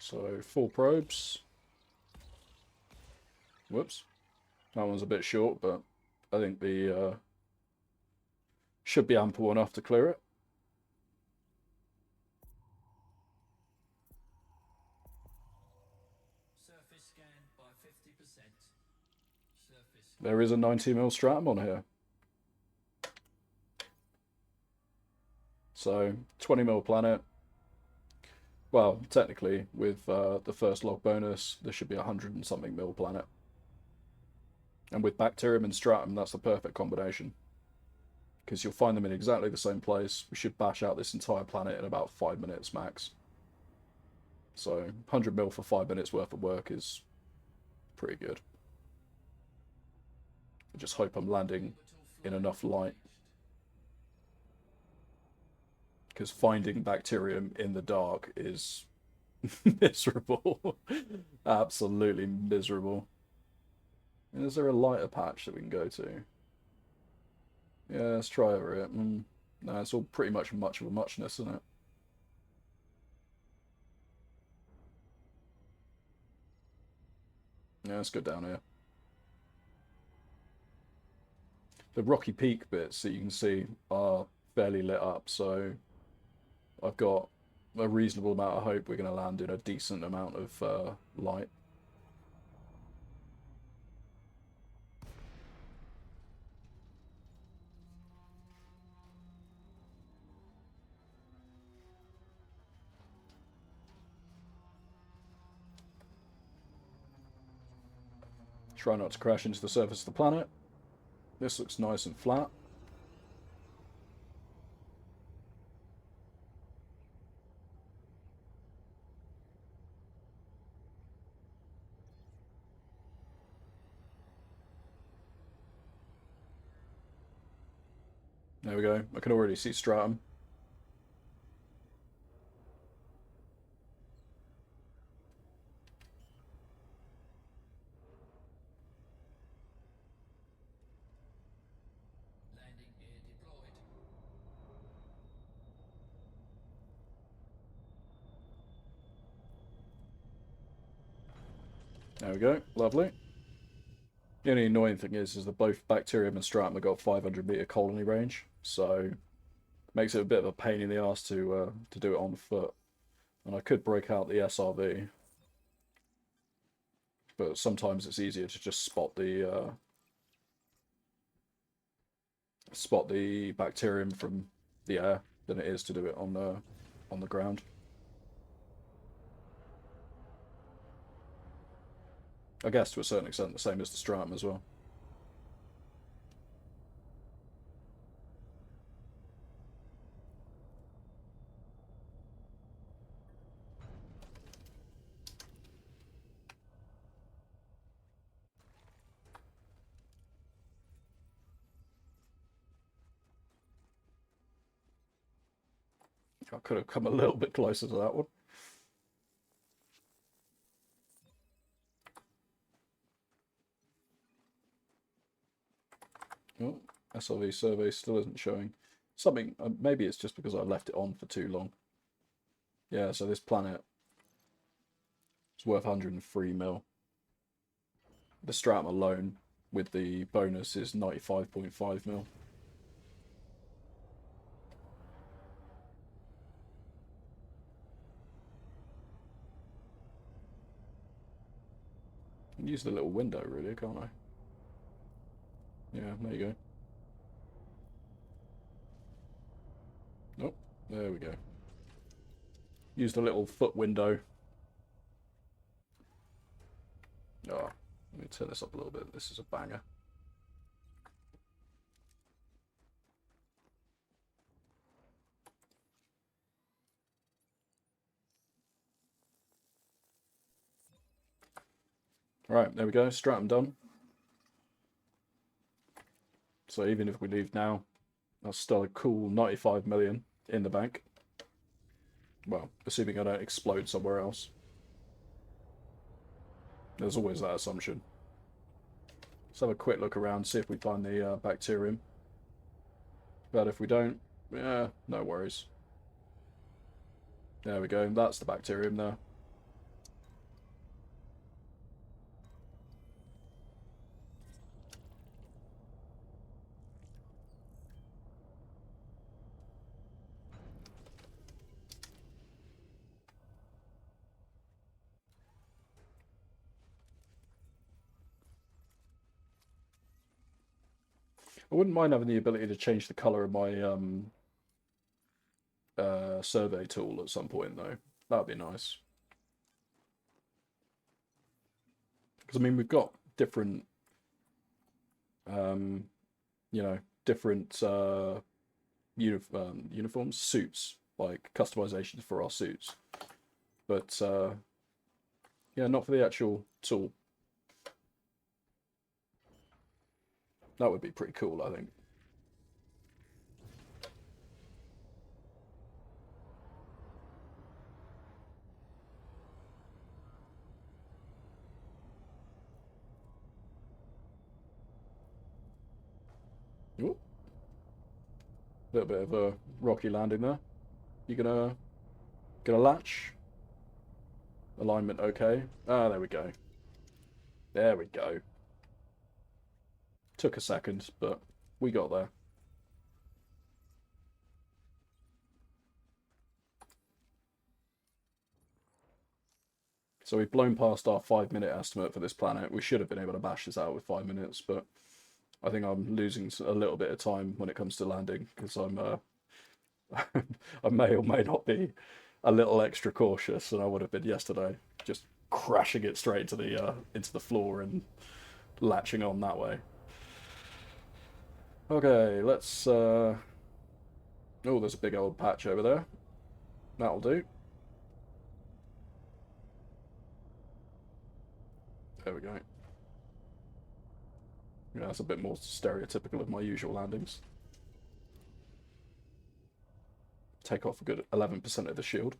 So 4 probes. Whoops. That one's a bit short, but I think the should be ample enough to clear it. Surface scanned by 50%. Surface. There is a 90mm stratum on here. So 20mm planet. Well, technically, with the first log bonus, there should be 100 and something mil planet. And with bacterium and stratum, that's the perfect combination. Because you'll find them in exactly the same place. We should bash out this entire planet in about 5 minutes max. So 100 mil for 5 minutes worth of work is pretty good. I just hope I'm landing in enough light. Because finding bacterium in the dark is miserable. Absolutely miserable. And is there a lighter patch that we can go to? Yeah, let's try over it. No, it's all pretty much of a muchness, isn't it? Yeah, let's go down here. The rocky peak bits that you can see are fairly lit up, so I've got a reasonable amount of hope we're going to land in a decent amount of light. Try not to crash into the surface of the planet. This looks nice and flat. There we go. I can already see stratum. Landing gear deployed. There we go. Lovely. The only annoying thing is that both bacterium and stratum have got 500-meter colony range, so makes it a bit of a pain in the ass to do it on foot. And I could break out the SRV, but sometimes it's easier to just spot the bacterium from the air than it is to do it on the ground. I guess to a certain extent the same as the stratum as well. I could have come a little bit closer to that one. Oh, SRV survey still isn't showing. Something, maybe it's just because I left it on for too long. Yeah, so this planet is worth 103 mil. The stratum alone with the bonus is 95.5 mil. I can use the little window really, can't I? Yeah, there you go. Nope, there we go. Use the little foot window. Oh, let me turn this up a little bit. This is a banger. Right, there we go. Stratum done. So even if we leave now, that's still a cool 95 million in the bank. Well, assuming I don't explode somewhere else. There's always that assumption. Let's have a quick look around, see if we find the bacterium. But if we don't, yeah, no worries. There we go. That's the bacterium there. I wouldn't mind having the ability to change the colour of my survey tool at some point, though. That'd be nice. Because, I mean, we've got different, you know, different uniforms, suits, like customizations for our suits. But, yeah, not for the actual tool. That would be pretty cool, I think. Ooh. Little bit of a rocky landing there. You gonna latch? Alignment okay. Ah, there we go. There we go. Took a second, but we got there. So we've blown past our 5-minute estimate for this planet. We should have been able to bash this out with 5 minutes, but I think I'm losing a little bit of time when it comes to landing because I'm I may or may not be a little extra cautious than I would have been yesterday, just crashing it straight into the floor and latching on that way. Okay, let's oh, there's a big old patch over there. That'll do. There we go. Yeah, that's a bit more stereotypical of my usual landings. Take off a good 11% of the shield.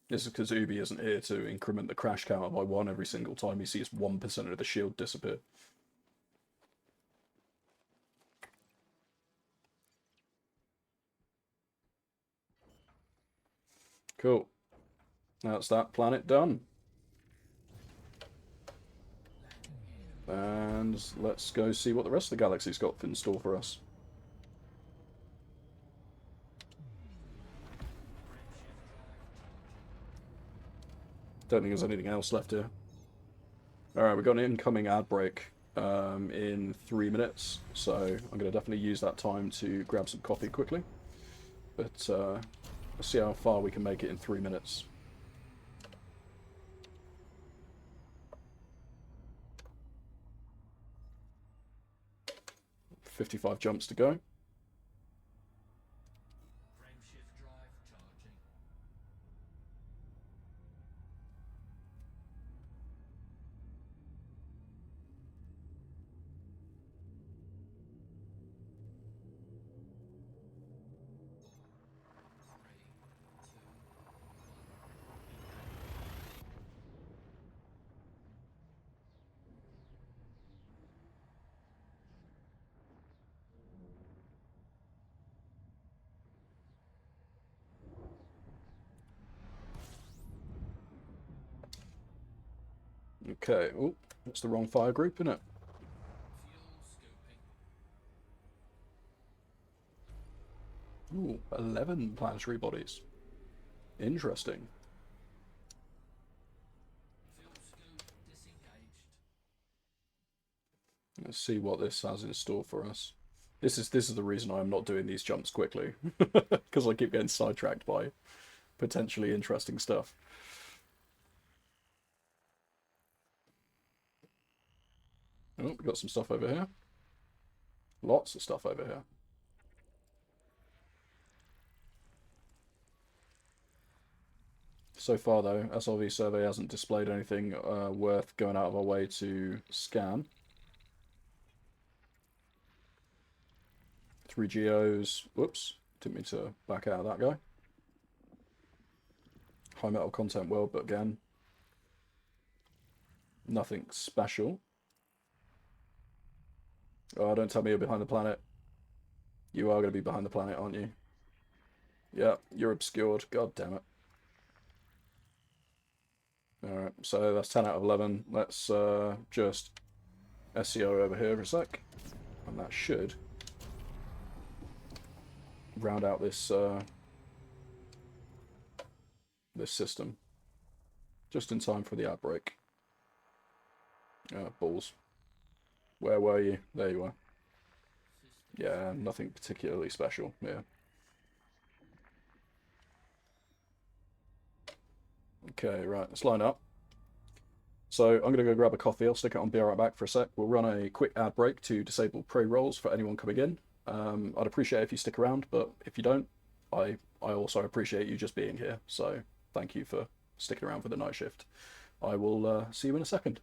This is because Ubi isn't here to increment the crash counter by 1 every single time he sees 1% of the shield disappear. Cool. That's that planet done. And let's go see what the rest of the galaxy's got in store for us. Don't think there's anything else left here. Alright, we've got an incoming ad break in 3 minutes, so I'm going to definitely use that time to grab some coffee quickly. But let's see how far we can make it in 3 minutes. $55 jumps to go. Frameshift drive charging. Okay, oh, that's the wrong fire group, isn't it? Fuel scooping. Ooh, 11 planetary bodies. Interesting. Fuel scoop disengaged. Let's see what this has in store for us. This is the reason I'm not doing these jumps quickly, because I keep getting sidetracked by potentially interesting stuff. Oh, we've got some stuff over here. Lots of stuff over here. So far, though, SRV survey hasn't displayed anything worth going out of our way to scan. 3 geos. Whoops, didn't mean to back out of that guy. High metal content world, but again, nothing special. Oh, don't tell me you're behind the planet. You are going to be behind the planet, aren't you? Yeah, you're obscured. God damn it. Alright, so that's 10 out of 11. Let's just SEO over here for a sec. And that should round out this this system. Just in time for the outbreak. Balls. Where were you? There you are. Yeah, nothing particularly special, yeah. Okay, right, let's line up. So I'm going to go grab a coffee. I'll stick it on, be right back for a sec. We'll run a quick ad break to disable pre-rolls for anyone coming in. I'd appreciate if you stick around, but if you don't, I also appreciate you just being here. So thank you for sticking around for the night shift. I will see you in a second.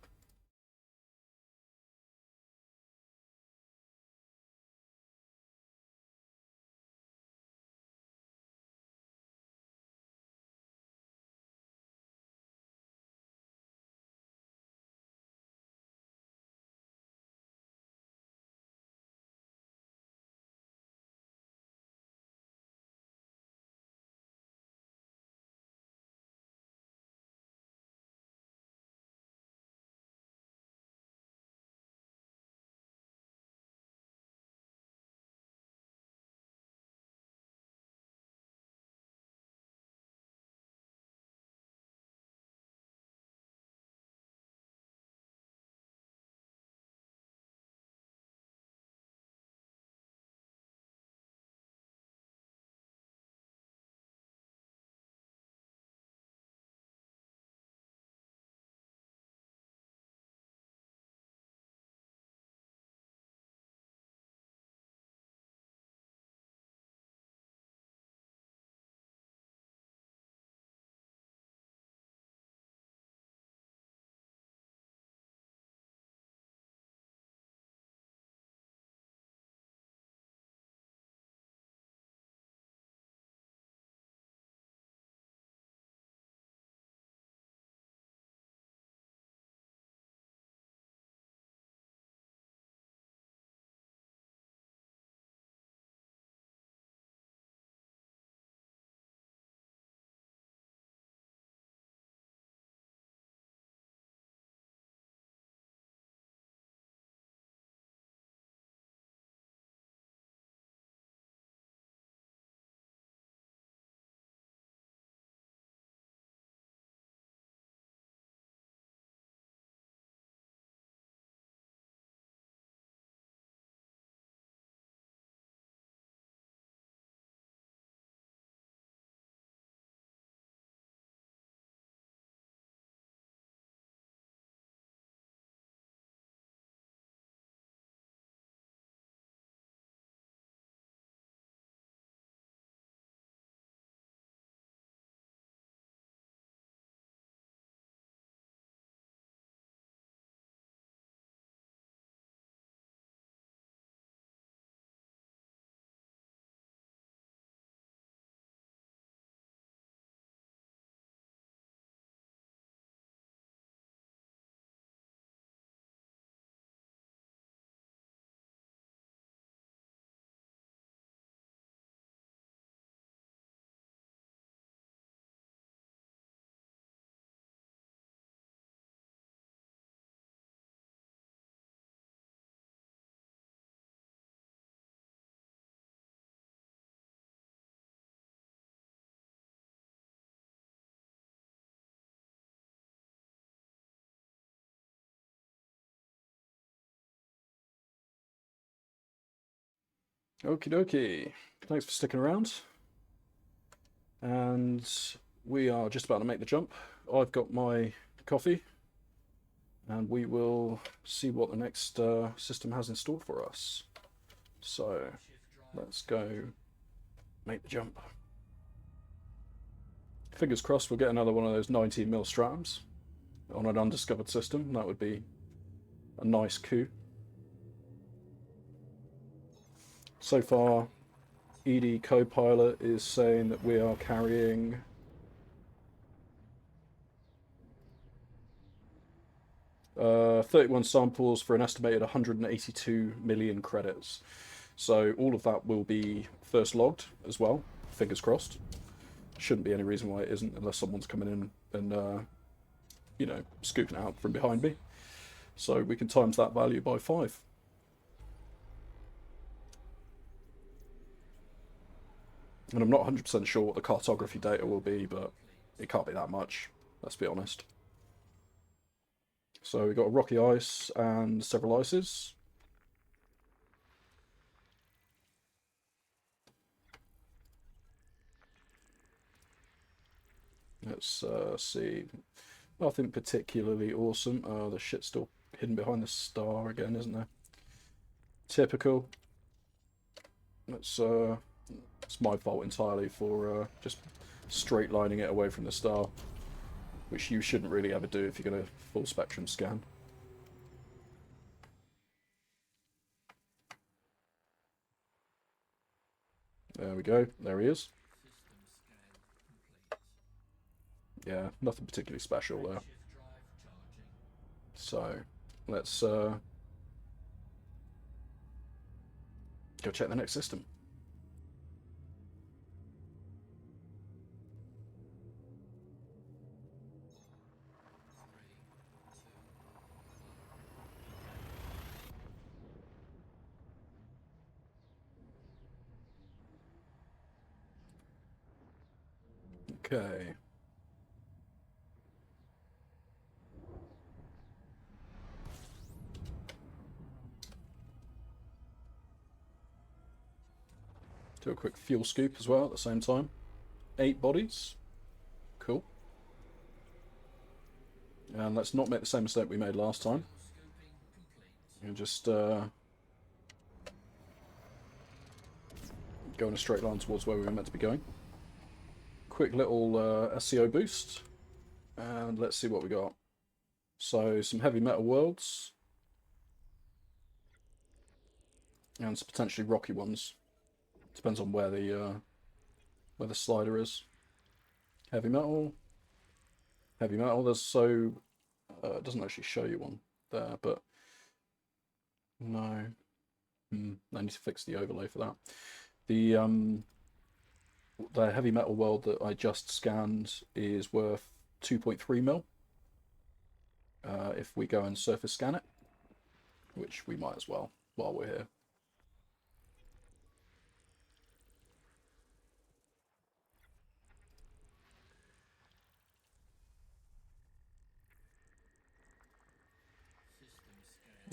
Okie dokie. Thanks for sticking around. And we are just about to make the jump. I've got my coffee, and we will see what the next system has in store for us. So let's go make the jump. Fingers crossed we'll get another one of those 19mm Stratums on an undiscovered system. That would be a nice coup. So far, ED Copilot is saying that we are carrying 31 samples for an estimated 182 million credits. So all of that will be first logged as well, fingers crossed. Shouldn't be any reason why it isn't, unless someone's coming in and, you know, scooping it out from behind me. So we can times that value by 5. And I'm not 100% sure what the cartography data will be, but it can't be that much, let's be honest. So we've got a rocky ice and several ices. Let's see. Nothing particularly awesome. Oh, the shit's still hidden behind the star again, isn't there? Typical. It's my fault entirely for just straight lining it away from the star, which you shouldn't really ever do if you're going to full spectrum scan. There we go. There he is. System scan complete. Yeah, nothing particularly special there. Shift drive charging. So let's go check the next system. Okay. Do a quick fuel scoop as well at the same time. 8 bodies. Cool. And let's not make the same mistake we made last time. Scooping complete. And just go in a straight line towards where we were meant to be going. Quick little SEO boost. And let's see what we got. So some heavy metal worlds. And some potentially rocky ones. Depends on where the slider is. Heavy metal. Heavy metal. There's so it doesn't actually show you one there, but no. I need to fix the overlay for that. The heavy metal world that I just scanned is worth 2.3 mil. If we go and surface scan it, which we might as well while we're here.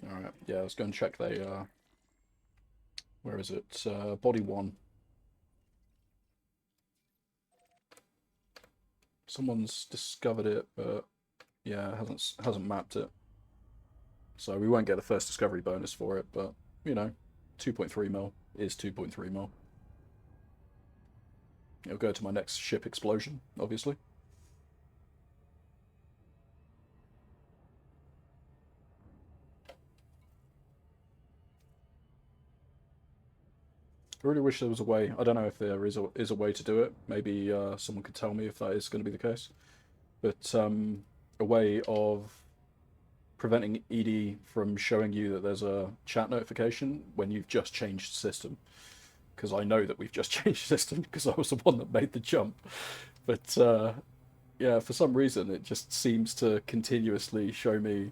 Alright, yeah, let's go and check the, where is it? Body 1. Someone's discovered it, but yeah, hasn't mapped it. So we won't get the first discovery bonus for it, but, you know, 2.3 mil is 2.3 mil. It'll go to my next ship explosion, obviously. I really wish there was a way. I don't know if there is a way to do it. Maybe someone could tell me if that is going to be the case. But a way of preventing ED from showing you that there's a chat notification when you've just changed system. Because I know that we've just changed system because I was the one that made the jump. But yeah, for some reason it just seems to continuously show me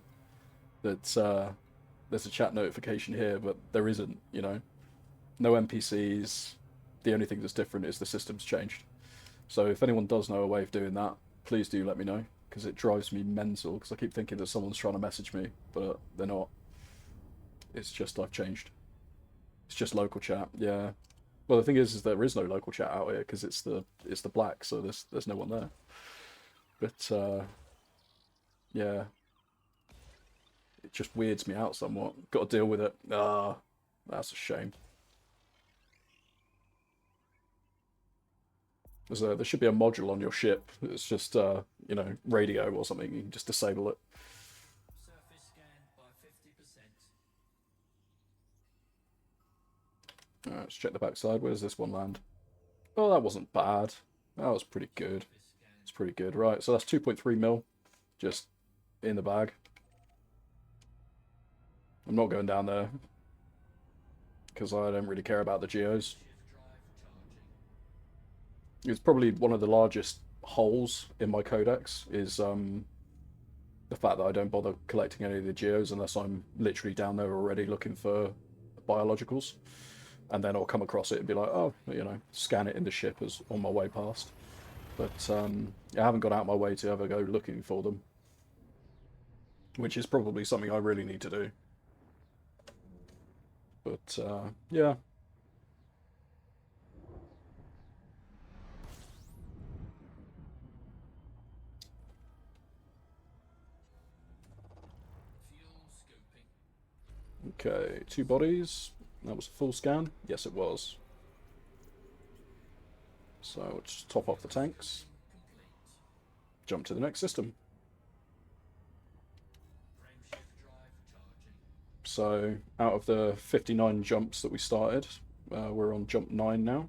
that there's a chat notification here, but there isn't, you know. No NPCs. The only thing that's different is the system's changed. So if anyone does know a way of doing that, please do let me know, because it drives me mental, because I keep thinking that someone's trying to message me, but they're not. It's just I've changed. It's just local chat, yeah. Well, the thing is there is no local chat out here, because it's the black, so there's no one there. But, yeah. It just weirds me out somewhat. Got to deal with it. Ah, that's a shame. There should be a module on your ship. It's just, you know, radio or something. You can just disable it. Surface scanned by 50%. Alright, let's check the backside. Where does this one land? Oh, that wasn't bad. That was pretty good. It's pretty good. Right, so that's 2.3 mil. Just in the bag. I'm not going down there, because I don't really care about the geos. It's probably one of the largest holes in my codex is the fact that I don't bother collecting any of the geos unless I'm literally down there already looking for biologicals, and then I'll come across it and be like, oh, you know, scan it in the ship as on my way past. But I haven't gone out my way to ever go looking for them, which is probably something I really need to do. But yeah. Fuel scoping. Okay, 2 bodies. That was a full scan. Yes, it was. So we'll just top off the tanks. Complete. Jump to the next system. Frameshift drive charging. So out of the 59 jumps that we started, we're on jump 9 now.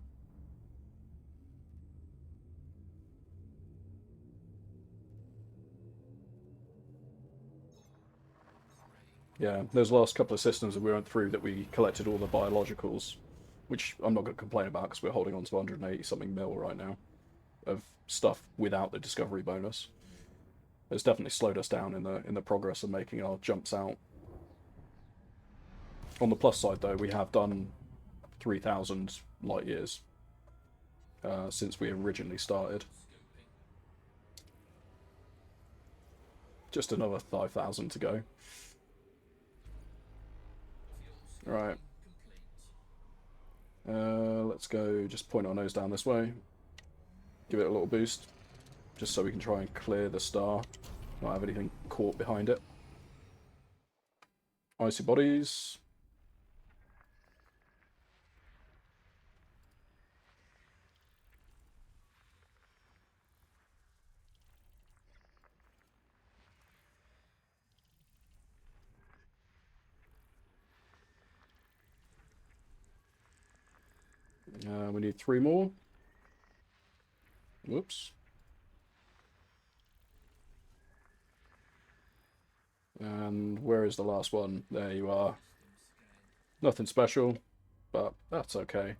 Yeah, those last couple of systems that we went through that we collected all the biologicals, which I'm not going to complain about because we're holding on to 180 something mil right now of stuff without the discovery bonus. It's definitely slowed us down in the progress of making our jumps out. On the plus side, though, we have done 3,000 light years since we originally started. Scoping. Just another 5,000 to go. Fuel Right. complete. Let's go. Just point our nose down this way. Give it a little boost, just so we can try and clear the star. Not have anything caught behind it. Icy bodies. We need 3 more. Whoops. And where is the last one? There you are. System scan. Nothing special, but that's okay.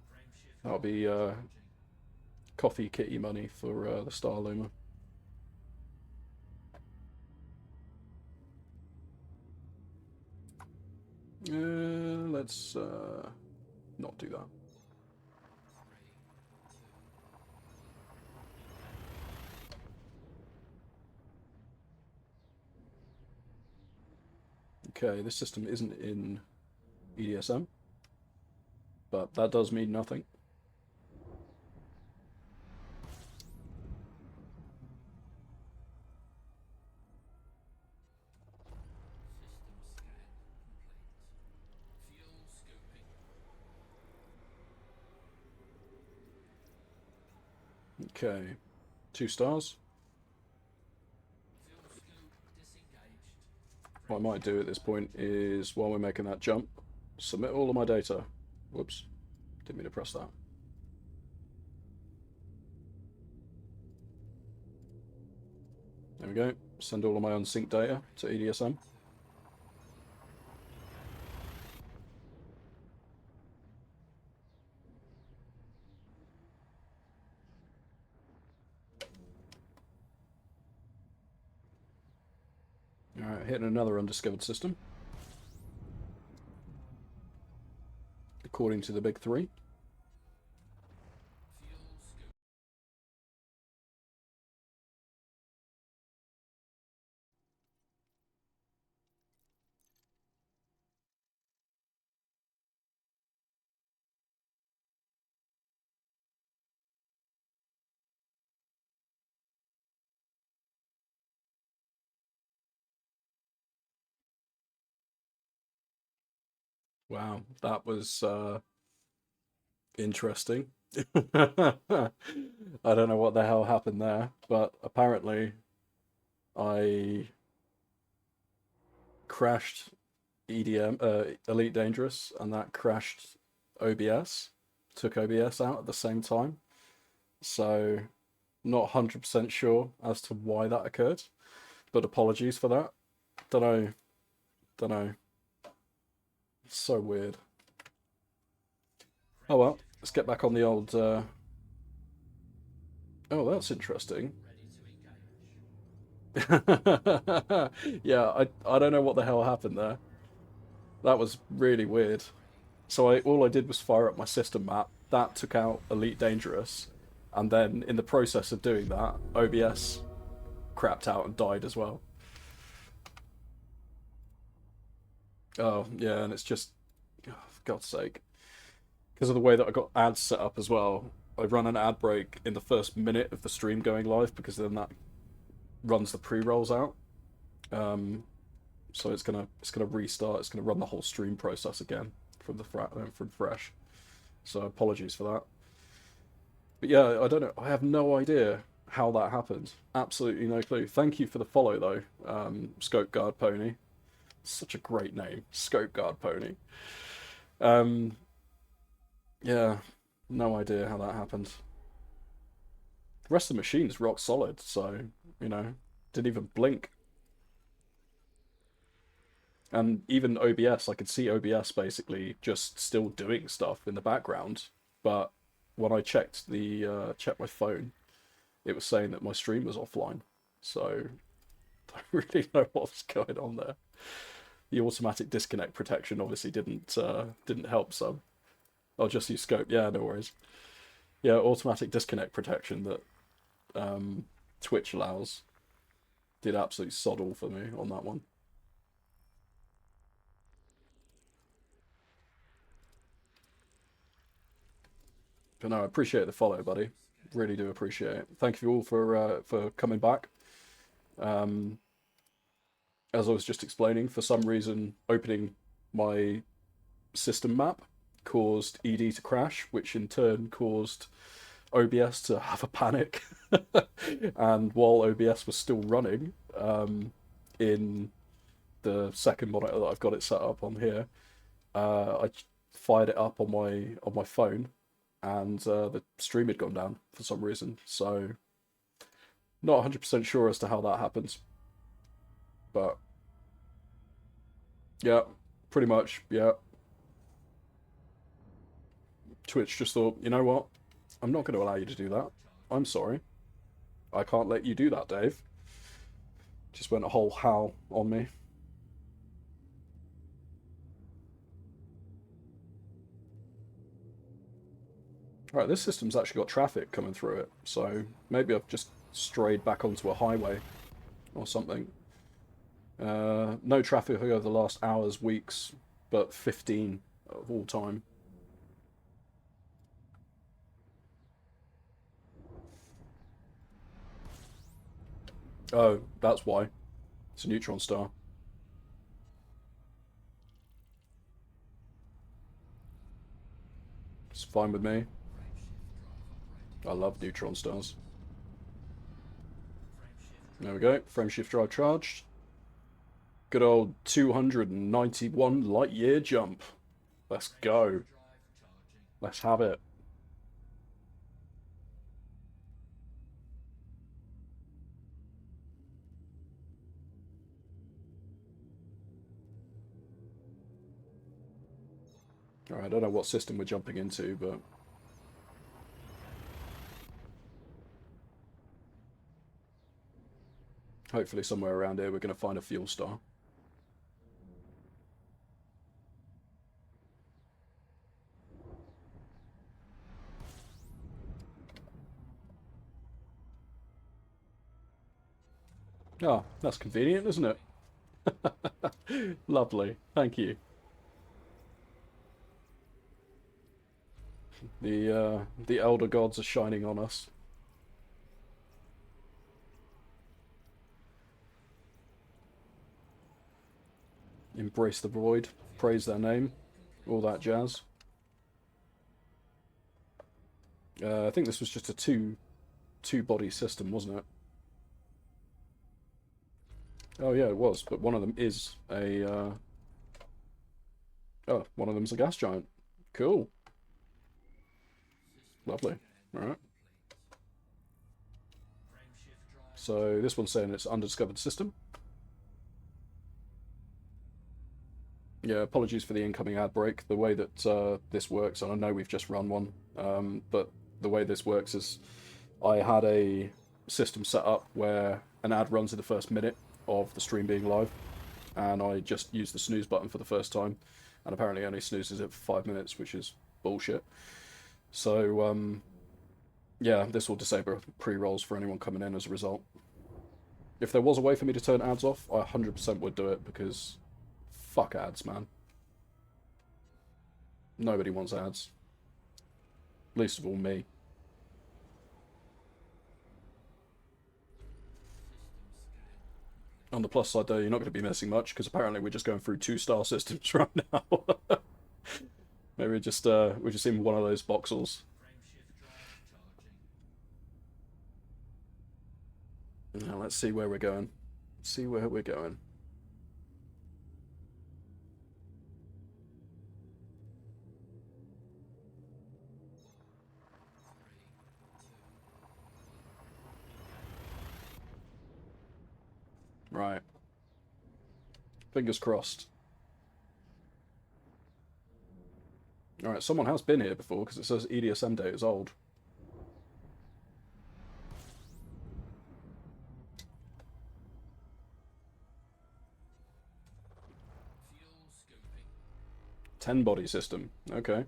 Frameshift That'll be charging. coffee kitty money for the Star Luma. Let's not do that. 3, 2. Okay, this system isn't in EDSM, but that does mean nothing. System scan complete. Fuel scoping. Okay, 2 stars. Fuel scoop disengaged. What I might do at this point is, while we're making that jump, submit all of my data. Whoops, didn't mean to press that. There we go. Send all of my unsynced data to EDSM. Alright, hitting another undiscovered system. According to the big 3. Fuel scope. Wow, that was interesting. I don't know what the hell happened there, but apparently I crashed Elite Dangerous, and that crashed OBS, took OBS out at the same time. So, not 100% sure as to why that occurred, but apologies for that. Don't know. It's so weird. Oh well, let's get back on the old. Oh, that's interesting. Ready to engage. Yeah, I don't know what the hell happened there. That was really weird. So all I did was fire up my system map, that took out Elite Dangerous, and then in the process of doing that, OBS crapped out and died as well. Oh, yeah, and it's just, oh, for God's sake. Because of the way that I got ads set up as well, I run an ad break in the first minute of the stream going live, because then that runs the pre-rolls out. So it's gonna restart. It's gonna run the whole stream process again from fresh. So apologies for that. But yeah, I don't know. I have no idea how that happened. Absolutely no clue. Thank you for the follow though, Scope Guard Pony. Such a great name, Scope Guard Pony. Yeah, no idea how that happened. The rest of the machine's rock solid, so, you know, didn't even blink. And even OBS, I could see OBS basically just still doing stuff in the background, but when I checked my phone, it was saying that my stream was offline. So I don't really know what was going on there. The automatic disconnect protection obviously didn't help some. I'll just use scope. Yeah, no worries. Yeah, automatic disconnect protection that Twitch allows did absolutely sod all for me on that one. But no, I appreciate the follow, buddy. Really do appreciate it. Thank you all for coming back. As I was just explaining, for some reason, opening my system map caused ED to crash, which in turn caused OBS to have a panic. And while OBS was still running, in the second monitor that I've got it set up on here, I fired it up on my phone, and the stream had gone down for some reason. So not 100% sure as to how that happens. But yeah, pretty much, yeah. Twitch just thought, you know what? I'm not going to allow you to do that. I'm sorry. I can't let you do that, Dave. Just went a whole howl on me. Right, this system's actually got traffic coming through it, so maybe I've just strayed back onto a highway or something. No traffic over the last hours, weeks, but 15 of all time. Oh, that's why. It's a neutron star. It's fine with me. I love neutron stars. There we go. Frame shift drive charged. Good old 291 light year jump. Let's go. Let's have it. Alright, I don't know what system we're jumping into, but hopefully somewhere around here we're going to find a fuel star. Oh, that's convenient, isn't it? Lovely, thank you. The elder gods are shining on us. Embrace the void, praise their name, all that jazz. I think this was just a two-body system, wasn't it? Oh yeah, it was, but one of them is a... Oh, one of them's a gas giant. Cool. Lovely. Alright. So this one's saying it's an undiscovered system. Yeah, apologies for the incoming ad break. The way that this works, and I know we've just run one, but the way this works is I had a system set up where an ad runs in the first minute of the stream being live, and I just used the snooze button for the first time, and apparently only snoozes it for 5 minutes, which is bullshit. So, yeah, this will disable pre-rolls for anyone coming in as a result. If there was a way for me to turn ads off, I 100% would do it, because fuck ads, man. Nobody wants ads. Least of all me. On the plus side, though, you're not going to be missing much, because apparently we're just going through 2-star systems right now. Maybe we're just in one of those voxels. Now let's see where we're going. See where we're going. Right. Fingers crossed. Alright, someone has been here before, because it says EDSM date is old. Fuel scoping. 10-body system. Okay.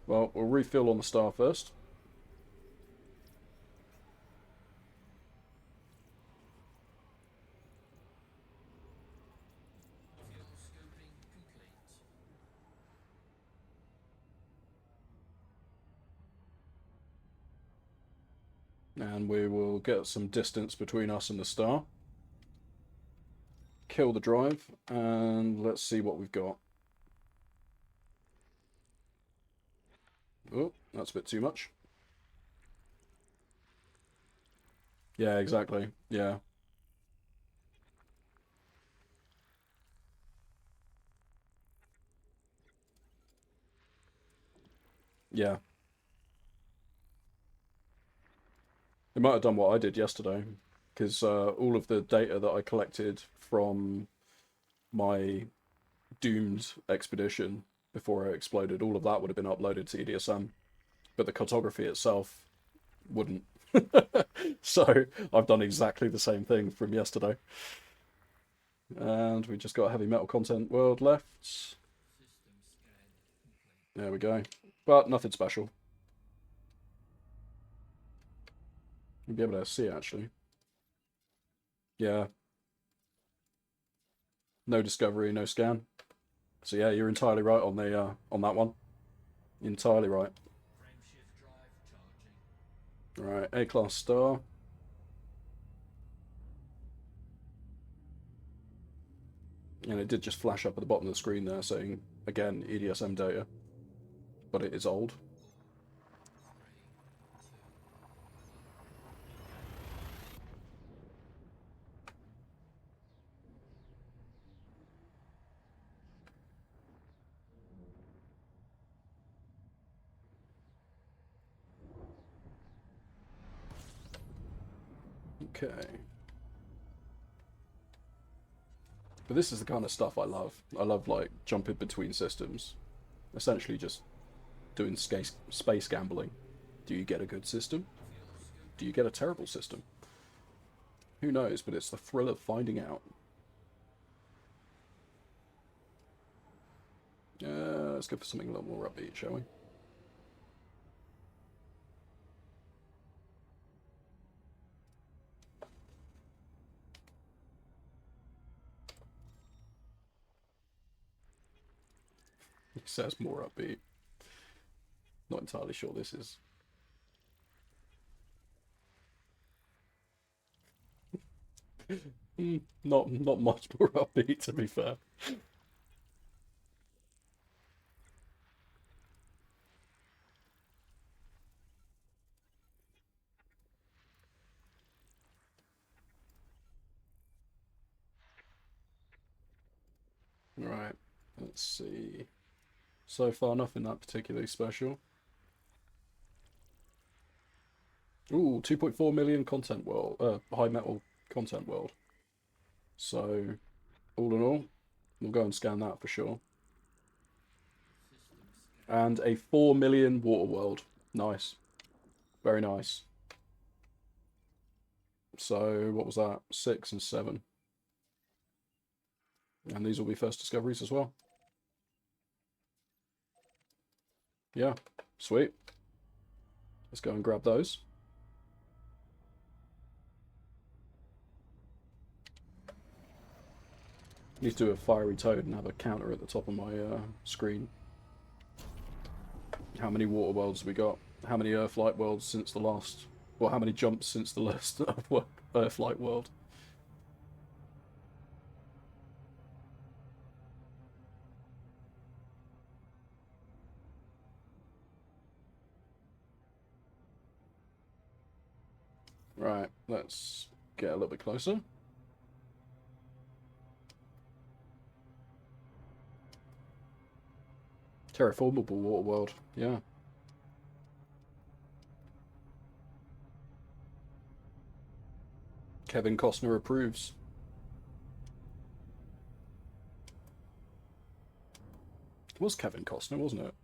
Well, we'll refill on the star first. Fuel scoping complete. And we will get some distance between us and the star. Kill the drive, and let's see what we've got. Oh, that's a bit too much. Yeah, exactly. Yeah. Yeah. It might have done what I did yesterday, because all of the data that I collected from my doomed expedition before it exploded, all of that would have been uploaded to EDSM, but the cartography itself wouldn't. So I've done exactly the same thing from yesterday. And we just got heavy metal content world left. System scan complete. There we go. But nothing special. You'll be able to see it, actually. Yeah. No discovery, no scan. So yeah, you're entirely right on the on that one. Entirely right. Frameshift drive charging. Right, A-class star. And it did just flash up at the bottom of the screen there saying, again, EDSM data. But it is old. 3, 2. Okay. But this is the kind of stuff I love. I love, like, jumping between systems. Essentially just doing space gambling. Do you get a good system? Do you get a terrible system? Who knows, but it's the thrill of finding out. Let's go for something a little more upbeat, shall we? It says more upbeat. Not entirely sure this is. Not much more upbeat, to be fair. Right, let's see. So far, nothing that particularly special. Ooh, 2.4 million content world, high metal content world. So, all in all, we'll go and scan that for sure. And a 4 million water world. Nice. Very nice. So, what was that? 6 and 7. And these will be first discoveries as well. Yeah, sweet. Let's go and grab those. Need to do a fiery toad and have a counter at the top of my screen. How many water worlds we got? How many Earthlight worlds since the last... Well, how many jumps since the last Earthlight world? Right, let's get a little bit closer. Terraformable water world, yeah. Kevin Costner approves. It was Kevin Costner, wasn't it?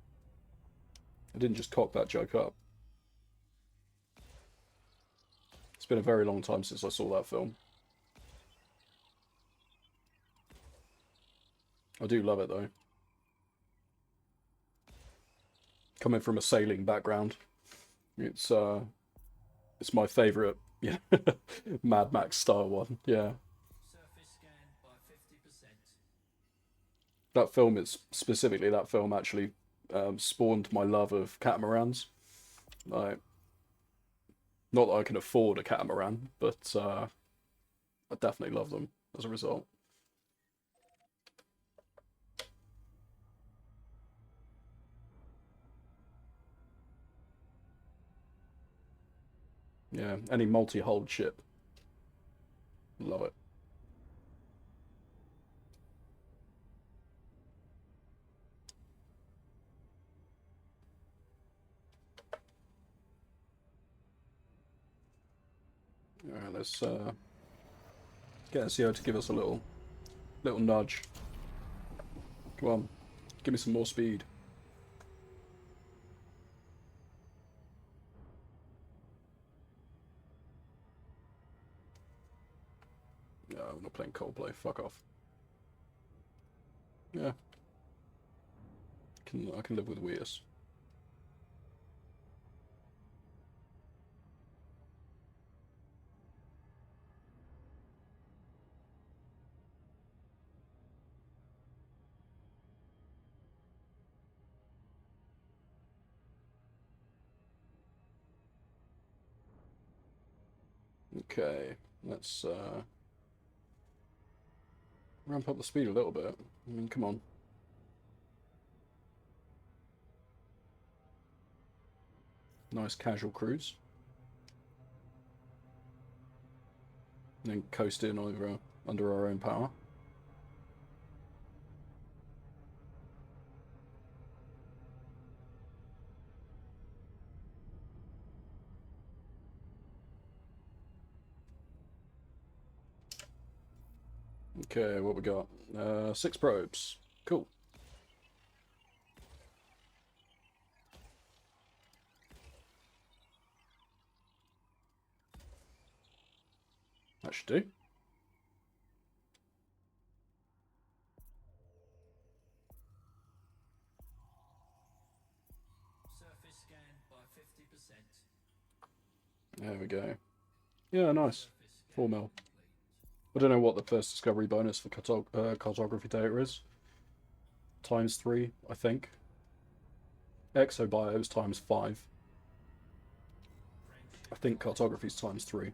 I didn't just cock that joke up. It's been a very long time since I saw that film. I do love it though. Coming from a sailing background, it's my favourite, yeah, Mad Max style one. Yeah, Surface scan by 50%. that film is specifically that film actually spawned my love of catamarans. Like, not that I can afford a catamaran, but I definitely love them as a result. Yeah, any multi-hulled ship, love it. Alright, let's get SEO to give us a little nudge. Come on, give me some more speed. No, I'm not playing Coldplay. Fuck off. Yeah, I can live with Weir's. Okay, let's ramp up the speed a little bit. I mean, come on. Nice casual cruise. And then coast in over under our own power. Okay, what we got? 6 probes. Cool. That should do. Surface scan by 50%. There we go. Yeah, nice. Surface 4 scan mil. complete. I don't know what the first discovery bonus for cartography data is. ×3, I think. Exobios ×5. I think cartography's ×3.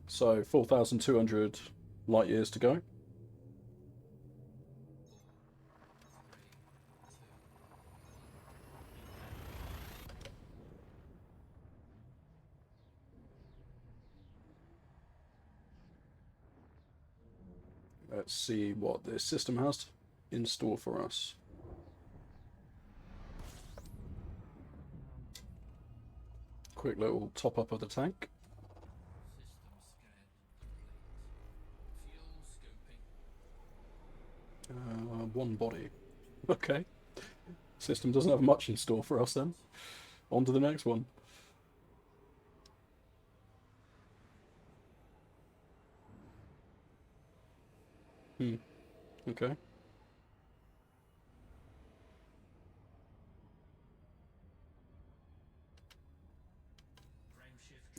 So 4,200 light years to go. Let's see what this system has in store for us. Quick little top up of the tank. System scan complete. Fuel scoping. 1 body. Okay. System doesn't have much in store for us then. On to the next one. Okay.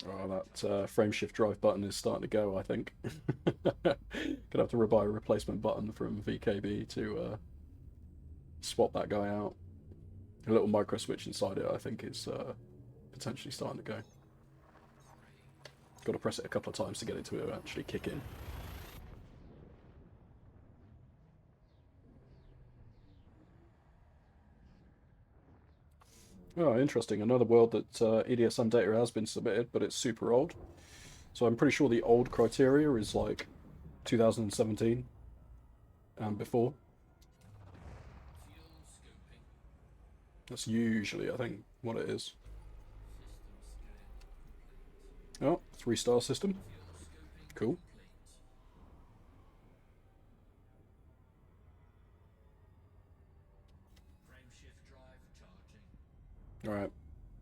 Oh, that frame shift drive button is starting to go, I think. Gonna have to buy a replacement button from VKB to swap that guy out. A little micro switch inside it, I think, is potentially starting to go. Got to press it a couple of times to get it to actually kick in. Oh, interesting. Another world that EDSM data has been submitted, but it's super old. So I'm pretty sure the old criteria is like 2017 and before. Fuel scooping. That's usually, I think, what it is. System scan complete. Oh, 3-star system. Fuel scooping Cool. complete. Frameshift drive charging. All right.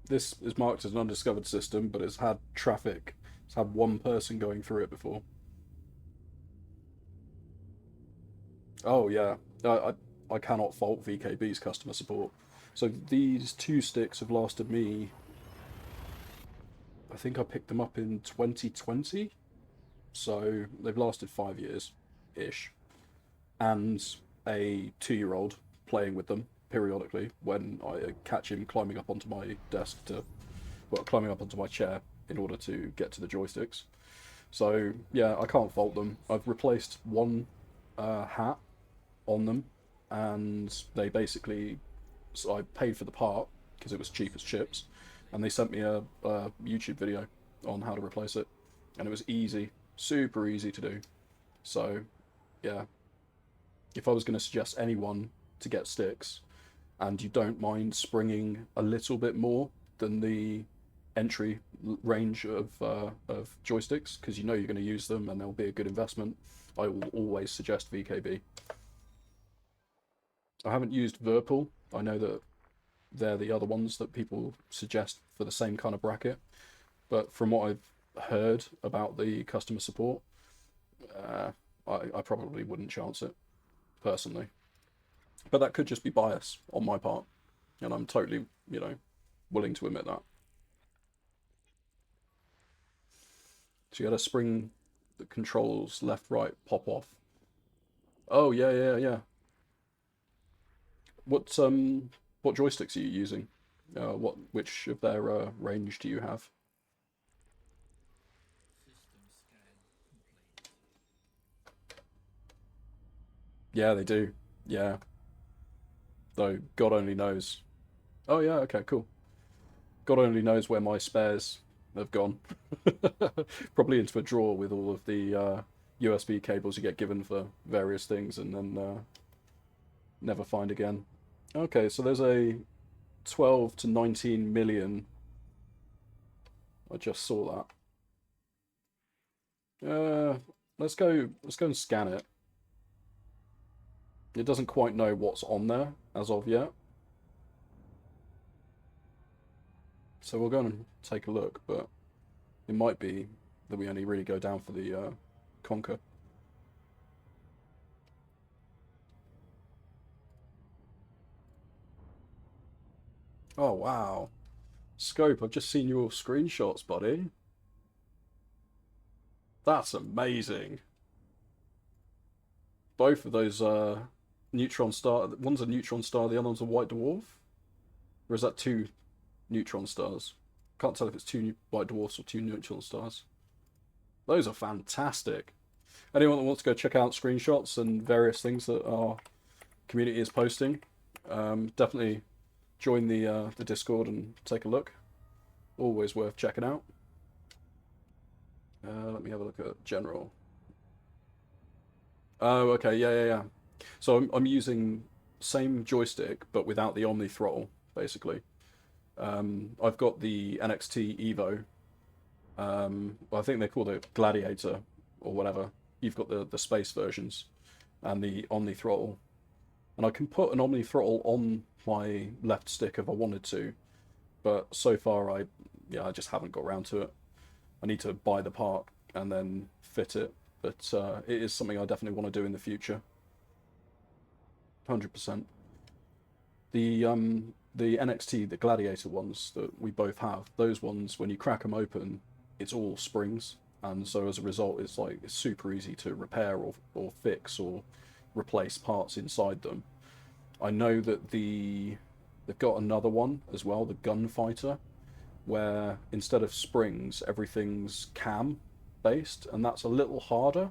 This is marked as an undiscovered system, but it's had traffic. It's had one person going through it before. Oh yeah, I cannot fault VKB's customer support. So these two sticks have lasted me. I think I picked them up in 2020, so they've lasted 5 years, ish. And a 2-year-old playing with them periodically when I catch him climbing up onto my desk to, well, climbing up onto my chair in order to get to the joysticks. So yeah, I can't fault them. I've replaced one hat on them, and they basically, so I paid for the part because it was cheap as chips, and they sent me a YouTube video on how to replace it, and it was easy, super easy to do. So yeah, if I was going to suggest anyone to get sticks, and you don't mind springing a little bit more than the entry range of joysticks, because you know you're going to use them and they'll be a good investment, I will always suggest VKB. I haven't used Virpil. I know that they're the other ones that people suggest for the same kind of bracket, but from what I've heard about the customer support, I probably wouldn't chance it personally. But that could just be bias on my part, and I'm totally, willing to admit that. So you had a spring that controls left, right, pop off. Oh yeah, yeah, yeah. What joysticks are you using? Which of their range do you have? System scan complete. Yeah, they do. Yeah, though God only knows. Oh yeah, okay, cool. God only knows where my spares have gone. Probably into a drawer with all of the USB cables you get given for various things, and then never find again. Okay, so there's a 12 to 19 million. I just saw that. Let's go. Let's go and scan it. It doesn't quite know what's on there as of yet, so we'll go and take a look. But it might be that we only really go down for the Conquer. Oh wow, Scope! I've just seen your screenshots, buddy. That's amazing. Both of those neutron star. One's a neutron star, the other one's a white dwarf. Or is that two neutron stars? Can't tell if it's two white dwarfs or two neutron stars. Those are fantastic. Anyone that wants to go check out screenshots and various things that our community is posting, definitely join the Discord and take a look. Always worth checking out. Let me have a look at general. Oh, okay, yeah, yeah, yeah. So I'm using same joystick but without the Omni throttle, basically. I've got the NXT Evo. Well, I think they call it Gladiator or whatever. You've got the space versions and the Omni throttle, and I can put an Omni throttle on my left stick if I wanted to, but so far I just haven't got around to it. I need to buy the part and then fit it, but it is something I definitely want to do in the future. 100%. The NXT, the Gladiator ones that we both have, those ones, when you crack them open, it's all springs, and so as a result, it's like it's super easy to repair or fix or replace parts inside them. I know that they've got another one as well, the Gunfighter, where instead of springs, everything's cam based, and that's a little harder.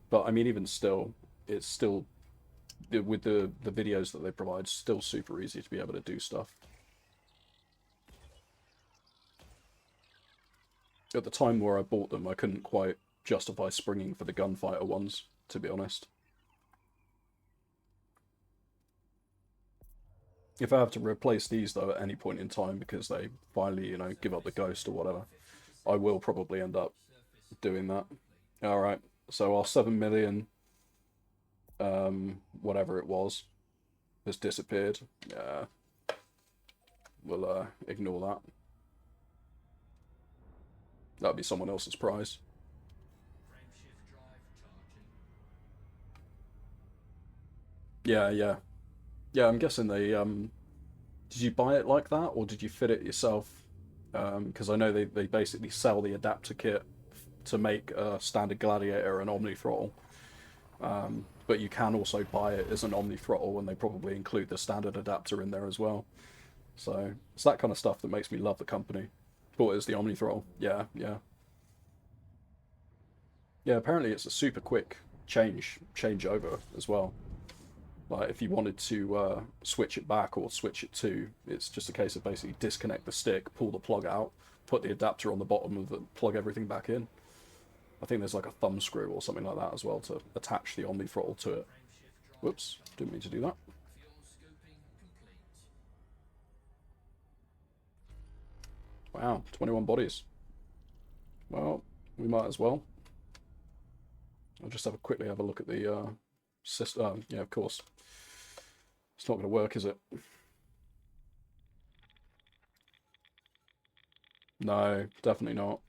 But I mean, even still, it's still with the videos that they provide, still super easy to be able to do stuff. At the time where I bought them, I couldn't quite justify springing for the Gunfighter ones, to be honest. If I have to replace these, though, at any point in time, because they finally, you know, give up the ghost or whatever, I will probably end up doing that. Alright, so our 7 million, whatever it was, has disappeared. Yeah, we'll ignore that. That'd be someone else's prize. Frameshift drive charging. Yeah. Yeah, I'm guessing they, did you buy it like that, or did you fit it yourself? Because I know they basically sell the adapter kit to make a standard Gladiator and Omni Throttle. But you can also buy it as an Omni Throttle, and they probably include the standard adapter in there as well. So it's that kind of stuff that makes me love the company. Bought it as the Omni Throttle. Yeah. Yeah, apparently it's a super quick changeover as well. Like if you wanted to switch it back or switch it to, it's just a case of basically disconnect the stick, pull the plug out, put the adapter on the bottom of it, plug everything back in. I think there's like a thumb screw or something like that as well to attach the Omni Throttle to it. Whoops, didn't mean to do that. Fuel scoping complete. Wow, 21 bodies. Well, we might as well. I'll just quickly have a look at the system. Yeah, of course. It's not going to work, is it? No, definitely not.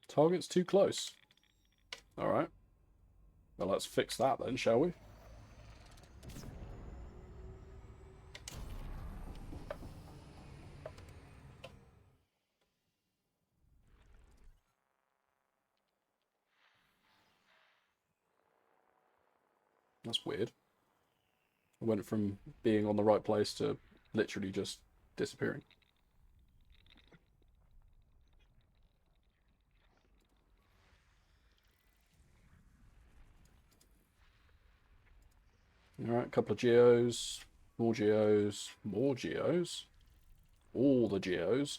Target's too close. Alright. Well, let's fix that then, shall we? That's weird. I went from being on the right place to literally just disappearing. Alright, a couple of geos, more geos, more geos, all the geos.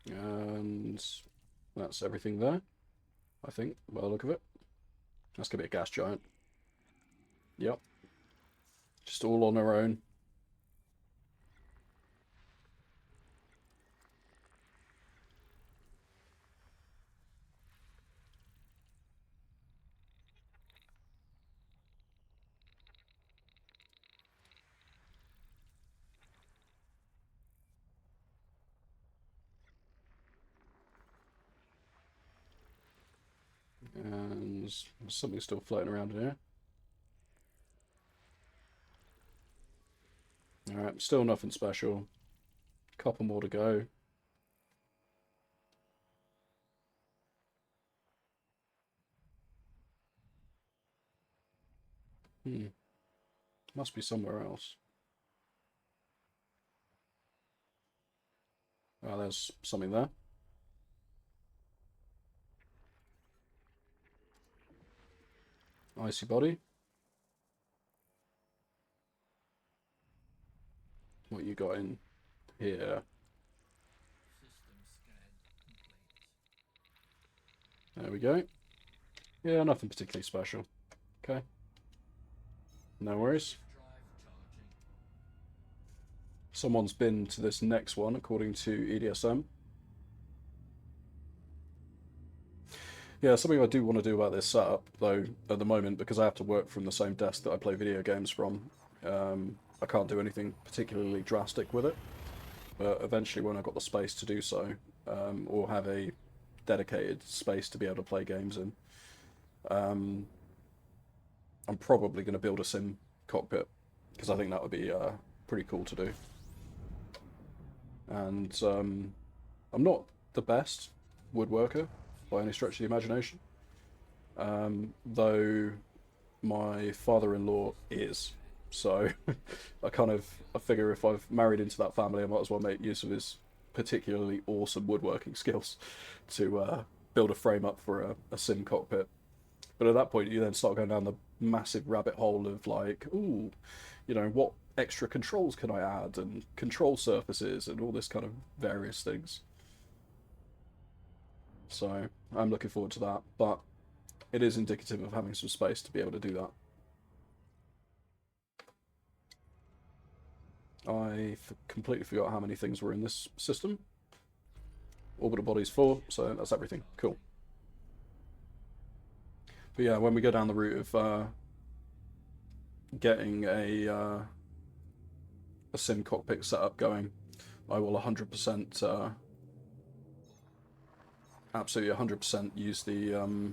And that's everything there, I think, by the look of it. That's going to be a gas giant. Yep. Just all on her own. And there's something still floating around in here. Alright, still nothing special. Couple more to go. Must be somewhere else. Oh, there's something there. Icy body. What you got in here? System scan complete. There we go. Yeah, nothing particularly special. Okay. No worries. Drive charging. Someone's been to this next one, according to EDSM. Yeah, something I do want to do about this setup, though, at the moment, because I have to work from the same desk that I play video games from. I can't do anything particularly drastic with it. but eventually when I got the space to do so, or have a dedicated space to be able to play games in, um, I'm probably going to build a sim cockpit because I think that would be pretty cool to do. And I'm not the best woodworker by any stretch of the imagination, though my father-in-law is. So I figure if I've married into that family, I might as well make use of his particularly awesome woodworking skills to build a frame up for a sim cockpit. But at that point, you then start going down the massive rabbit hole of like, ooh, what extra controls can I add and control surfaces and all this kind of various things. So I'm looking forward to that, but it is indicative of having some space to be able to do that. Completely forgot how many things were in this system. Orbital body's 4, so that's everything. Cool. But yeah, when we go down the route of getting a sim cockpit setup going, I will 100%, absolutely 100% use the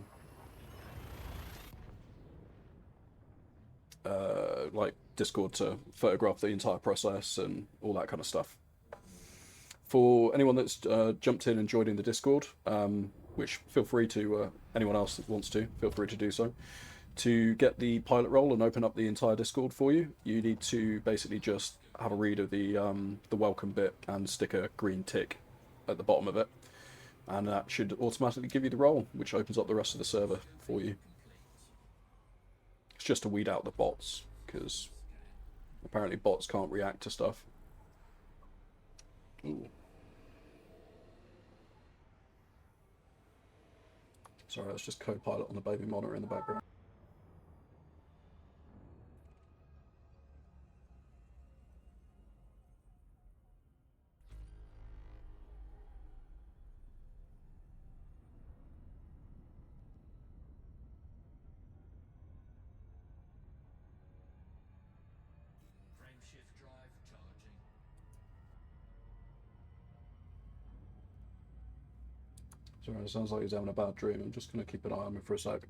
like Discord to photograph the entire process and all that kind of stuff. For anyone that's jumped in and joined in the Discord, which feel free to, anyone else that wants to, feel free to do so. To get the pilot role and open up the entire Discord for you, you need to basically just have a read of the welcome bit and stick a green tick at the bottom of it. And that should automatically give you the role, which opens up the rest of the server for you. It's just to weed out the bots, because apparently bots can't react to stuff. Ooh. Sorry, that's just Copilot on the baby monitor in the background. Frameshift drive charging. Sorry, it sounds like he's having a bad dream. I'm just going to keep an eye on him for a sec.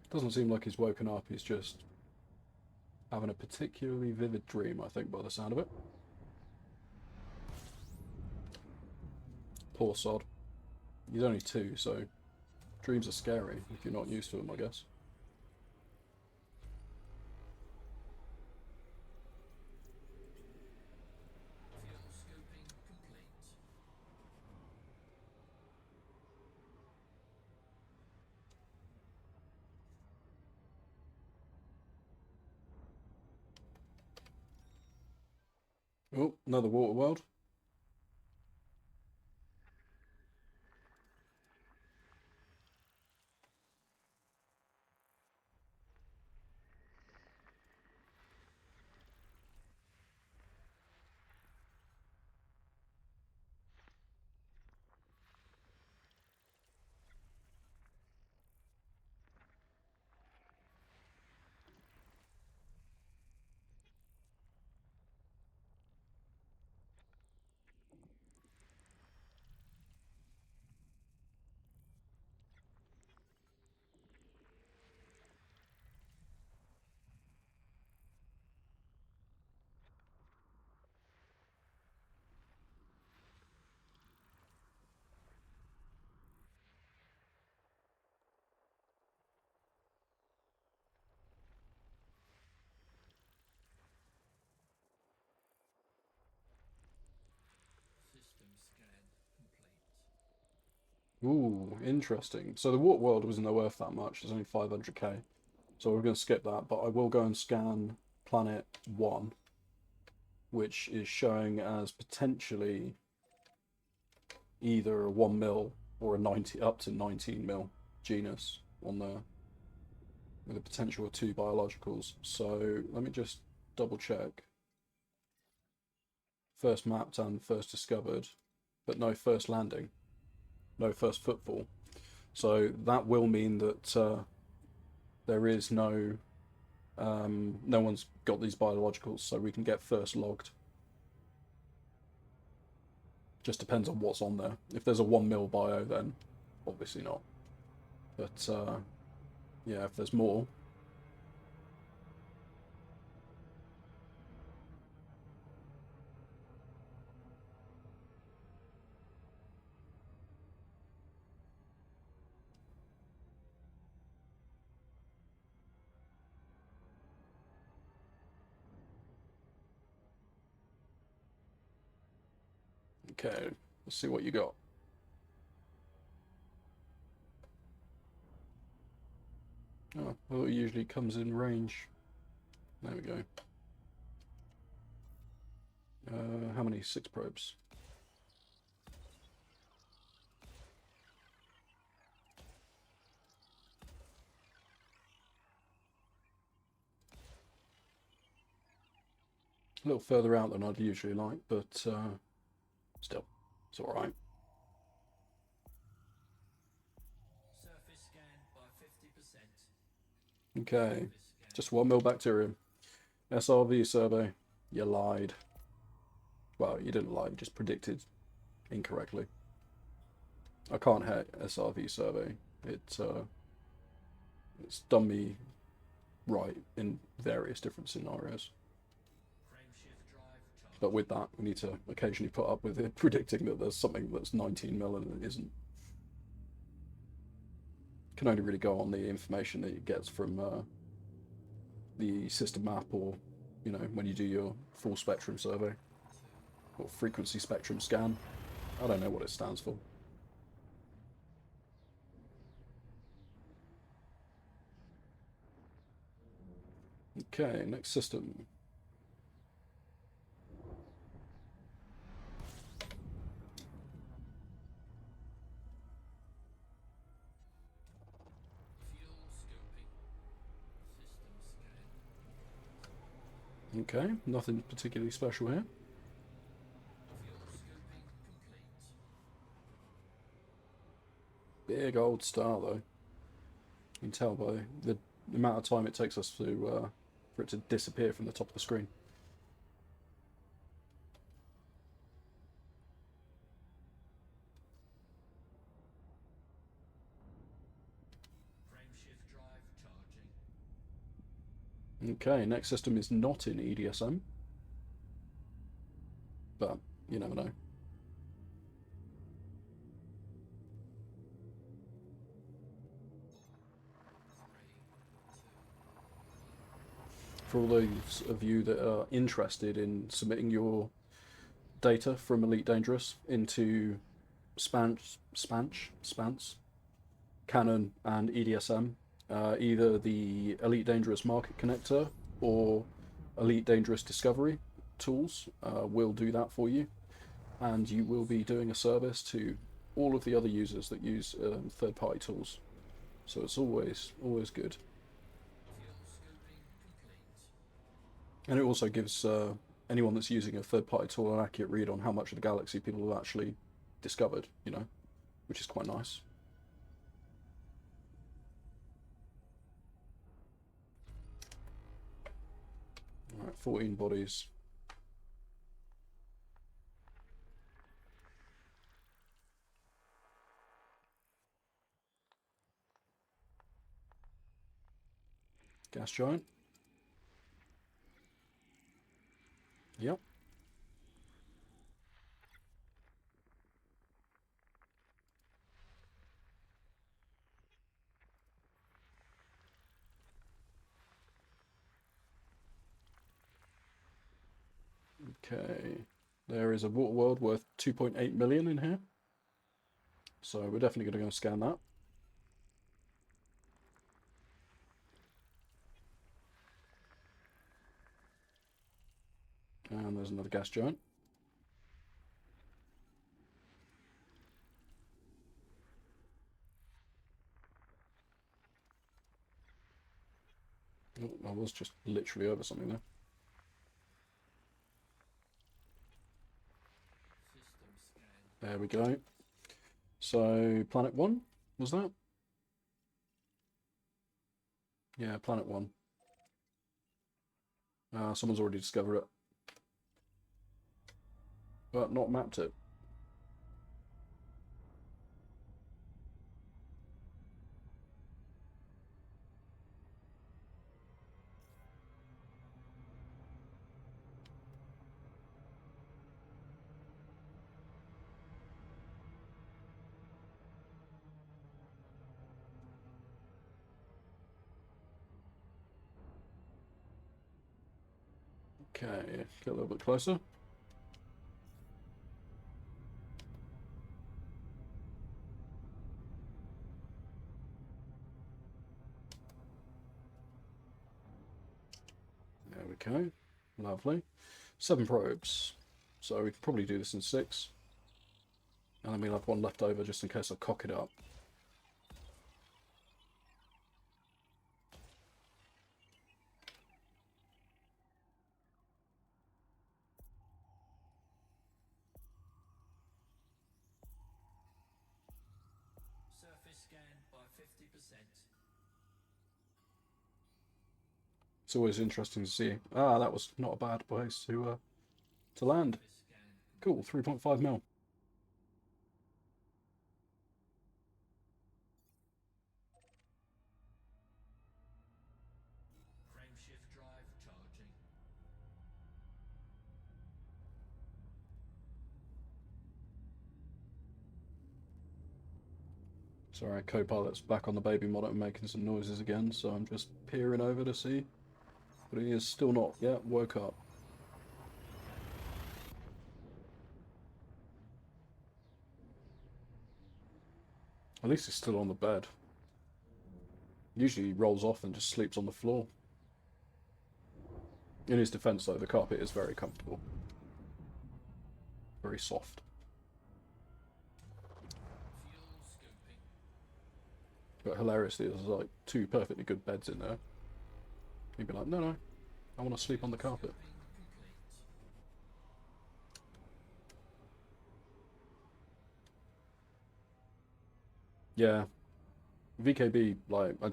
Doesn't seem like he's woken up. He's just having a particularly vivid dream, I think, by the sound of it. Poor sod. He's only 2, so dreams are scary if you're not used to them, I guess. Fuel scoping complete. Oh, another water world. System scan complete. Ooh, interesting. So the water world wasn't worth that much. It's only 500k. So we're going to skip that, but I will go and scan Planet 1, which is showing as potentially either a 1 mil or a 90 up to 19 mil genus on there, with a potential of 2 biologicals. So let me just double check. first mapped and first discovered, but no first landing, no first footfall. So that will mean that there is no no one's got these biologicals, so we can get first logged. Just depends on what's on there. If there's a 1 mil bio, then obviously not. But yeah, if there's more. Okay, let's see what you got. Oh, well, it usually comes in range. There we go. How many? 6 probes. A little further out than I'd usually like, but still, it's alright. Surface scan by 50%. Okay, Surface scan. just 1 mil bacterium. SRV survey. You lied. Well, you didn't lie, you just predicted incorrectly. I can't hit SRV survey. It's done me right in various different scenarios. Frame shift drive charging. But with that, we need to occasionally put up with it predicting that there's something that's 19 mil and it isn't. Can only really go on the information that it gets from the system map, or you know, when you do your full spectrum survey or frequency spectrum scan. I don't know what it stands for. Okay, next system. Fuel scoping. System scan. Okay, nothing particularly special here. Fuel scoping complete. Big old star though. You can tell by the amount of time it takes us to for it to disappear from the top of the screen. Frame shift drive charging. Okay, next system is not in EDSM, but you never know. For all those of you that are interested in submitting your data from Elite Dangerous into Spance, Canon, and EDSM, either the Elite Dangerous Market Connector or Elite Dangerous Discovery tools will do that for you, and you will be doing a service to all of the other users that use third-party tools. So it's always good. Fuel scoping complete. And it also gives anyone that's using a third-party tool an accurate read on how much of the galaxy people have actually discovered, you know, which is quite nice. All right, 14 bodies. Gas giant. Yep. Okay. There is a water world worth 2.8 million in here. So we're definitely going to go and scan that. And there's another gas giant. Oh, I was just literally over something there. There we go. So, Planet 1, was that? Yeah, Planet 1. Someone's already discovered it, but not mapped it. Okay, get a little bit closer. There we go. Lovely. 7 probes. So we can probably do this in 6. And then we'll have 1 left over just in case I cock it up. Surface scan by 50%. It's always interesting to see. Ah, that was not a bad place to land. Surface scan. Cool, 3.5 mil. Frameshift drive charging. Sorry, Copilot's back on the baby monitor making some noises again, so I'm just peering over to see. But he is still not yet woke up. At least he's still on the bed. Usually he rolls off and just sleeps on the floor. In his defense, though, the carpet is very comfortable. Very soft. Fuel scooping. But hilariously, there's like 2 perfectly good beds in there. He'd be like, no, I want to sleep on the carpet. Scoping complete. Yeah. VKB, like, I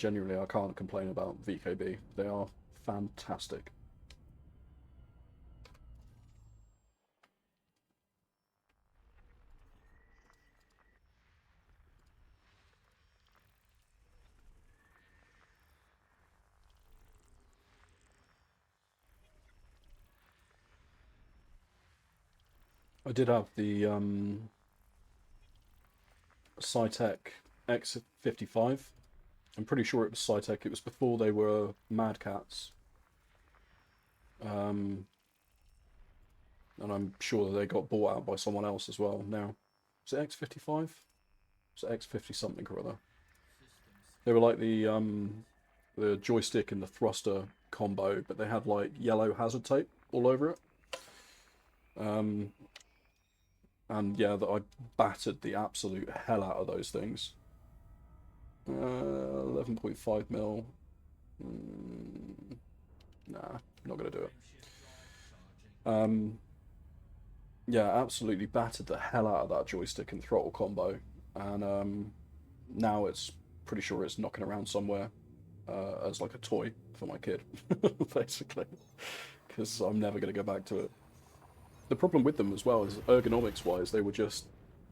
can't complain about VKB. They are fantastic. I did have the Cytec X55. I'm pretty sure it was Cytec. It was before they were Mad Cats. And I'm sure that they got bought out by someone else as well now. Was it X55? Was it X50 something or other? Systems. They were like the joystick and the thruster combo, but they had like yellow hazard tape all over it. And yeah, that I battered the absolute hell out of those things. 11.5 mil. Nah, not gonna do it. Frameshift drive charging. Yeah, absolutely battered the hell out of that joystick and throttle combo, and now it's pretty sure it's knocking around somewhere as like a toy for my kid, basically, because I'm never gonna go back to it. The problem with them as well is ergonomics wise, they were just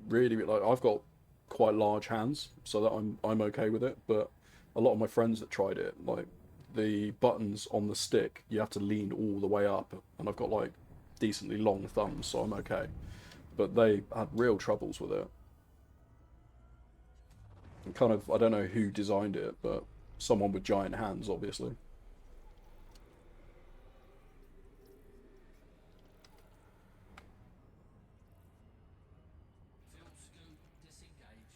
really like I've got quite large hands, so that I'm okay with it. But a lot of my friends that tried it, like the buttons on the stick, you have to lean all the way up, and I've got like decently long thumbs, so I'm okay. But they had real troubles with it. And kind of, I don't know who designed it, but someone with giant hands, obviously. Fuel scoop disengaged.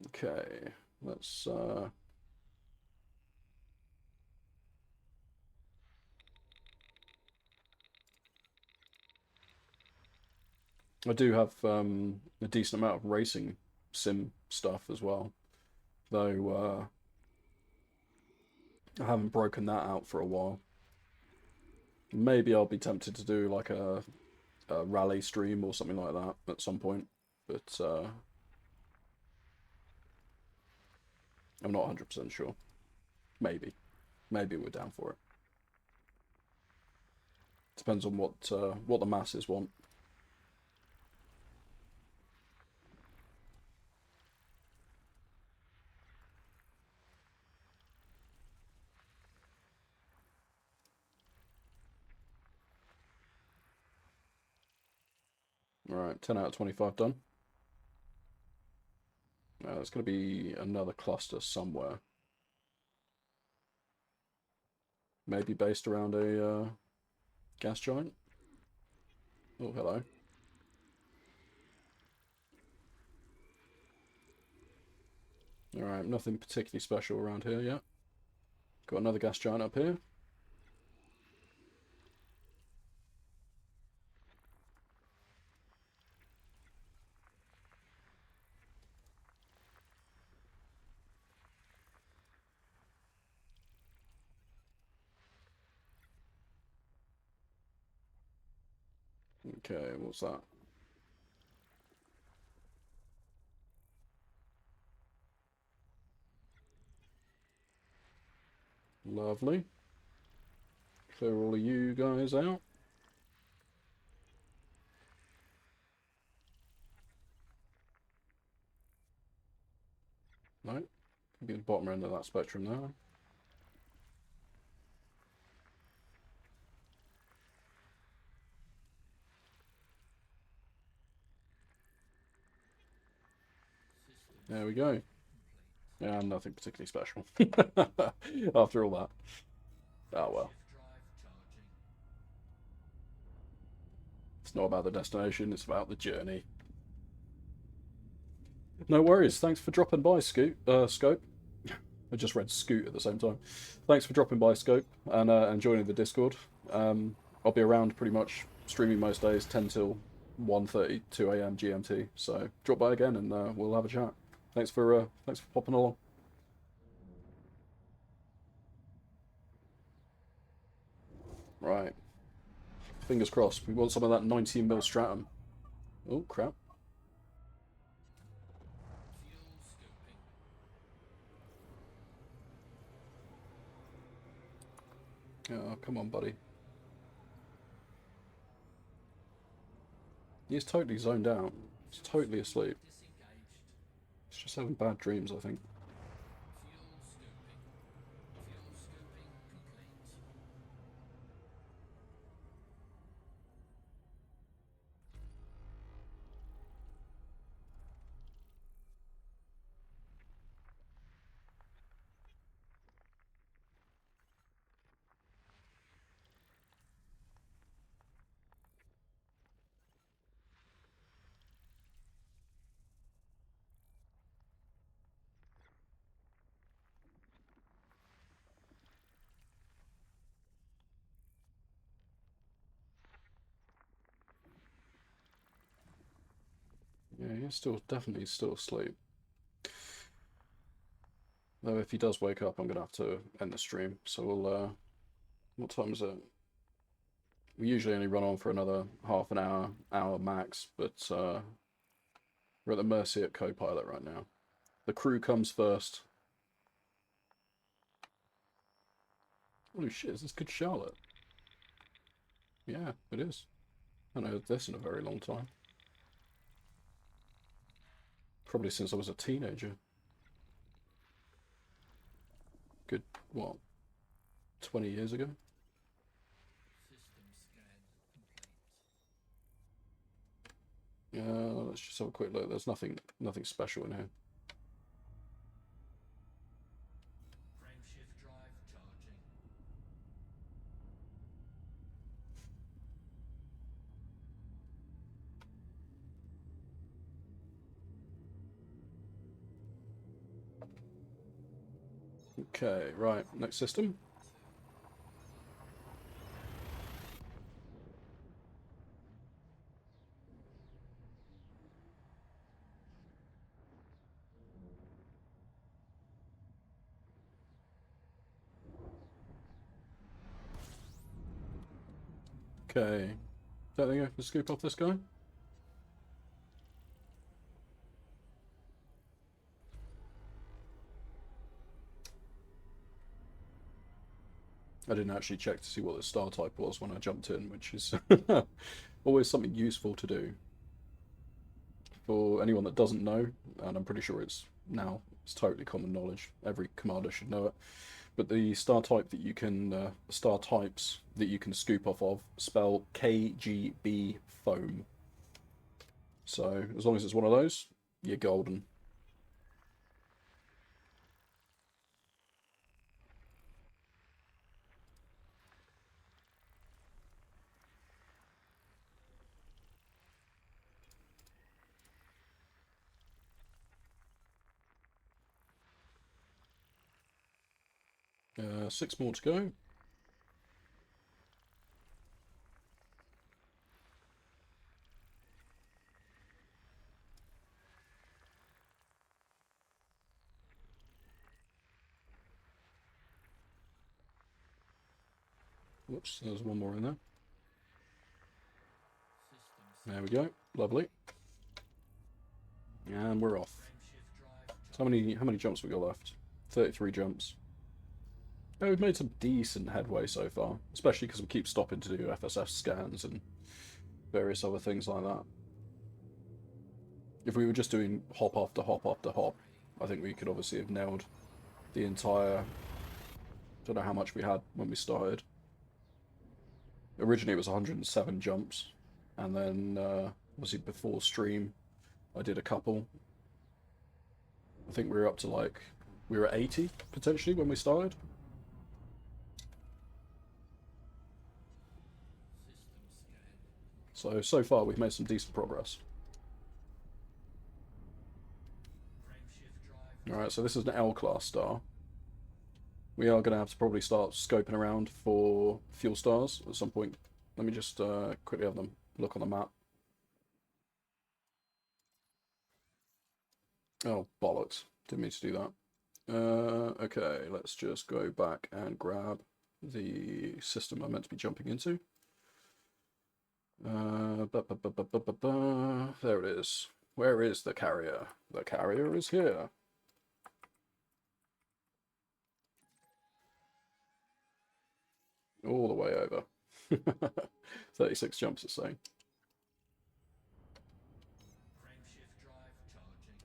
Okay, let's I do have a decent amount of racing sim stuff as well, though I haven't broken that out for a while. Maybe I'll be tempted to do like a rally stream or something like that at some point, but I'm not 100% sure. Maybe we're down for it. Depends on what the masses want. All right, 10 out of 25 done. There's going to be another cluster somewhere. Maybe based around a gas giant. Oh, hello. Alright, nothing particularly special around here yet. Got another gas giant up here. Okay, what's that? Lovely. Clear all of you guys out. No, could be the bottom end of that spectrum now. There we go. Yeah, nothing particularly special. After all that. Oh well. It's not about the destination, it's about the journey. No worries. Thanks for dropping by, Scope. I just read Scoot at the same time. Thanks for dropping by, Scope, and joining the Discord. I'll be around pretty much streaming most days, 10 till 1:30, 2 a.m. GMT. So drop by again, and we'll have a chat. Thanks for popping along. Right. Fingers crossed. We want some of that 19mm stratum. Oh crap. Oh, come on, buddy. He's totally zoned out. He's totally asleep. He's just having bad dreams, I think. Yeah, he's definitely still asleep. Though if he does wake up, I'm gonna have to end the stream. So we'll, what time is it? We usually only run on for another half an hour max, but we're at the mercy of Copilot right now. The crew comes first. Holy shit, is this good Charlotte? Yeah, it is. I haven't heard this in a very long time. Probably since I was a teenager. Good, what, 20 years ago? Let's just have a quick look. There's nothing special in here. Okay, right, next system. Okay. Don't think I can scoop off this guy? I didn't actually check to see what the star type was when I jumped in, which is always something useful to do. For anyone that doesn't know, and I'm pretty sure it's totally common knowledge, every commander should know it, but the star type that you can, star types that you can scoop off of spell KGB foam. So as long as it's one of those, you're golden. Six more to go. Whoops, there's one more in there. There we go. Lovely. And we're off. So how many jumps we got left? 33 jumps. Yeah, we've made some decent headway so far, especially because we keep stopping to do FSF scans and various other things like that. If we were just doing hop after hop after hop, I think we could obviously have nailed the entire... Don't know how much we had when we started. Originally it was 107 jumps, and then obviously before stream I did a couple. I think we were up to like... We were at 80 potentially when we started. So far we've made some decent progress. Alright, so this is an L-class star. We are going to have to probably start scoping around for fuel stars at some point. Let me just quickly have them look on the map. Oh, bollocks. Didn't mean to do that. Okay, let's just go back and grab the system I'm meant to be jumping into. There it is. Where is the carrier? The carrier is here. All the way over. 36 jumps, it's saying. Frameshift drive charging.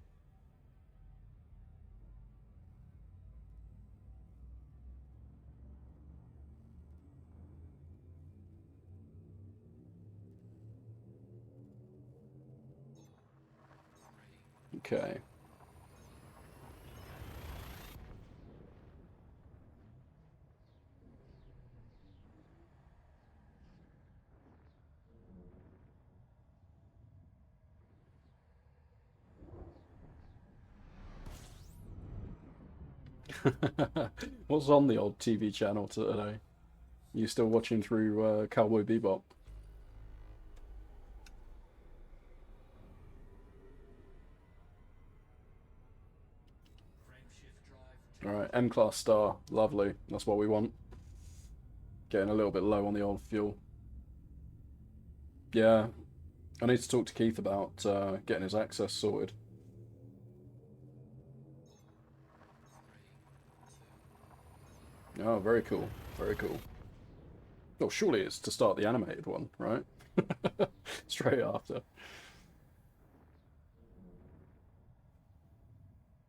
Okay. What's on the old TV channel today? You still watching through Cowboy Bebop? Alright, M-class star. Lovely. That's what we want. Getting a little bit low on the old fuel. Yeah. I need to talk to Keith about getting his access sorted. Oh, very cool. Very cool. Well, surely it's to start the animated one, right? Straight after.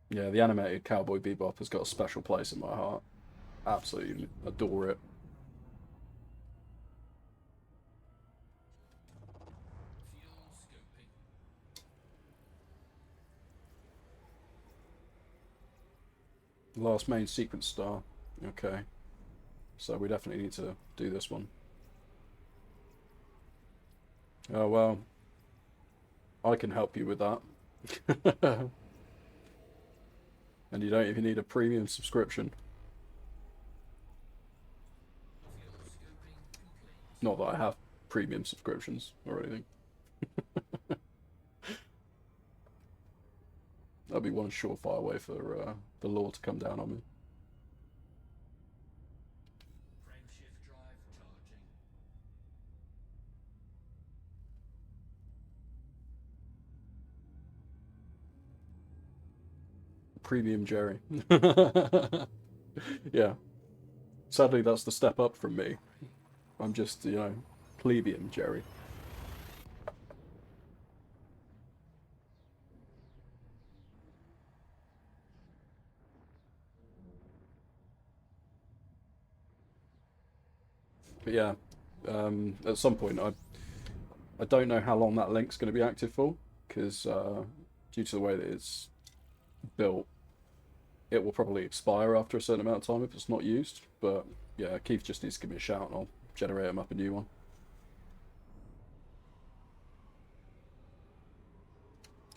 Yeah, the animated Cowboy Bebop has got a special place in my heart. Absolutely adore it. Fuel scoping. Last main sequence star. Okay. So we definitely need to do this one. Oh, well. I can help you with that. And you don't even need a premium subscription. Fuel scoping complete. Not that I have premium subscriptions or anything. That'd be one surefire way for the law to come down on me. Frameshift drive charging. Premium Jerry. Yeah. Sadly, that's the step up from me. I'm just, you know, plebeian Jerry. But yeah, at some point, I don't know how long that link's going to be active for, because due to the way that it's built, it will probably expire after a certain amount of time if it's not used. But yeah, Keith just needs to give me a shout and I'll generate him up a new one.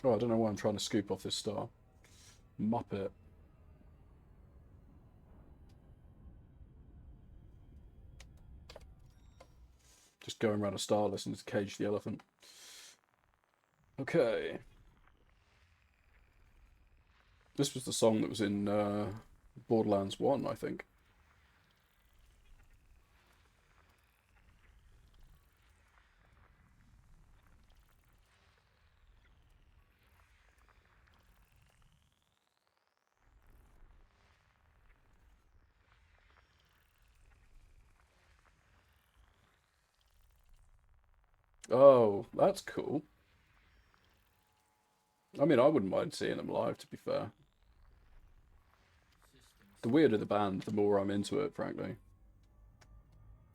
Oh, I don't know why I'm trying to scoop off this star. Muppet. Just going around a star listening to Cage the Elephant. Okay. This was the song that was in Borderlands 1, I think. Oh, that's cool. I mean, I wouldn't mind seeing them live, to be fair. The weirder the band, the more I'm into it, frankly.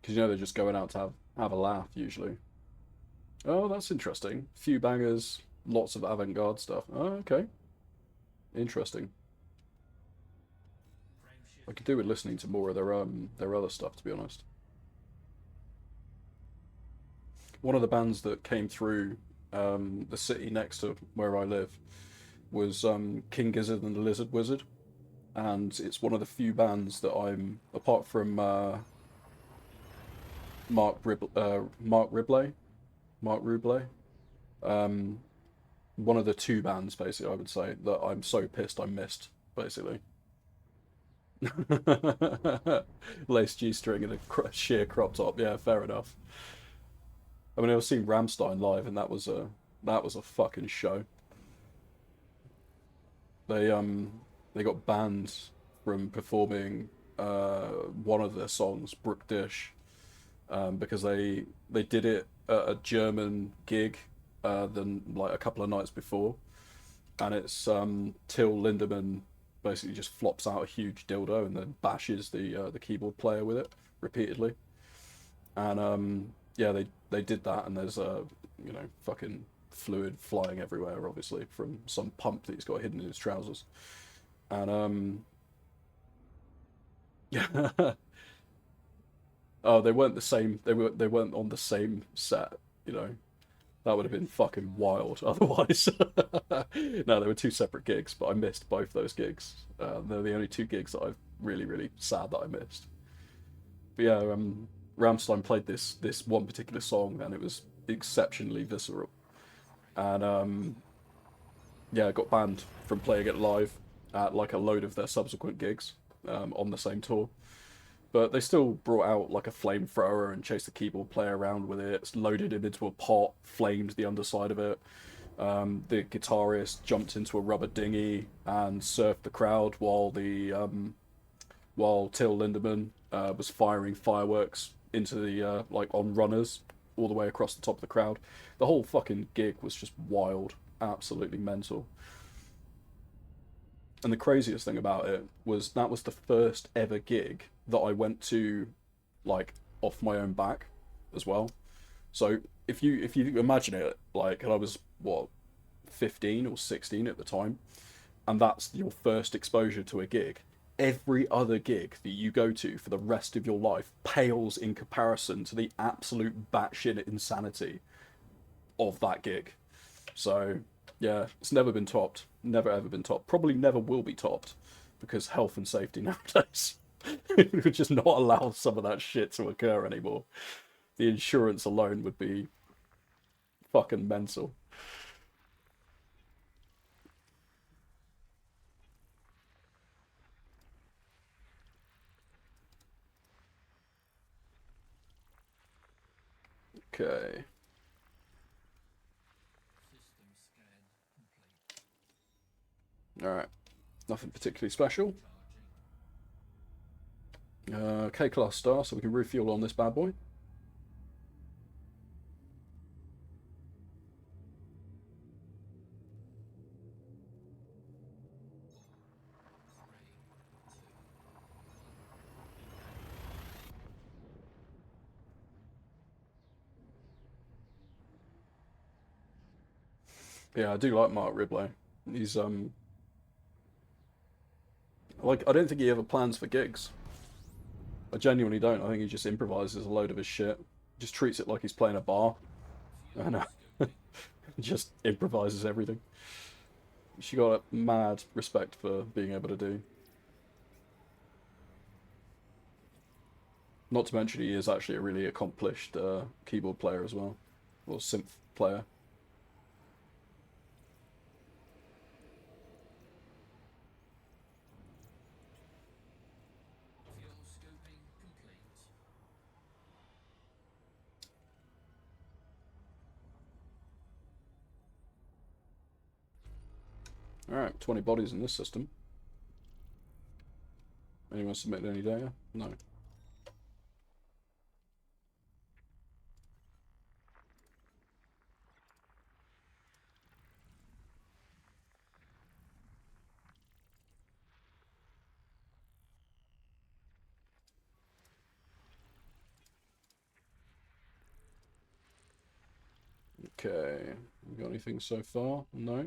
Because, you know, they're just going out to have a laugh, usually. Oh, that's interesting. Few bangers, lots of avant-garde stuff. Oh, okay. Interesting. I could do with listening to more of their other stuff, to be honest. One of the bands that came through the city next to where I live was King Gizzard and the Lizard Wizard, and it's one of the few bands that I'm, apart from Mark Ruble, one of the two bands basically I would say that I'm so pissed I missed basically. Lace G string and a sheer crop top, yeah, fair enough. I mean, I've seen Rammstein live, and that was a fucking show. They they got banned from performing one of their songs, Brook Dish, because they did it at a German gig than like a couple of nights before, and it's Till Lindemann basically just flops out a huge dildo and then bashes the keyboard player with it repeatedly, and yeah, they did that, and there's you know, fucking fluid flying everywhere, obviously from some pump that he's got hidden in his trousers, and yeah. Oh, they weren't the same. They weren't on the same set. You know, that would have been fucking wild. Otherwise, no, they were two separate gigs, but I missed both those gigs. They're the only two gigs that I've really sad that I missed. But yeah, Rammstein played this one particular song, and it was exceptionally visceral. And yeah, I got banned from playing it live at like a load of their subsequent gigs on the same tour. But they still brought out like a flamethrower and chased the keyboard player around with it, loaded him into a pot, flamed the underside of it. The guitarist jumped into a rubber dinghy and surfed the crowd while Till Lindemann was firing fireworks into the like on runners all the way across the top of the crowd. The whole fucking gig was just wild, absolutely mental. And the craziest thing about it was that was the first ever gig that I went to, like, off my own back, as well. So if you imagine it, like, and I was what, 15 or 16 at the time, and that's your first exposure to a gig. Every other gig that you go to for the rest of your life pales in comparison to the absolute batshit insanity of that gig. So yeah, it's never been topped. Never ever been topped. Probably never will be topped because health and safety nowadays would just not allow some of that shit to occur anymore. The insurance alone would be fucking mental. Okay. System scan complete. All right. Nothing particularly special. K-class star, so we can refuel on this bad boy. Yeah, I do like Mark Ribley. He's like, I don't think he ever plans for gigs. I genuinely don't. I think he just improvises a load of his shit. Just treats it like he's playing a bar. And just improvises everything. She got a mad respect for being able to do. Not to mention he is actually a really accomplished keyboard player as well. Or synth player. Fuel scoping complete. Alright, 20 bodies in this system. Anyone submitted any data? No. Okay. We got anything so far? No.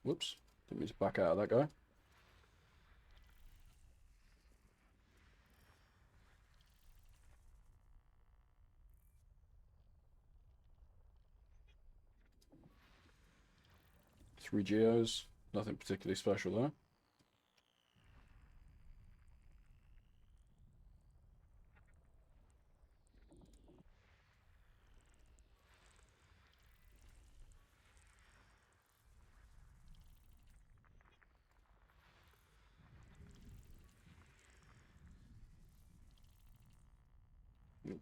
Whoops. Didn't mean to back out of that guy. Three geos. Nothing particularly special there.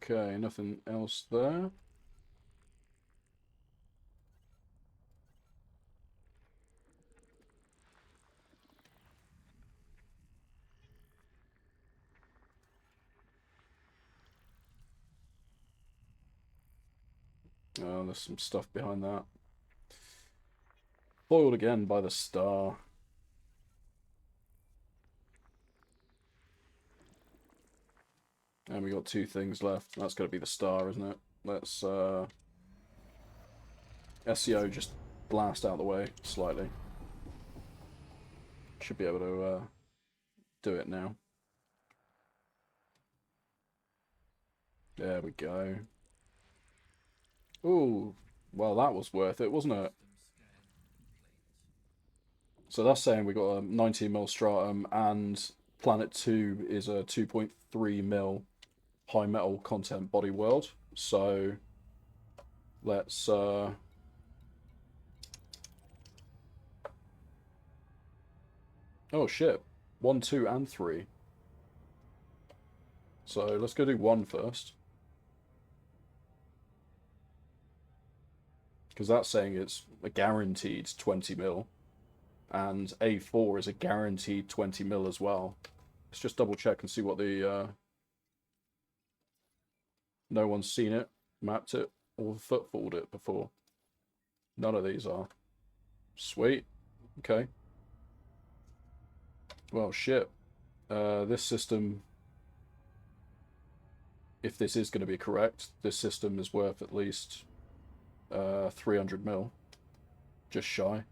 Okay, nothing else there. Oh, there's some stuff behind that. Foiled again by the star. And we got two things left. That's got to be the star, isn't it? Let's SEO just blast out the way slightly. Should be able to do it now. There we go. Ooh, well that was worth it, wasn't it? So that's saying we got a 19mm stratum, and Planet 2 is a 2.3mm high metal content body world. So let's oh shit. 1, 2, and 3. So let's go do 1 first. Because that's saying it's a guaranteed 20mm. And A4 is a guaranteed 20mm as well. Let's just double check and see what the no one's seen it, mapped it, or footfalled it before. None of these are. Sweet. Okay. Well, shit. This system, if this is going to be correct, this system is worth at least 300mm. Just shy.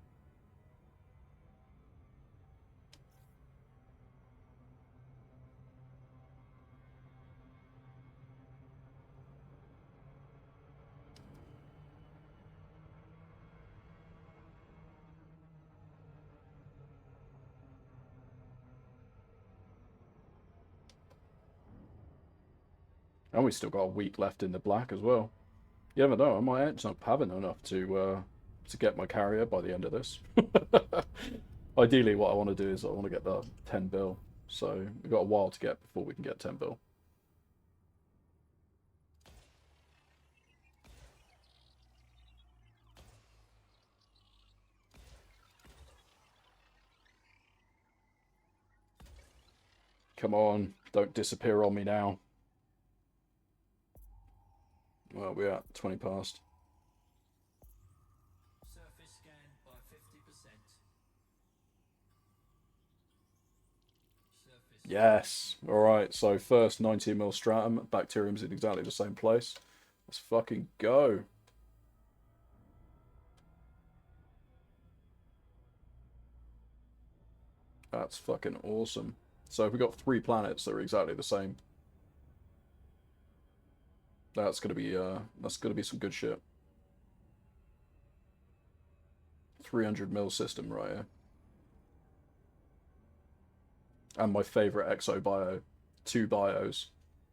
And we still got a week left in the black as well. You never know, I might end up having enough to get my carrier by the end of this. Ideally, what I want to do is I want to get the 10 bill. So we've got a while to get before we can get 10 bill. Come on, don't disappear on me now. Well, we're at 20 past. Surface scan by 50%. Surface Yes. Alright, so first 19mm stratum. Bacterium's in exactly the same place. Let's fucking go. That's fucking awesome. So we got 3 planets that are exactly the same. That's gonna be some good shit. 300mm system right here. And my favourite exobio, 2 bios,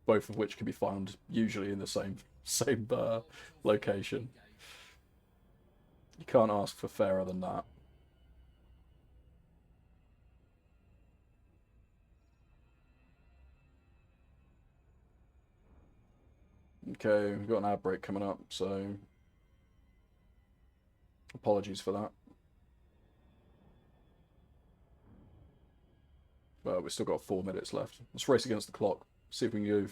both of which can be found usually in the same location. You can't ask for fairer than that. Okay, we've got an outbreak coming up, so apologies for that. But we've still got 4 minutes left. Let's race against the clock. See if we can do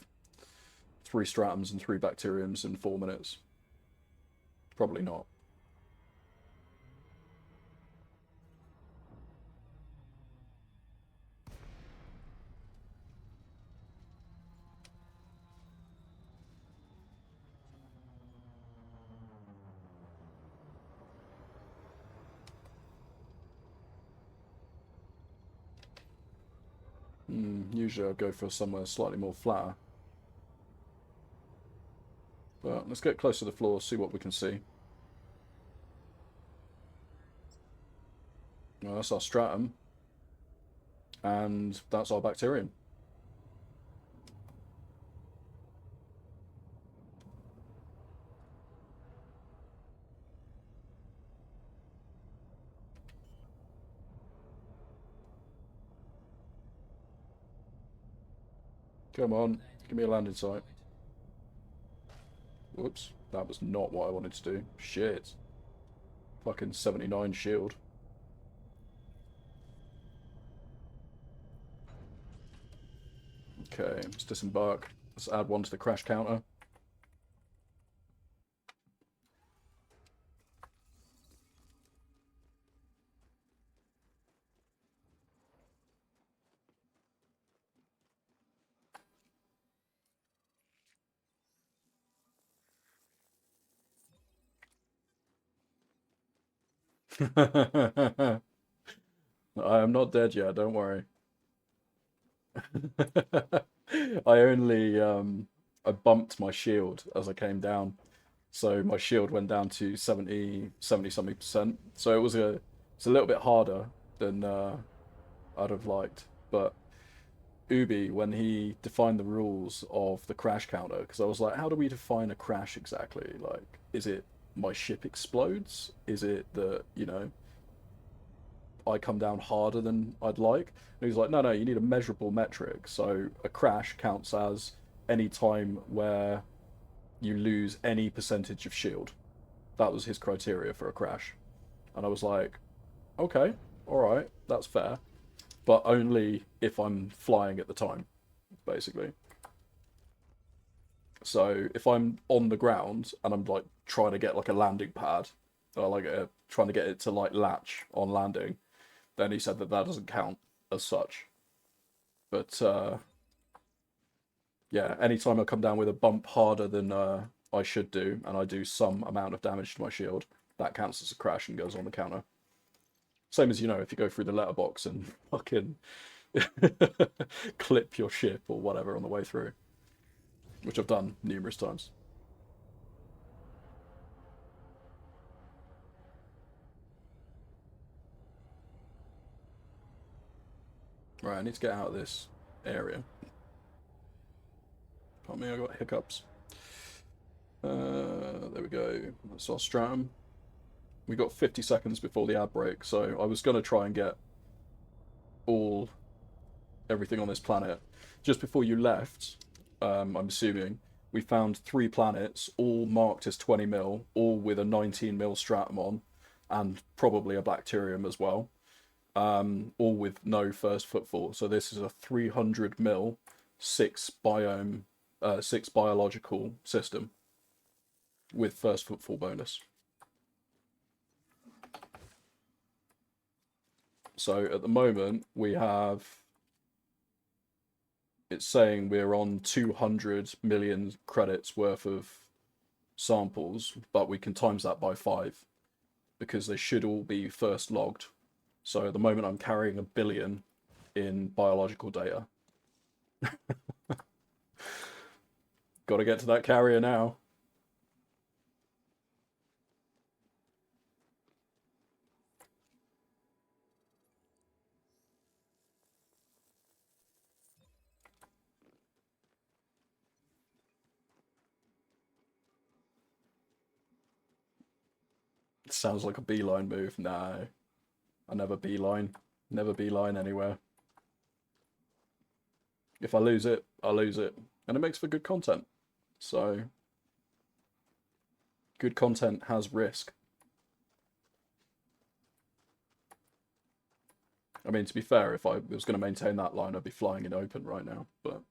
3 stratums and 3 bacteriums in 4 minutes. Probably not. Usually I'd go for somewhere slightly more flatter. But let's get close to the floor, see what we can see. Well, that's our stratum. And that's our bacterium. Come on, give me a landing site. Whoops, that was not what I wanted to do. Shit. Fucking 79 shield. Okay, let's disembark. Let's add 1 to the crash counter. I am not dead yet, don't worry. I only I bumped my shield as I came down. So my shield went down to 70 something percent. So it's a little bit harder than I'd have liked. But Ubi, when he defined the rules of the crash counter, because I was like, how do we define a crash exactly? Like, is it my ship explodes? Is it that, I come down harder than I'd like? And he's like, no, you need a measurable metric. So a crash counts as any time where you lose any percentage of shield. That was his criteria for a crash. And I was like, okay, all right, that's fair. But only if I'm flying at the time, basically. So if I'm on the ground and I'm like trying to get like a landing pad, or like trying to get it to like latch on landing, then he said that doesn't count as such. But yeah, anytime I come down with a bump harder than I should do, and I do some amount of damage to my shield, that counts as a crash and goes on the counter. Same as, if you go through the letterbox and fucking clip your ship or whatever on the way through, which I've done numerous times. Right, I need to get out of this area. Pardon me, I got hiccups. There we go. That's our stratum. We got 50 seconds before the ad break, so I was going to try and get everything on this planet. Just before you left, I'm assuming, we found 3 planets, all marked as 20mm, all with a 19mm stratum on, and probably a bacterium as well. all with no first footfall. So this is a 300 mil, 6 biological system with first footfall bonus. So at the moment we have, it's saying we're on 200 million credits worth of samples, but we can times that by 5 because they should all be first logged. So at the moment I'm carrying 1 billion in biological data. Got to get to that carrier now. It sounds like a beeline move. No, I never beeline. Never beeline anywhere. If I lose it, I lose it. And it makes for good content. So, good content has risk. I mean, to be fair, if I was going to maintain that line, I'd be flying in open right now, but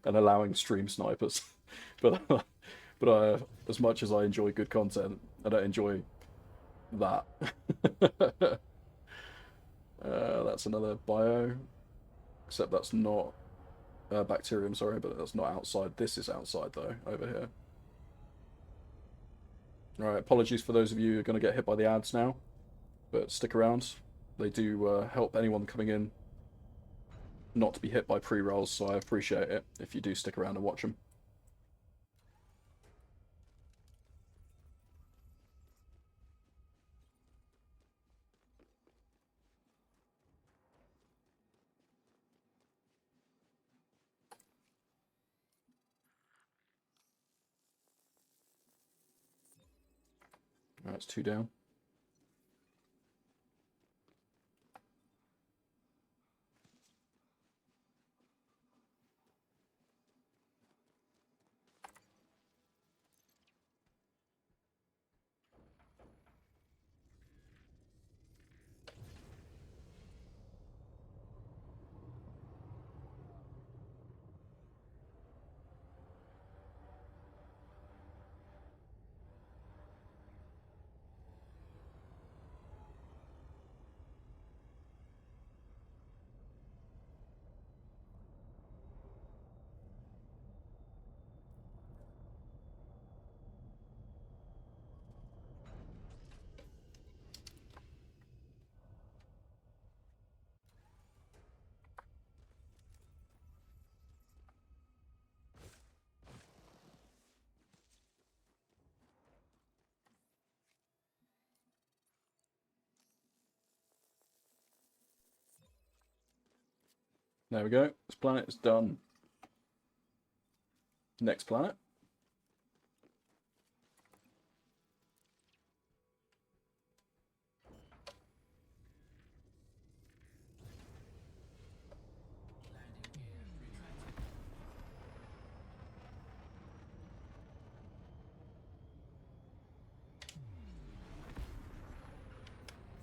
and allowing stream snipers. But as much as I enjoy good content, I don't enjoy that. That's another bio, except that's not bacterium. Sorry, but that's not outside. This is outside though, over here. All right, apologies for those of you who are going to get hit by the ads now, but stick around. They do help anyone coming in not to be hit by pre-rolls, so I appreciate it if you do stick around and watch them. That's 2 down. There we go. This planet is done. Next planet.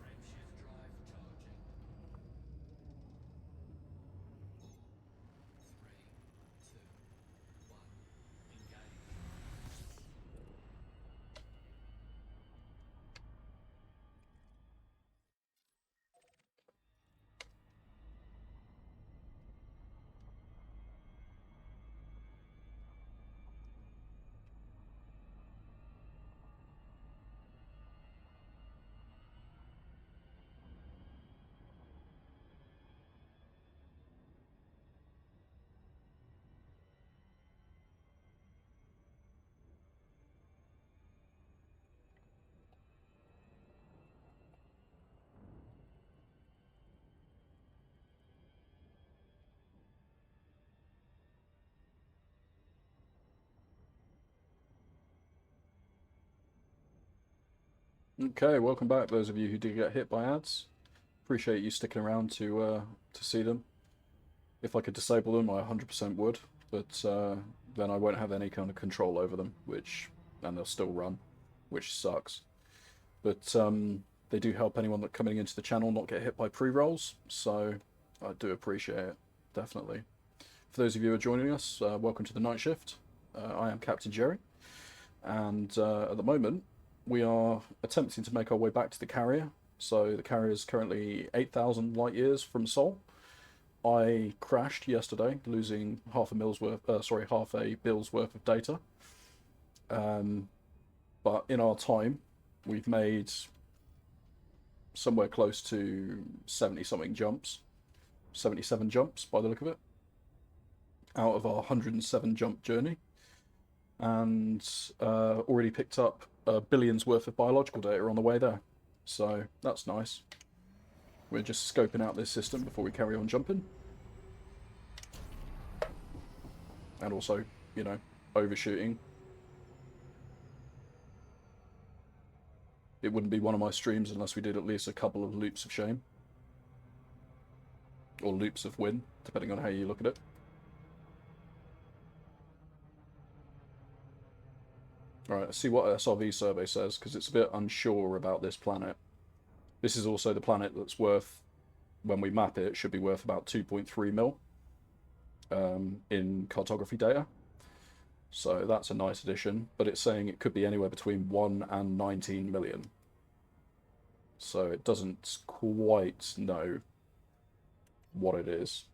Frameshift drive charging. 3, 2, 1. Engage. Okay, welcome back, those of you who did get hit by ads. Appreciate you sticking around to see them. If I could disable them, I 100% would, but then I won't have any kind of control over them, and they'll still run, which sucks. But They do help anyone that coming into the channel not get hit by pre-rolls, so I do appreciate it, definitely. For those of you who are joining us, welcome to the night shift. I am Captain Jerry, and at the moment we are attempting to make our way back to the carrier. So the carrier is currently 8,000 light years from Sol. I crashed yesterday, losing half a bill's worth of data. But in our time, we've made somewhere close to 70-something jumps, 77 jumps by the look of it, out of our 107 jump journey, and already picked up billions worth of biological data on the way there. So that's nice. We're just scoping out this system before we carry on jumping. And also, you know, overshooting. It wouldn't be one of my streams unless we did at least a couple of loops of shame. Or loops of win, depending on how you look at it. Alright, let's see what SRV survey says, because it's a bit unsure about this planet. This is also the planet that's worth, when we map it, should be worth about 2.3 mil in cartography data. So that's a nice addition, but it's saying it could be anywhere between 1 and 19 million. So it doesn't quite know what it is.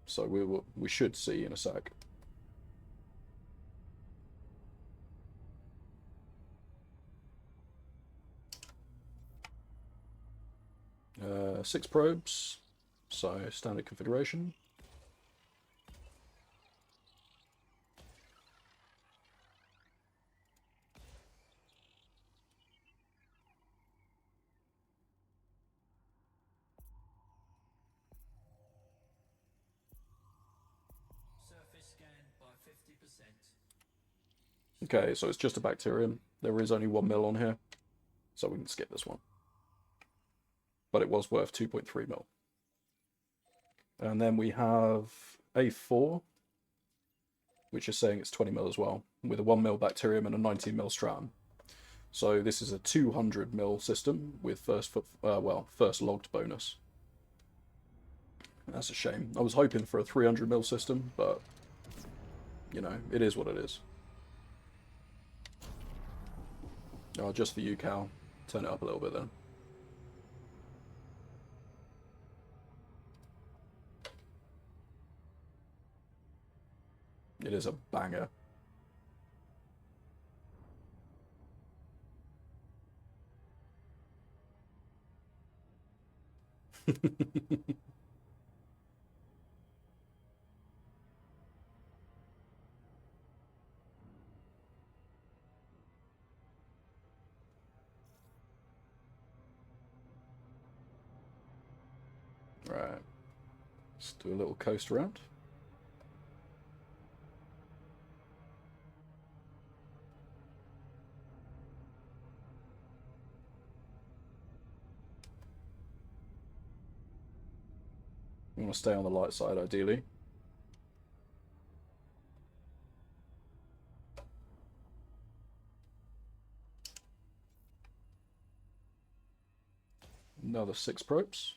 So we should see in a sec. Six probes, so standard configuration. Surface scan by 50%. Okay, so it's just a bacterium. There is only 1 mil on here, so we can skip this one. But it was worth 2.3 mil. And then we have A4, which is saying it's 20 mil as well, with a 1 mil bacterium and a 19 mil stratum. So this is a 200 mil system with first logged bonus. That's a shame. I was hoping for a 300 mil system, but you know, it is what it is. Oh, just for you, Cal. Turn it up a little bit then. It is a banger. Right. Let's do a little coast around. We want to stay on the light side, ideally. Another 6 probes.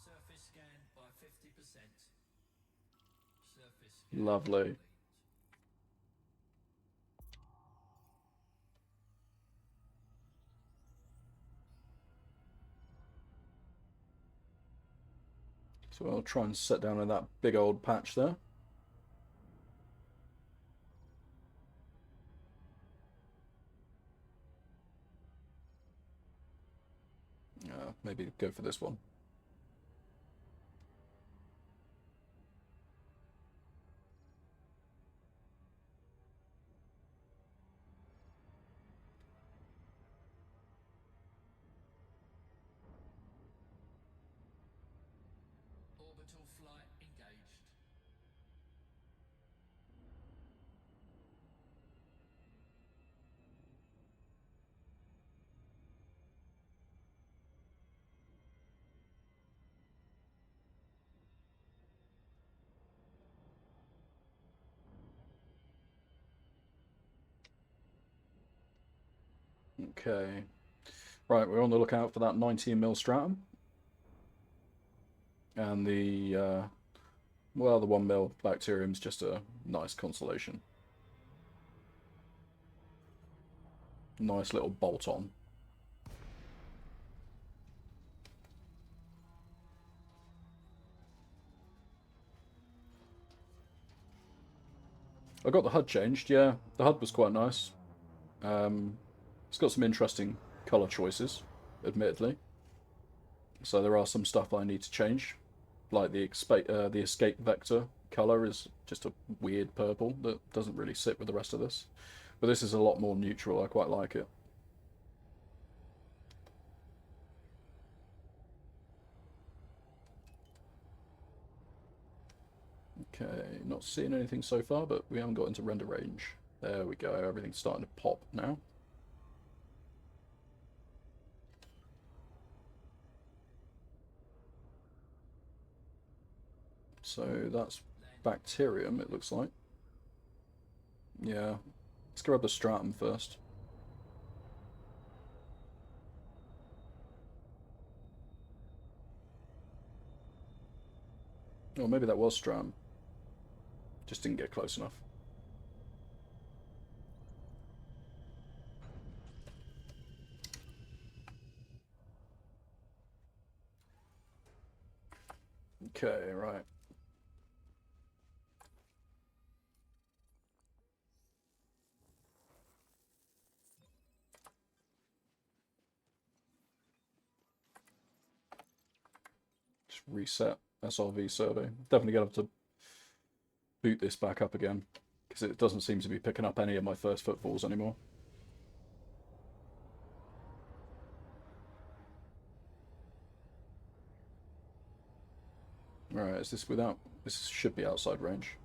Surface scan by 50%. Surface scan Lovely. complete. So I'll try and set down in that big old patch there. Maybe go for this one. Orbital flight engaged. Okay. Right, we're on the lookout for that 19mm stratum. And the, well, the 1mm bacterium's just a nice consolation. Nice little bolt-on. I got the HUD changed, yeah. The HUD was quite nice. It's got some interesting colour choices, admittedly. So there are some stuff I need to change. Like the escape vector colour is just a weird purple that doesn't really sit with the rest of this. But this is a lot more neutral, I quite like it. Okay, not seeing anything so far, but we haven't got into render range. There we go, everything's starting to pop now. So that's bacterium, it looks like. Yeah, let's grab the stratum first. Oh, maybe that was stratum. Just didn't get close enough. Okay, right. Just reset SRV survey. Definitely gonna have to boot this back up again, because it doesn't seem to be picking up any of my first footfalls anymore. Alright, is this without... This should be outside range.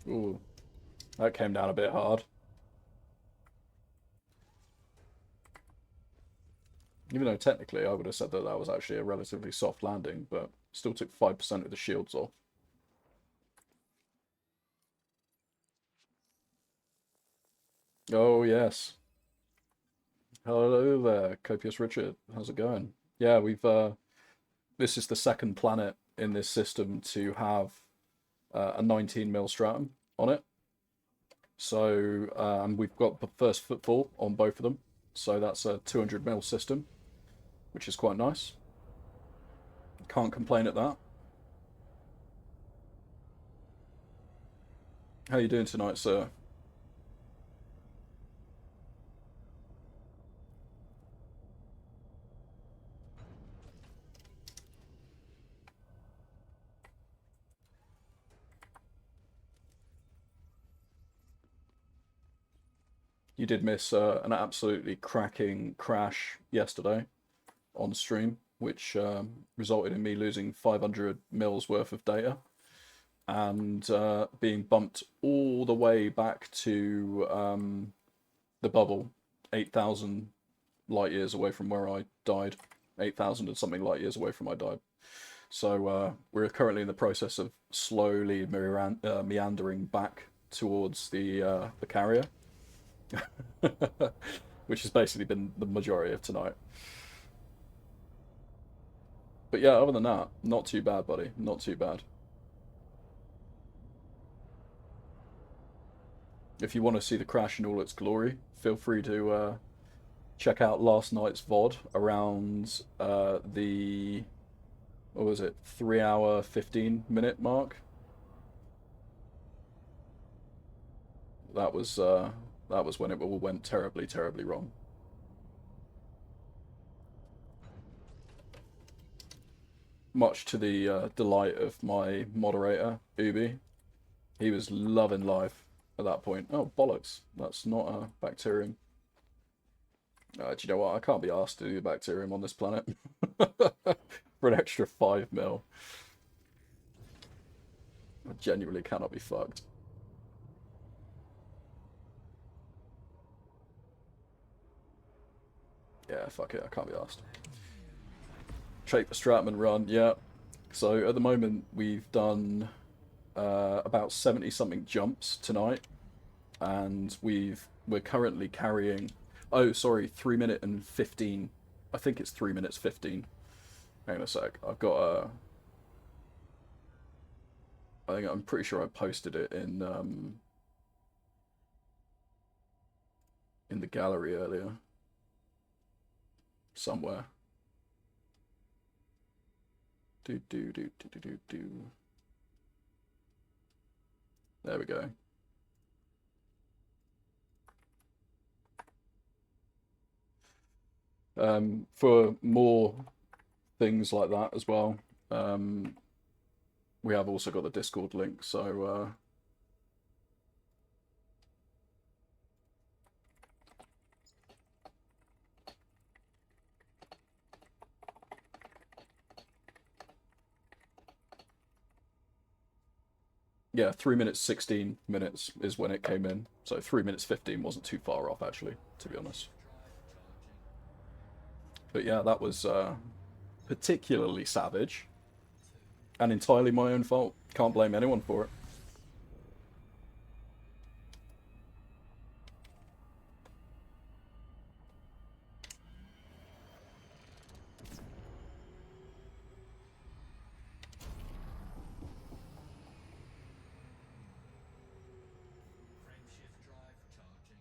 Ooh, that came down a bit hard. Even though technically I would have said that that was actually a relatively soft landing, but still took 5% of the shields off. Oh, yes. Hello there, Copious Richard. How's it going? Yeah, we've this is the second planet in this system to have a 19mm stratum on it. So we've got the first footfall on both of them. So that's a 200mm system, which is quite nice. Can't complain at that. How you doing tonight, sir? You did miss an absolutely cracking crash yesterday on stream, which resulted in me losing 500 mils worth of data and being bumped all the way back to the bubble, 8,000 light years away from where I died. 8,000 and something light years away from I died. So we're currently in the process of slowly meandering back towards the carrier, which has basically been the majority of tonight. But yeah, other than that, not too bad, buddy. Not too bad. If you want to see the crash in all its glory, feel free to check out last night's VOD around the, what was it, 3 hour 15 minute mark. That was when it all went terribly, terribly wrong. Much to the delight of my moderator, Ubi. He was loving life at that point. Oh, bollocks. That's not a bacterium. Do you know what? I can't be asked to do a bacterium on this planet for an extra 5mm. I genuinely cannot be fucked. Yeah, fuck it. I can't be asked. Take the stratum and run. Yeah. So at the moment we've done about 70 something jumps tonight, and we're currently carrying. Oh, sorry, 3 minute and 15. I think it's 3 minutes 15. Hang on a sec. I've got a. I'm pretty sure I posted it in the gallery earlier. Somewhere. Do. There we go. For more things like that as well, we have also got the Discord link, so yeah, 3 minutes 16 minutes is when it came in, so 3 minutes 15 wasn't too far off actually, to be honest. But yeah, that was particularly savage and entirely my own fault. Can't blame anyone for it. Frameshift drive charging.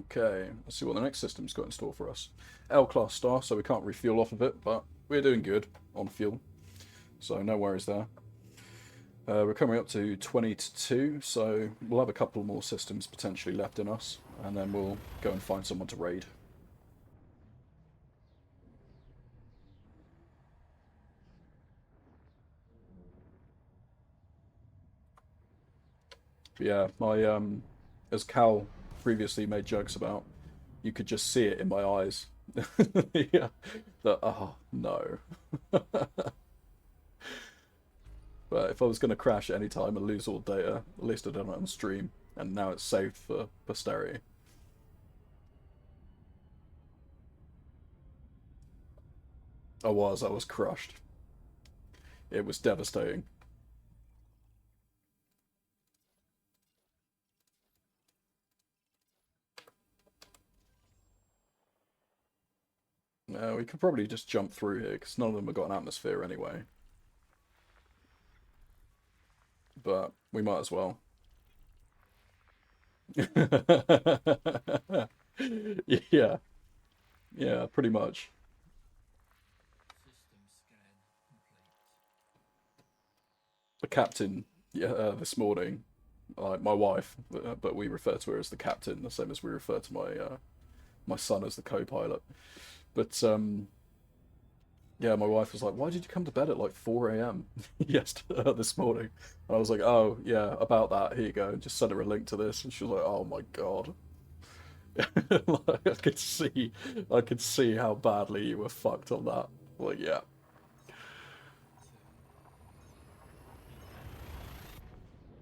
Okay, let's see what the next system's got in store for us. L-class star, so we can't refuel off of it, but we're doing good on fuel, so no worries there. We're coming up to 20 to 2, so we'll have a couple more systems potentially left in us, and then we'll go and find someone to raid. But yeah, my as Cal previously made jokes about, you could just see it in my eyes. Yeah, that oh no. But if I was going to crash at any time and lose all data, at least I done it on stream, and now it's saved for posterity. I was crushed. It was devastating. We could probably just jump through here, because none of them have got an atmosphere anyway. But we might as well. Yeah. Yeah, pretty much. System scan complete. The captain, yeah, this morning, like my wife, but we refer to her as the captain, the same as we refer to my son as the co-pilot. But yeah, my wife was like, "Why did you come to bed at like 4 a.m. yesterday this morning?" And I was like, "Oh yeah, about that. Here you go." And just sent her a link to this, and she was like, "Oh my god." Like, I could see how badly you were fucked on that. Like, yeah.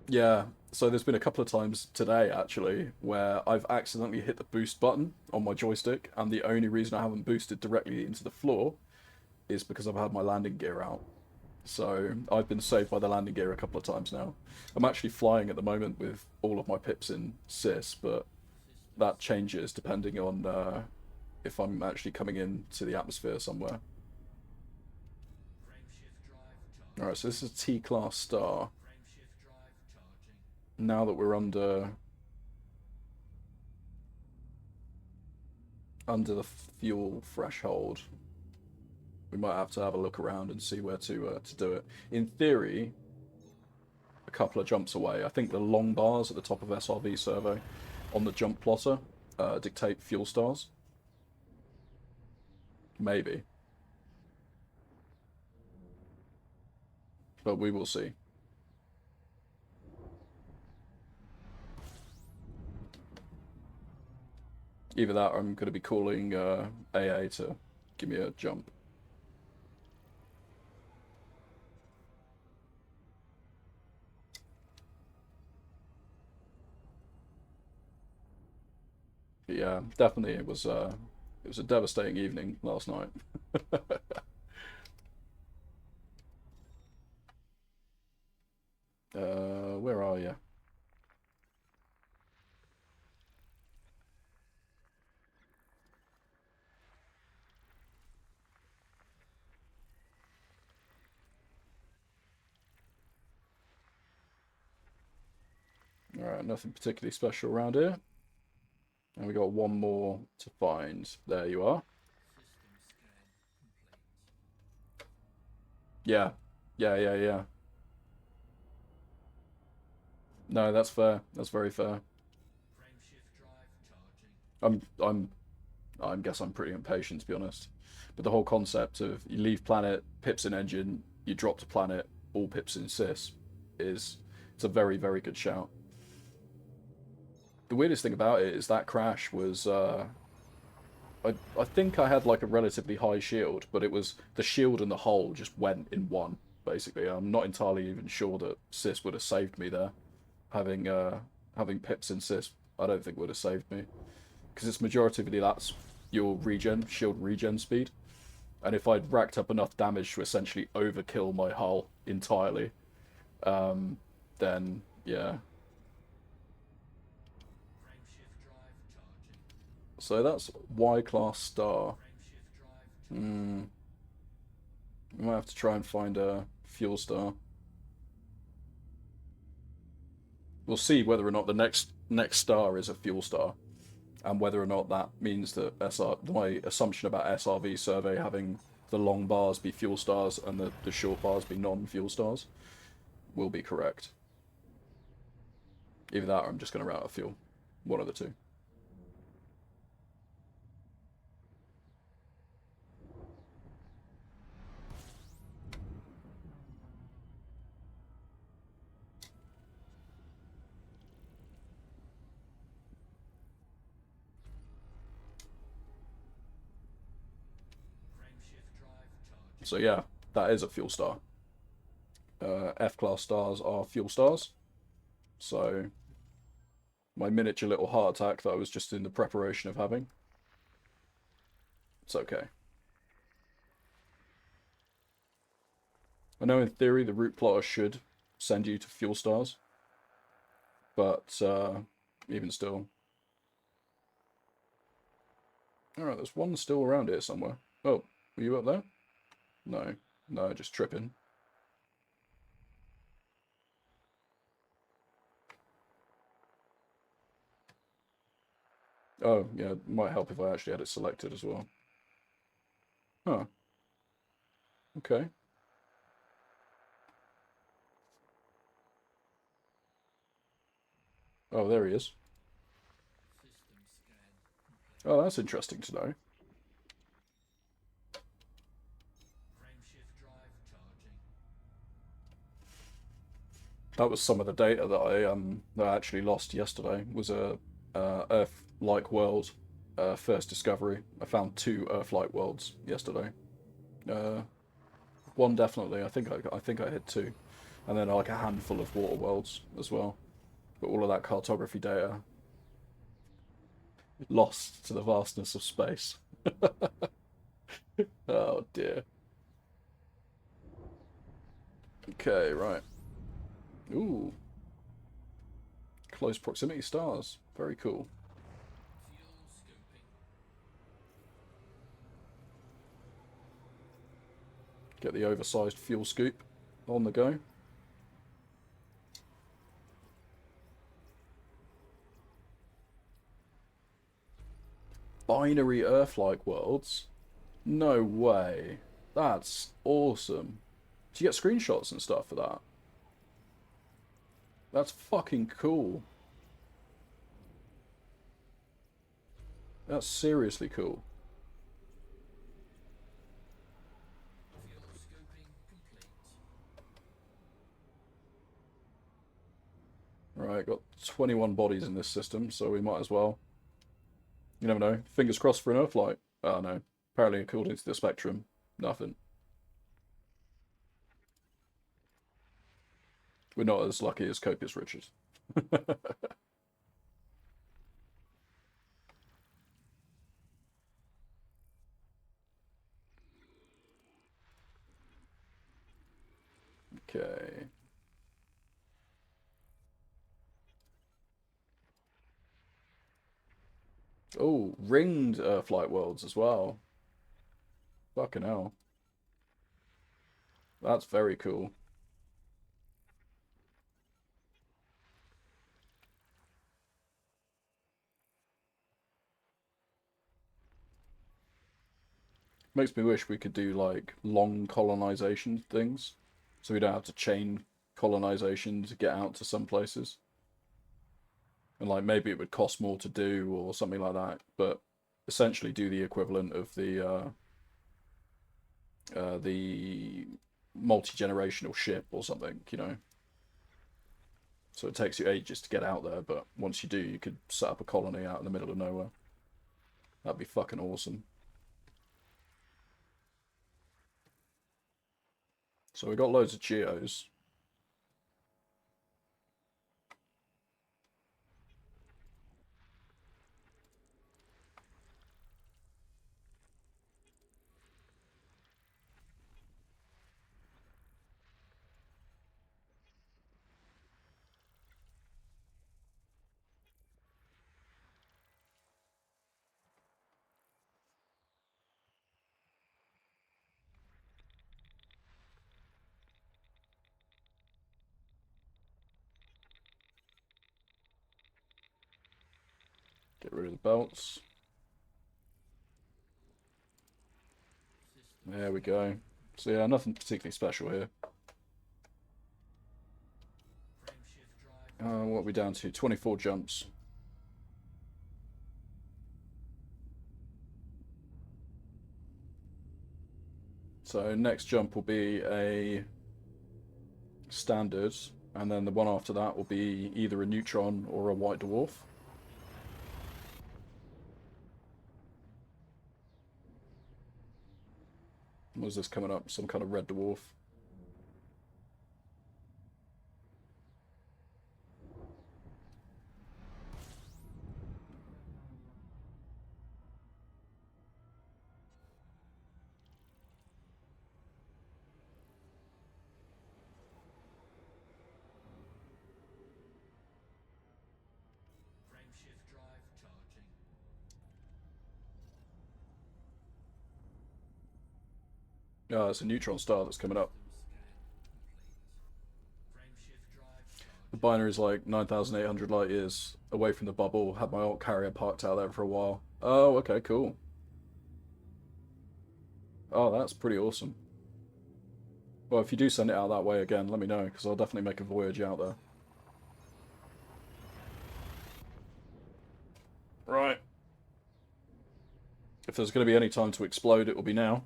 Yeah, so there's been a couple of times today actually where I've accidentally hit the boost button on my joystick, and the only reason I haven't boosted directly into the floor is because I've had my landing gear out. So I've been saved by the landing gear a couple of times now. I'm actually flying at the moment with all of my pips in sys, but that changes depending on if I'm actually coming into the atmosphere somewhere. Frameshift drive charging. Alright, so this is a T-class star. Frameshift drive charging. Now that we're under the fuel threshold, we might have to have a look around and see where to do it. In theory, a couple of jumps away. I think the long bars at the top of SRV survey on the jump plotter dictate fuel stars. Maybe. But we will see. Either that or I'm going to be calling AA to give me a jump. But yeah, definitely it was a devastating evening last night. Where are you? Alright, nothing particularly special around here. And we got one more to find. There you are. System scan complete. Yeah. Yeah. No, that's fair. That's very fair. Frameshift drive charging. I guess I'm pretty impatient, to be honest. But the whole concept of you leave planet, pips in engine, you drop to planet, all pips in sys it's a very, very good shout. The weirdest thing about it is that crash was I think I had like a relatively high shield, but it was the shield and the hull just went in one, basically. I'm not entirely even sure that sys would have saved me there. Having pips in sys, I don't think would have saved me. Because it's majoritively that's your regen, shield regen speed. And if I'd racked up enough damage to essentially overkill my hull entirely, then yeah. Frameshift drive charging. So that's Y class star. Frameshift drive charging. We might have to try and find a fuel star. We'll see whether or not the next star is a fuel star, and whether or not that means that my assumption about SRV survey having the long bars be fuel stars and the short bars be non-fuel stars will be correct. Either that or I'm just going to route a fuel. One of the two. Frameshift drive charging. So yeah, that is a fuel star. F-class stars are fuel stars. So my miniature little heart attack that I was just in the preparation of having, it's okay. I know in theory the route plotter should send you to fuel stars, but even still. Alright, there's one still around here somewhere. Oh, were you up there? No, just tripping. Oh, yeah, it might help if I actually had it selected as well. Huh. Okay. Oh, there he is. System scan complete. Oh, that's interesting to know. Frameshift drive charging. That was some of the data that I actually lost yesterday. Was a Earth-like world first discovery. I found 2 Earth-like worlds yesterday. One definitely. I think I hit 2, and then like a handful of water worlds as well. But all of that cartography data lost to the vastness of space. Oh dear. Okay, right. Ooh. Close proximity stars. Very cool. Fuel scooping. Get the oversized fuel scoop on the go. Binary Earth-like worlds? No way. That's awesome. Do you get screenshots and stuff for that? That's fucking cool. That's seriously cool. Fuel scooping complete. Right, got 21 bodies in this system, so we might as well. You never know. Fingers crossed for an Earthlight. Oh no. Apparently, according to the spectrum, nothing. We're not as lucky as Copious Richard. Okay. Oh, ringed flight worlds as well. Fucking hell. That's very cool. Makes me wish we could do like long colonization things, so we don't have to chain colonization to get out to some places. And like maybe it would cost more to do or something like that, but essentially do the equivalent of the multi-generational ship or something, you know. So it takes you ages to get out there, but once you do, you could set up a colony out in the middle of nowhere. That'd be fucking awesome. So we got loads of geos. Get rid of the belts. There we go. So yeah, nothing particularly special here. What are we down to? 24 jumps. So next jump will be a standard, and then the one after that will be either a neutron or a white dwarf. Was this coming up? Some kind of red dwarf. Frameshift drive charging. Ah, it's a neutron star that's coming up. Frameshift drive The charging. binary is like 9,800 light years away from the bubble. Had my alt carrier parked out there for a while. Oh, okay, cool. Oh, that's pretty awesome. Well, if you do send it out that way again, let me know, because I'll definitely make a voyage out there. Right. If there's going to be any time to explode, it will be now.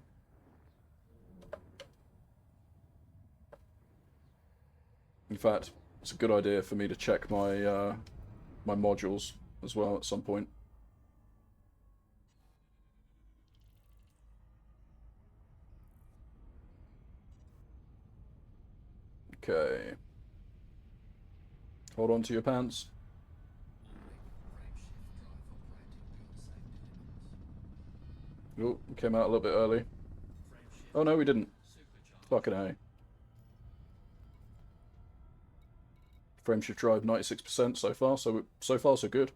In fact, it's a good idea for me to check my my modules as well at some point. Okay. Hold on to your pants. Warning. Frameshift drive operating beyond safety limits. Oh, came out a little bit early. Frameshift Oh no, we didn't. supercharged. Fucking A. Frameshift drive 96% so far, so far so good.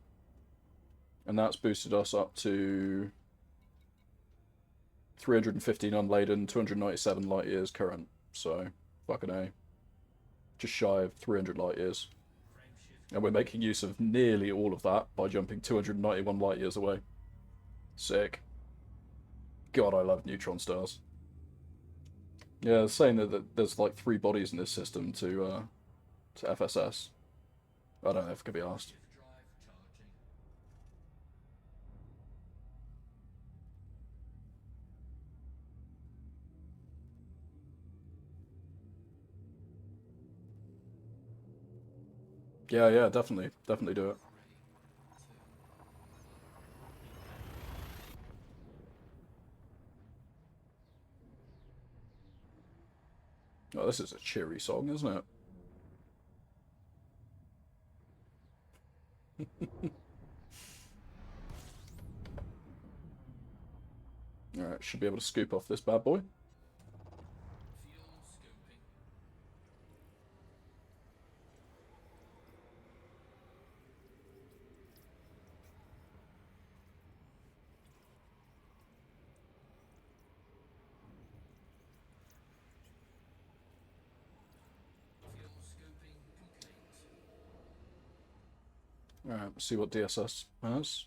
And that's boosted us up to 315 unladen, 297 light years current. So, fucking A. Just shy of 300 light years. Frameshift And we're making use of nearly all of that by jumping 291 light years away. Sick. God, I love neutron stars. Yeah, saying that there's like 3 bodies in this system to FSS. I don't know if it could be asked. drive charging. Yeah, definitely do it. Oh, this is a cheery song, isn't it? Alright, should be able to scoop off this bad boy. Fuel scoping. Alright, see what DSS has.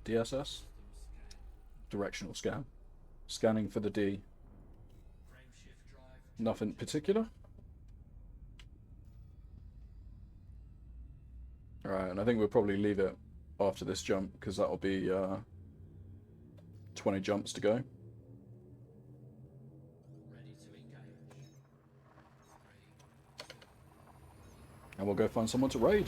DSS? System scan. Directional scan. Scanning for the D. Frame shift drive. Nothing particular. Alright, and I think we'll probably leave it after this jump, because that'll be 20 jumps to go. Ready to engage. 3, 2. And we'll go find someone to raid.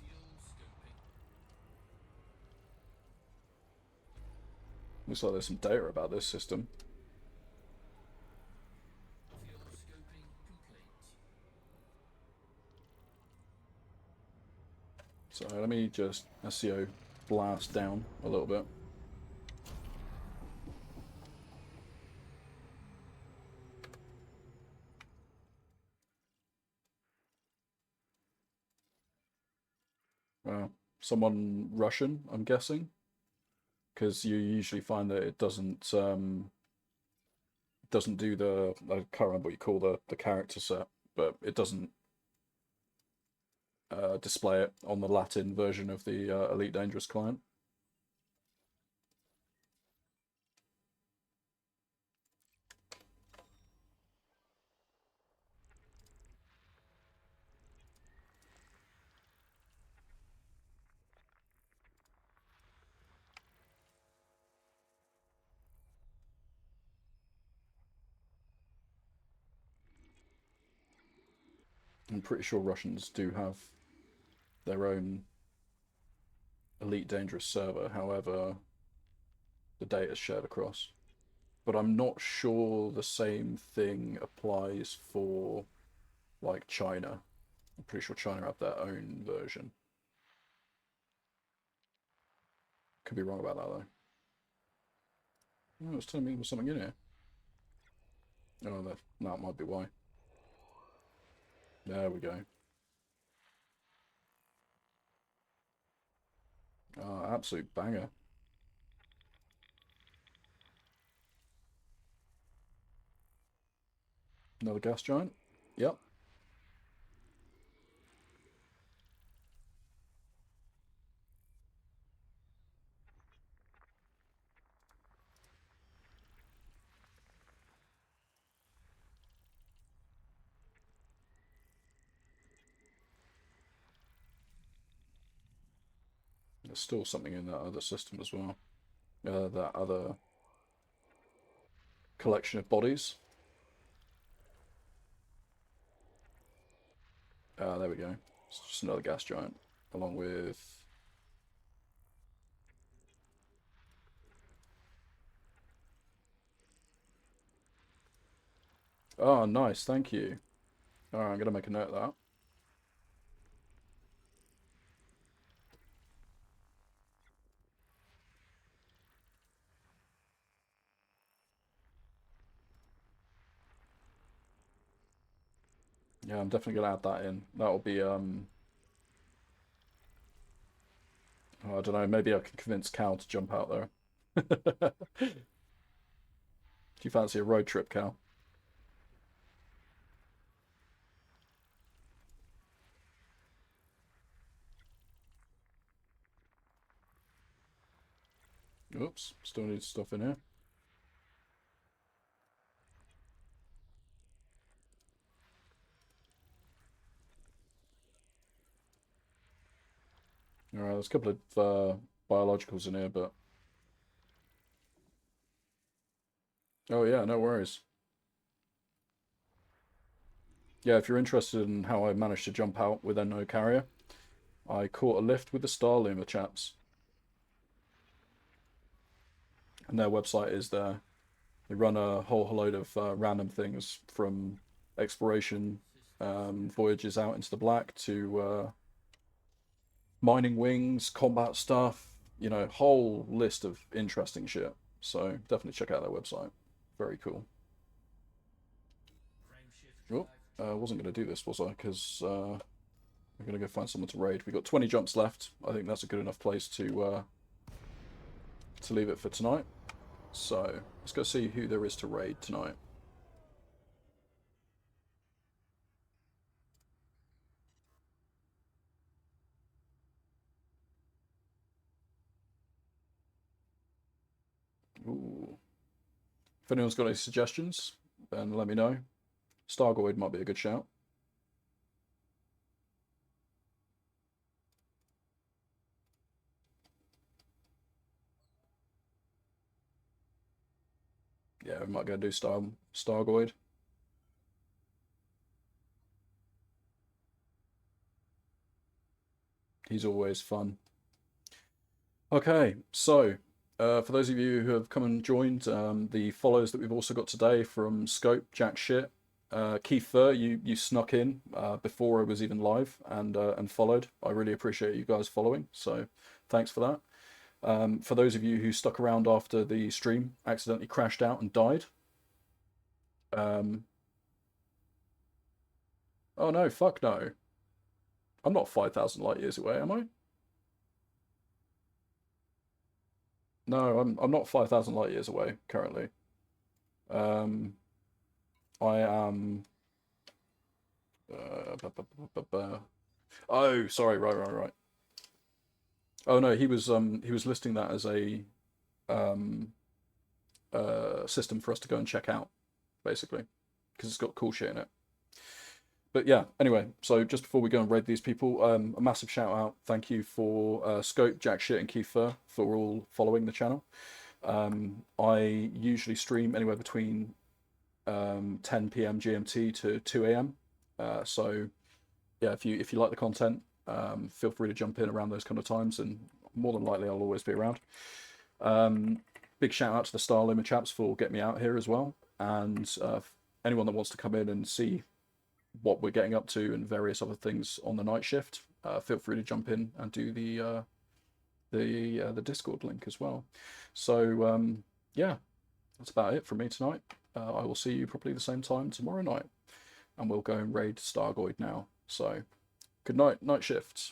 Fuel scoping. Looks like there's some data about this system. Fuel scoping complete. So let me just SEO blast down a little bit. Someone Russian, I'm guessing, because you usually find that it doesn't do the, I can't remember what you call the character set, but it doesn't display it on the Latin version of the Elite Dangerous client. I'm pretty sure Russians do have their own Elite Dangerous server, however, the data is shared across. But I'm not sure the same thing applies for, like, China. I'm pretty sure China have their own version. Could be wrong about that, though. Oh, it's telling me there's something in here. Oh, that might be why. There we go. Oh, absolute banger. Another gas giant? Yep. There's still something in that other system as well. That other collection of bodies. There we go. It's just another gas giant, along with... Oh, nice, thank you. Alright, I'm going to make a note of that. Yeah, I'm definitely going to add that in. That'll be, oh, I don't know, maybe I can convince Cal to jump out there. Do you fancy a road trip, Cal? Oops, still need stuff in here. Alright, there's a couple of biologicals in here, but... Oh yeah, no worries. Yeah, if you're interested in how I managed to jump out with no carrier, I caught a lift with the Starloomer chaps. And their website is there. They run a whole load of random things, from exploration voyages out into the black to mining wings, combat stuff, you know, whole list of interesting shit. So definitely check out their website. Very cool. Frame shift Oh, drive I wasn't going to do this, was I? Because we're going to go find someone to raid. We've got 20 jumps left. I think that's a good enough place to leave it for tonight. So let's go see who there is to raid tonight. Ooh. If anyone's got any suggestions, then let me know. Stargoid might be a good shout. Yeah, we might go do Stargoid. He's always fun. Okay, so for those of you who have come and joined, the follows that we've also got today from Scope, Jack Shit, Keith Fur, you snuck in before I was even live and followed. I really appreciate you guys following, so thanks for that. For those of you who stuck around after the stream, accidentally crashed out and died. Oh no, fuck no. I'm not 5,000 light years away, am I? No, I'm not 5,000 light years away currently. Um, I am. Oh, sorry. Right. Oh no, he was listing that as a um, system for us to go and check out, basically, because it's got cool shit in it. But yeah, anyway, so just before we go and raid these people, a massive shout out, thank you for Scope, Jack Shit, and Keith Fur for all following the channel. I usually stream anywhere between 10 p.m. GMT to 2 a.m. So yeah, if you like the content, feel free to jump in around those kind of times, and more than likely I'll always be around. Big shout out to the Star Limit chaps for getting me out here as well, and anyone that wants to come in and see what we're getting up to and various other things on the night shift, feel free to jump in and do the Discord link as well. So yeah, that's about it from me tonight. I will see you probably the same time tomorrow night, and we'll go and raid Stargoid now. So good night, night shifts.